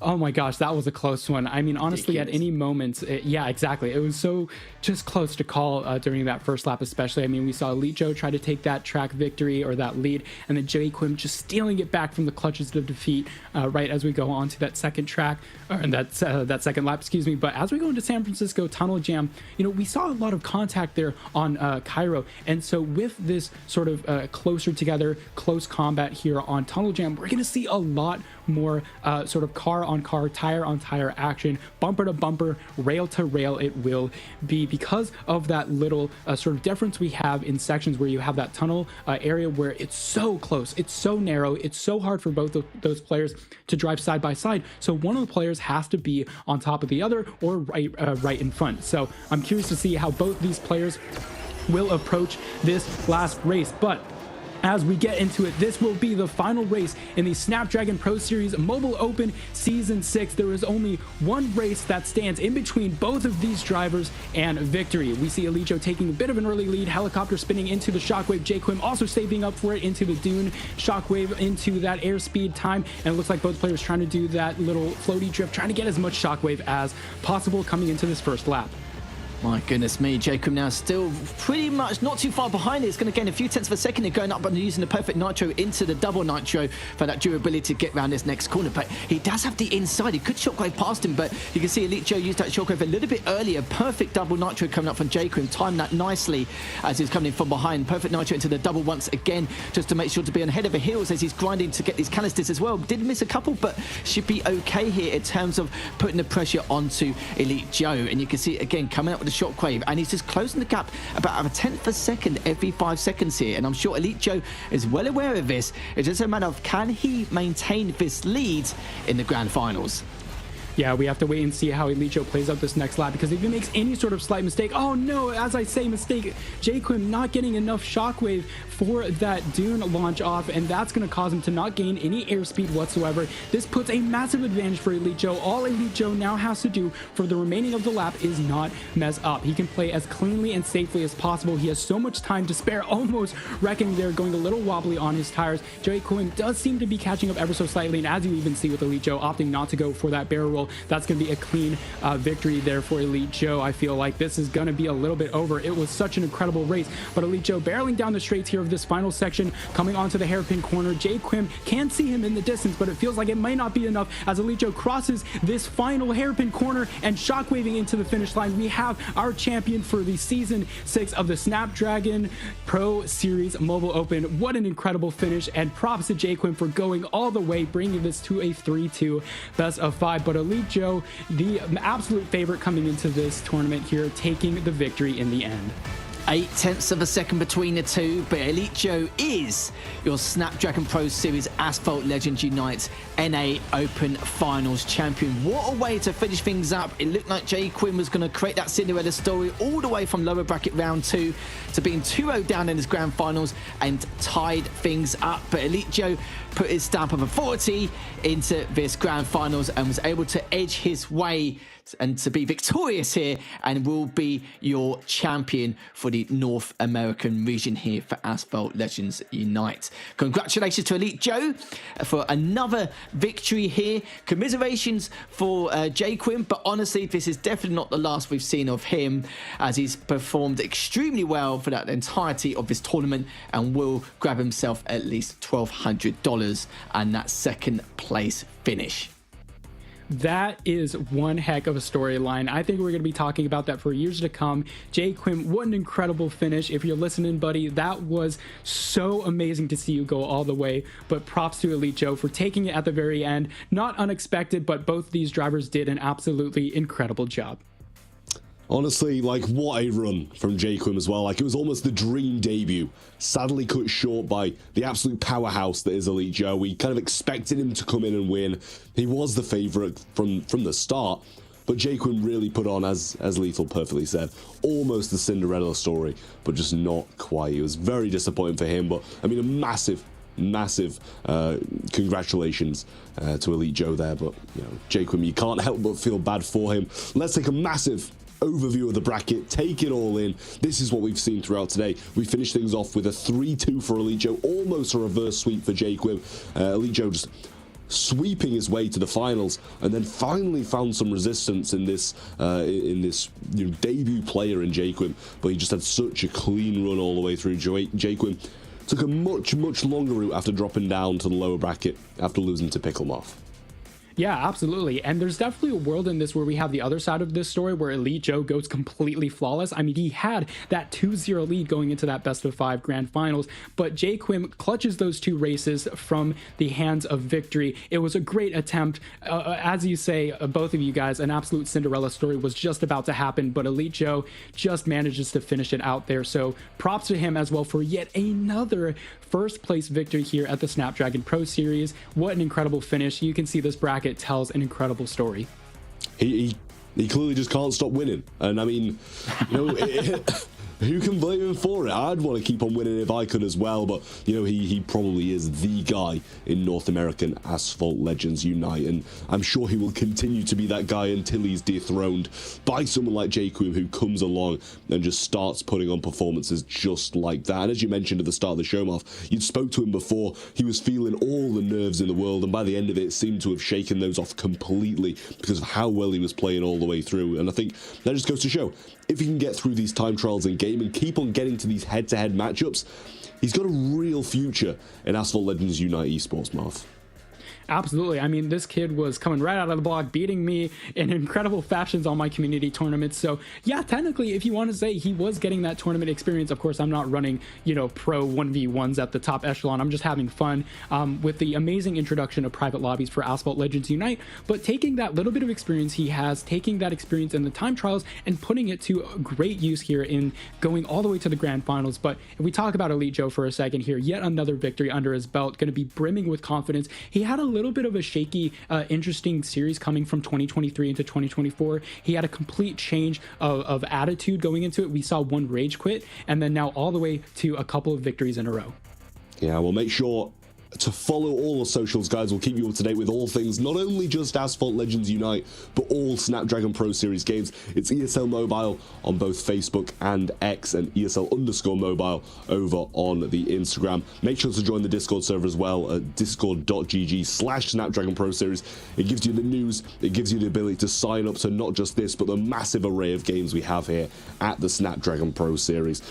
oh my gosh, that was a close one. I mean, honestly, at any moment, yeah, exactly. It was so just close to call during that first lap, especially. I mean, we saw Elite Joe try to take that track victory or that lead, and then Quim just stealing it back from the clutches of defeat right as we go on to that second track, or that second lap, excuse me. But as we go into San Francisco Tunnel Jam, you know, we saw a lot of contact there on Cairo, and so with this sort of closer together, close combat here on Tunnel Jam, we're going to see a lot more sort of car on car, tire on tire action, bumper to bumper, rail to rail it will be, because of that little sort of difference we have in sections where you have that tunnel area where it's so close, it's so narrow, it's so hard for both of those players to drive side by side. So one of the players has to be on top of the other or right in front. So I'm curious to see how both these players will approach this last race. But as we get into it, this will be the final race in the Snapdragon Pro Series Mobile Open Season 6. There is only one race that stands in between both of these drivers and victory. We see Elite Joe taking a bit of an early lead, helicopter spinning into the shockwave, Quim also saving up for it into the dune, shockwave into that airspeed time, and it looks like both players trying to do that little floaty drift, trying to get as much shockwave as possible coming into this first lap. My goodness me, Quim now still pretty much not too far behind it. It's going to gain a few tenths of a second and going up and using the perfect nitro into the double nitro for that durability to get around this next corner. But he does have the inside. He could shockwave past him, but you can see Elite Joe used that shockwave a little bit earlier. Perfect double nitro coming up from Quim. Timed that nicely as he's coming in from behind. Perfect nitro into the double once again, just to make sure to be on head of the heels as he's grinding to get these canisters as well. Did miss a couple, but should be okay here in terms of putting the pressure onto Elite Joe. And you can see again coming up with the shockwave, and he's just closing the gap about a tenth of a second every 5 seconds here. And I'm sure Elite Joe is well aware of this. It's just a matter of, can he maintain this lead in the grand finals? Yeah, we have to wait and see how Elite Joe plays out this next lap, because if he makes any sort of slight mistake, oh no, as I say mistake, Quim not getting enough shockwave for that dune launch off, and that's going to cause him to not gain any airspeed whatsoever. This puts a massive advantage for Elite Joe. All Elite Joe now has to do for the remaining of the lap is not mess up. He can play as cleanly and safely as possible. He has so much time to spare, almost wrecking there, going a little wobbly on his tires. Quim does seem to be catching up ever so slightly, and as you even see with Elite Joe opting not to go for that barrel roll, incredible. That's going to be a clean victory there for Elite Joe. I feel like this is going to be a little bit over. It was such an incredible race, but Elite Joe barreling down the straights here of this final section, coming onto the hairpin corner. Jay Quim can see him in the distance, but it feels like it might not be enough as Elite Joe crosses this final hairpin corner and shockwaving into the finish line. We have our champion for the Season 6 of the Snapdragon Pro Series Mobile Open. What an incredible finish, and props to Jay Quim for going all the way, bringing this to a 3-2 best of 5. But Elite Joe, the absolute favorite coming into this tournament here, taking the victory in the end. 0.8 of a second between the two, but Elite Joe is your Snapdragon Pro Series Asphalt Legends Unite NA Open Finals champion. What a way to finish things up. It looked like Jay Quim was going to create that Cinderella story all the way from lower bracket round 2 to being 2-0 down in his grand finals and tied things up. But Elite Joe put his stamp of authority into this grand finals and was able to edge his way and to be victorious here, and will be your champion for the North American region here for Asphalt Legends Unite. Congratulations to Elite Joe for another victory here. Commiserations for Jay Quim, but honestly, this is definitely not the last we've seen of him, as he's performed extremely well for that entirety of this tournament and will grab himself at least $1,200 and that second place finish. That is one heck of a storyline. I think we're going to be talking about that for years to come. Jay Quim, what an incredible finish. If you're listening, buddy, that was so amazing to see you go all the way. But props to Elite Joe for taking it at the very end. Not unexpected, but both these drivers did an absolutely incredible job. Honestly, like, what a run from Jay Quim as well. Like, it was almost the dream debut. Sadly cut short by the absolute powerhouse that is Elite Joe. We kind of expected him to come in and win. He was the favourite from the start. But Jay Quim really put on, as Lethal perfectly said, almost the Cinderella story, but just not quite. It was very disappointing for him. But, I mean, a massive congratulations to Elite Joe there. But, you know, Jay Quim, you can't help but feel bad for him. Let's take a massive overview of the bracket, take it all in. This is what we've seen throughout today. We finished things off with a 3-2 for Elite Joe, almost a reverse sweep for Jay Quim. Elite Joe just sweeping his way to the finals, and then finally found some resistance in this debut player in Jay Quim, but he just had such a clean run all the way through. Jay Quim took a much longer route after dropping down to the lower bracket after losing to Pickle. Yeah, absolutely. And there's definitely a world in this where we have the other side of this story where Elite Joe goes completely flawless. I mean, he had that 2-0 lead going into that best of 5 grand finals, but Jay Quim clutches those two races from the hands of victory. It was a great attempt. As you say, both of you guys, an absolute Cinderella story was just about to happen, but Elite Joe just manages to finish it out there. So props to him as well for yet another first place victory here at the Snapdragon Pro Series. What an incredible finish. You can see this bracket tells an incredible story. He clearly just can't stop winning, and I mean, you know, who can blame him for it? I'd want to keep on winning if I could as well, but you know, he probably is the guy in North American Asphalt Legends Unite, and I'm sure he will continue to be that guy until he's dethroned by someone like Jay Quim, who comes along and just starts putting on performances just like that. And as you mentioned at the start of the show, Marth, you spoke to him before. He was feeling all the nerves in the world, and by the end of it seemed to have shaken those off completely because of how well he was playing all the way through. And I think that just goes to show, if he can get through these time trials in game and keep on getting to these head-to-head matchups, he's got a real future in Asphalt Legends Unite esports, Marth. Absolutely. I mean, this kid was coming right out of the block, beating me in incredible fashions on my community tournaments. So yeah, technically, if you want to say he was getting that tournament experience, of course, I'm not running, you know, pro 1v1s at the top echelon. I'm just having fun with the amazing introduction of private lobbies for Asphalt Legends Unite, but taking that little bit of experience he has, taking that experience in the time trials and putting it to great use here in going all the way to the grand finals. But if we talk about Elite Joe for a second here, yet another victory under his belt, going to be brimming with confidence. He had a little bit of a shaky, interesting series coming from 2023 into 2024. He had a complete change of attitude going into it. We saw one rage quit, and then now all the way to a couple of victories in a row. Yeah, we'll make sure to follow all the socials, guys. We'll keep you up to date with all things, not only just Asphalt Legends Unite, but all Snapdragon Pro Series games. It's ESL Mobile on both Facebook and X, and ESL_mobile over on the Instagram. Make sure to join the Discord server as well at discord.gg/Snapdragon Pro Series. It gives you the news, it gives you the ability to sign up to not just this, but the massive array of games we have here at the Snapdragon Pro Series.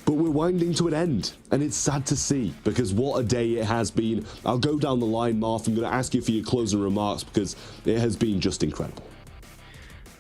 But we're winding to an end, and it's sad to see, because what a day it has been. I'll go down the line, Marth. I'm going to ask you for your closing remarks, because it has been just incredible.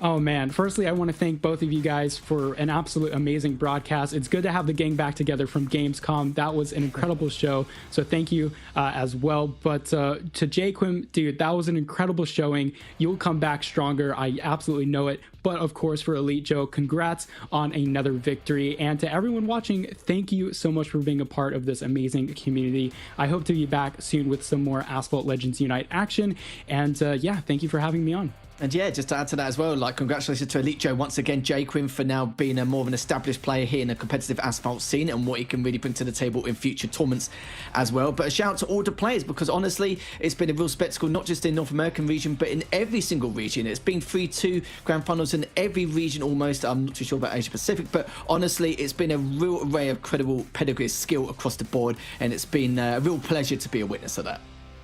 Oh man, firstly, I want to thank both of you guys for an absolute amazing broadcast. It's good to have the gang back together from Gamescom. That was an incredible show, so thank you as well. But to Quim, dude, that was an incredible showing. You'll come back stronger, I absolutely know it. But of course, for Elite Joe, congrats on another victory. And to everyone watching, thank you so much for being a part of this amazing community. I hope to be back soon with some more Asphalt Legends Unite action. And yeah, thank you for having me on. And yeah, just to add to that as well, like, congratulations to Elite Joe once again, Quim, for now being a more of an established player here in the competitive asphalt scene and what he can really bring to the table in future tournaments as well. But a shout out to all the players, because honestly, it's been a real spectacle, not just in North American region, but in every single region. It's been 3-2 grand finals in every region almost. I'm not too sure about Asia Pacific, but honestly, it's been a real array of credible pedigree skill across the board, and it's been a real pleasure to be a witness of that.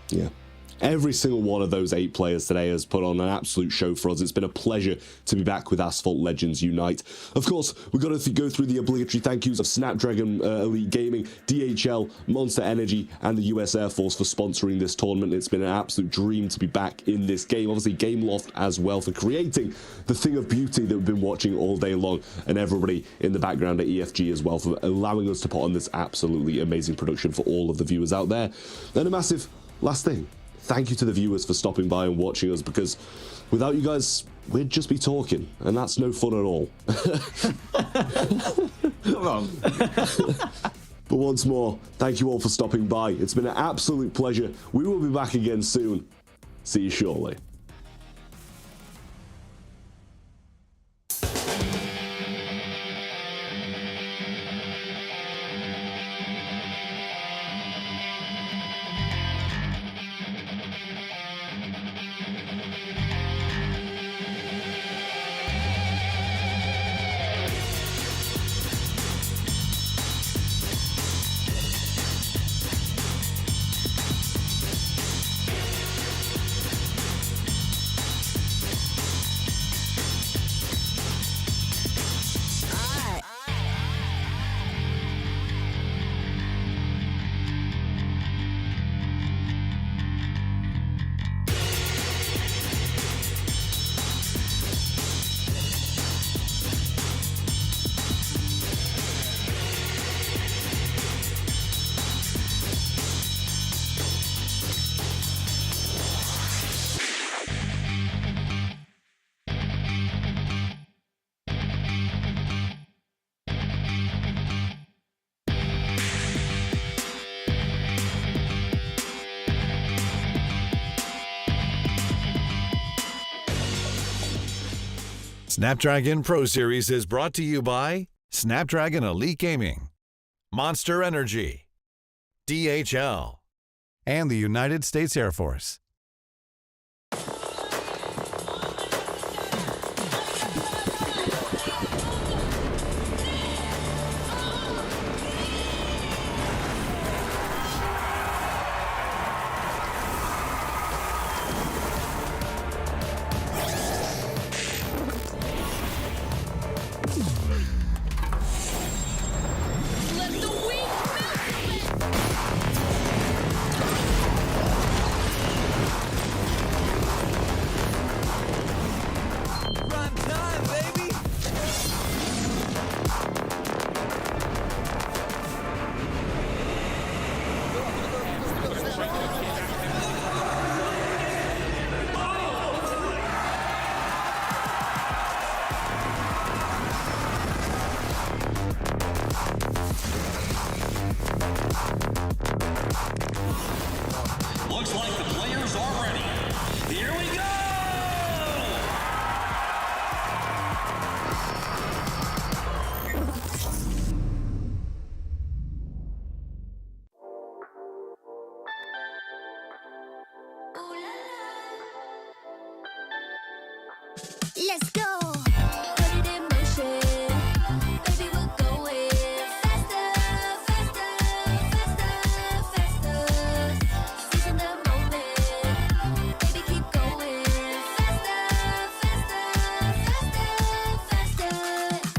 Yeah. Every single one of those 8 players today has put on an absolute show for us. It's been a pleasure to be back with Asphalt Legends Unite. Of course, we've got to go through the obligatory thank yous of Snapdragon Elite Gaming, DHL, Monster Energy, and the US Air Force for sponsoring this tournament. It's been an absolute dream to be back in this game. Obviously, Gameloft as well for creating the thing of beauty that we've been watching all day long, and everybody in the background at EFG as well for allowing us to put on this absolutely amazing production for all of the viewers out there. And a massive last thing. Thank you to the viewers for stopping by and watching us, because without you guys, we'd just be talking, and that's no fun at all. Not wrong. But once more, thank you all for stopping by. It's been an absolute pleasure. We will be back again soon. See you shortly. Snapdragon Pro Series is brought to you by Snapdragon Elite Gaming, Monster Energy, DHL, and the United States Air Force. Let's go. Put it in motion. Baby, we're going faster, faster, faster, faster. Seizing the moment. Baby, keep going faster, faster, faster, faster.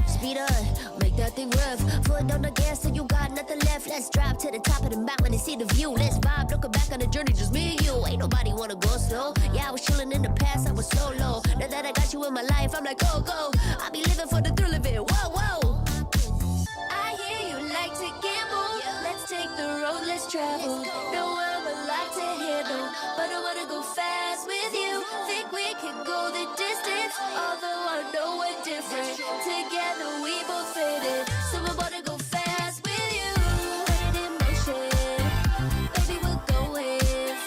Speed up, make that thing rev. Foot on the gas till you got nothing left. Let's drive to the top of the mountain and see the view. Let's vibe, looking back on the journey, just me and you. Ain't nobody wanna go slow. Yeah, I was chilling in the past, I was solo. Now that I got you in my life, I'm like, go, go. I be living for the thrill of it, whoa, whoa. I hear you like to gamble. Let's take the road, let's travel. No, I'm a lot to handle, but I wanna go fast with you. Think we can go the distance, although I know we're different. Together we both fit it, so I wanna go fast with you. Put it in motion. Baby, we're going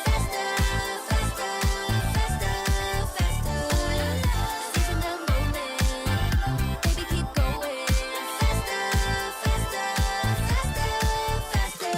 faster, faster, faster, faster. Seizing the moment. Baby, keep going faster, faster, faster, faster.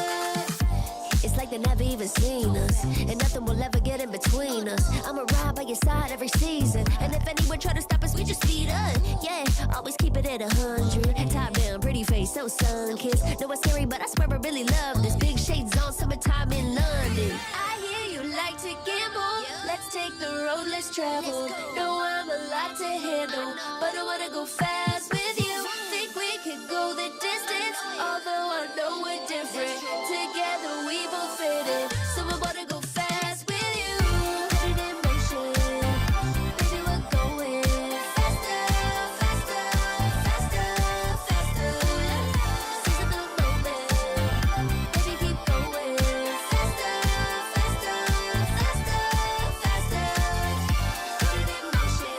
It's like they never even seen us, and nothing will ever get in between us. I'ma ride by your side every season, and if anyone try to stop us, we just speed up. Yeah, always keep it at 100. Top down, pretty face, so sun-kissed. Know it's scary, but I swear I really love this. Big shades on, summertime in London. I hear you like to gamble. Let's take the road, let's travel. No, I'm a lot to handle, but I wanna go fast with you. Think we could go the distance, although I know we're different. Together we both fit it, so I wanna go fast with you. Put it in motion. Baby, we're going faster, faster, faster, faster. Seizing the moment. Baby, keep going faster, faster, faster, faster. Put it in motion.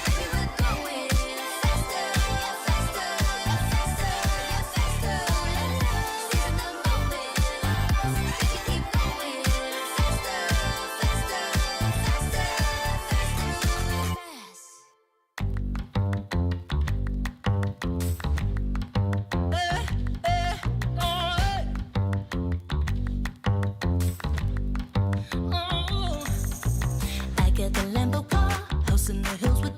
Baby, we're going faster, faster, faster, faster. Seizing the moment. Baby, keep going faster, faster, faster, faster. I got the Lambo car, house in the hills with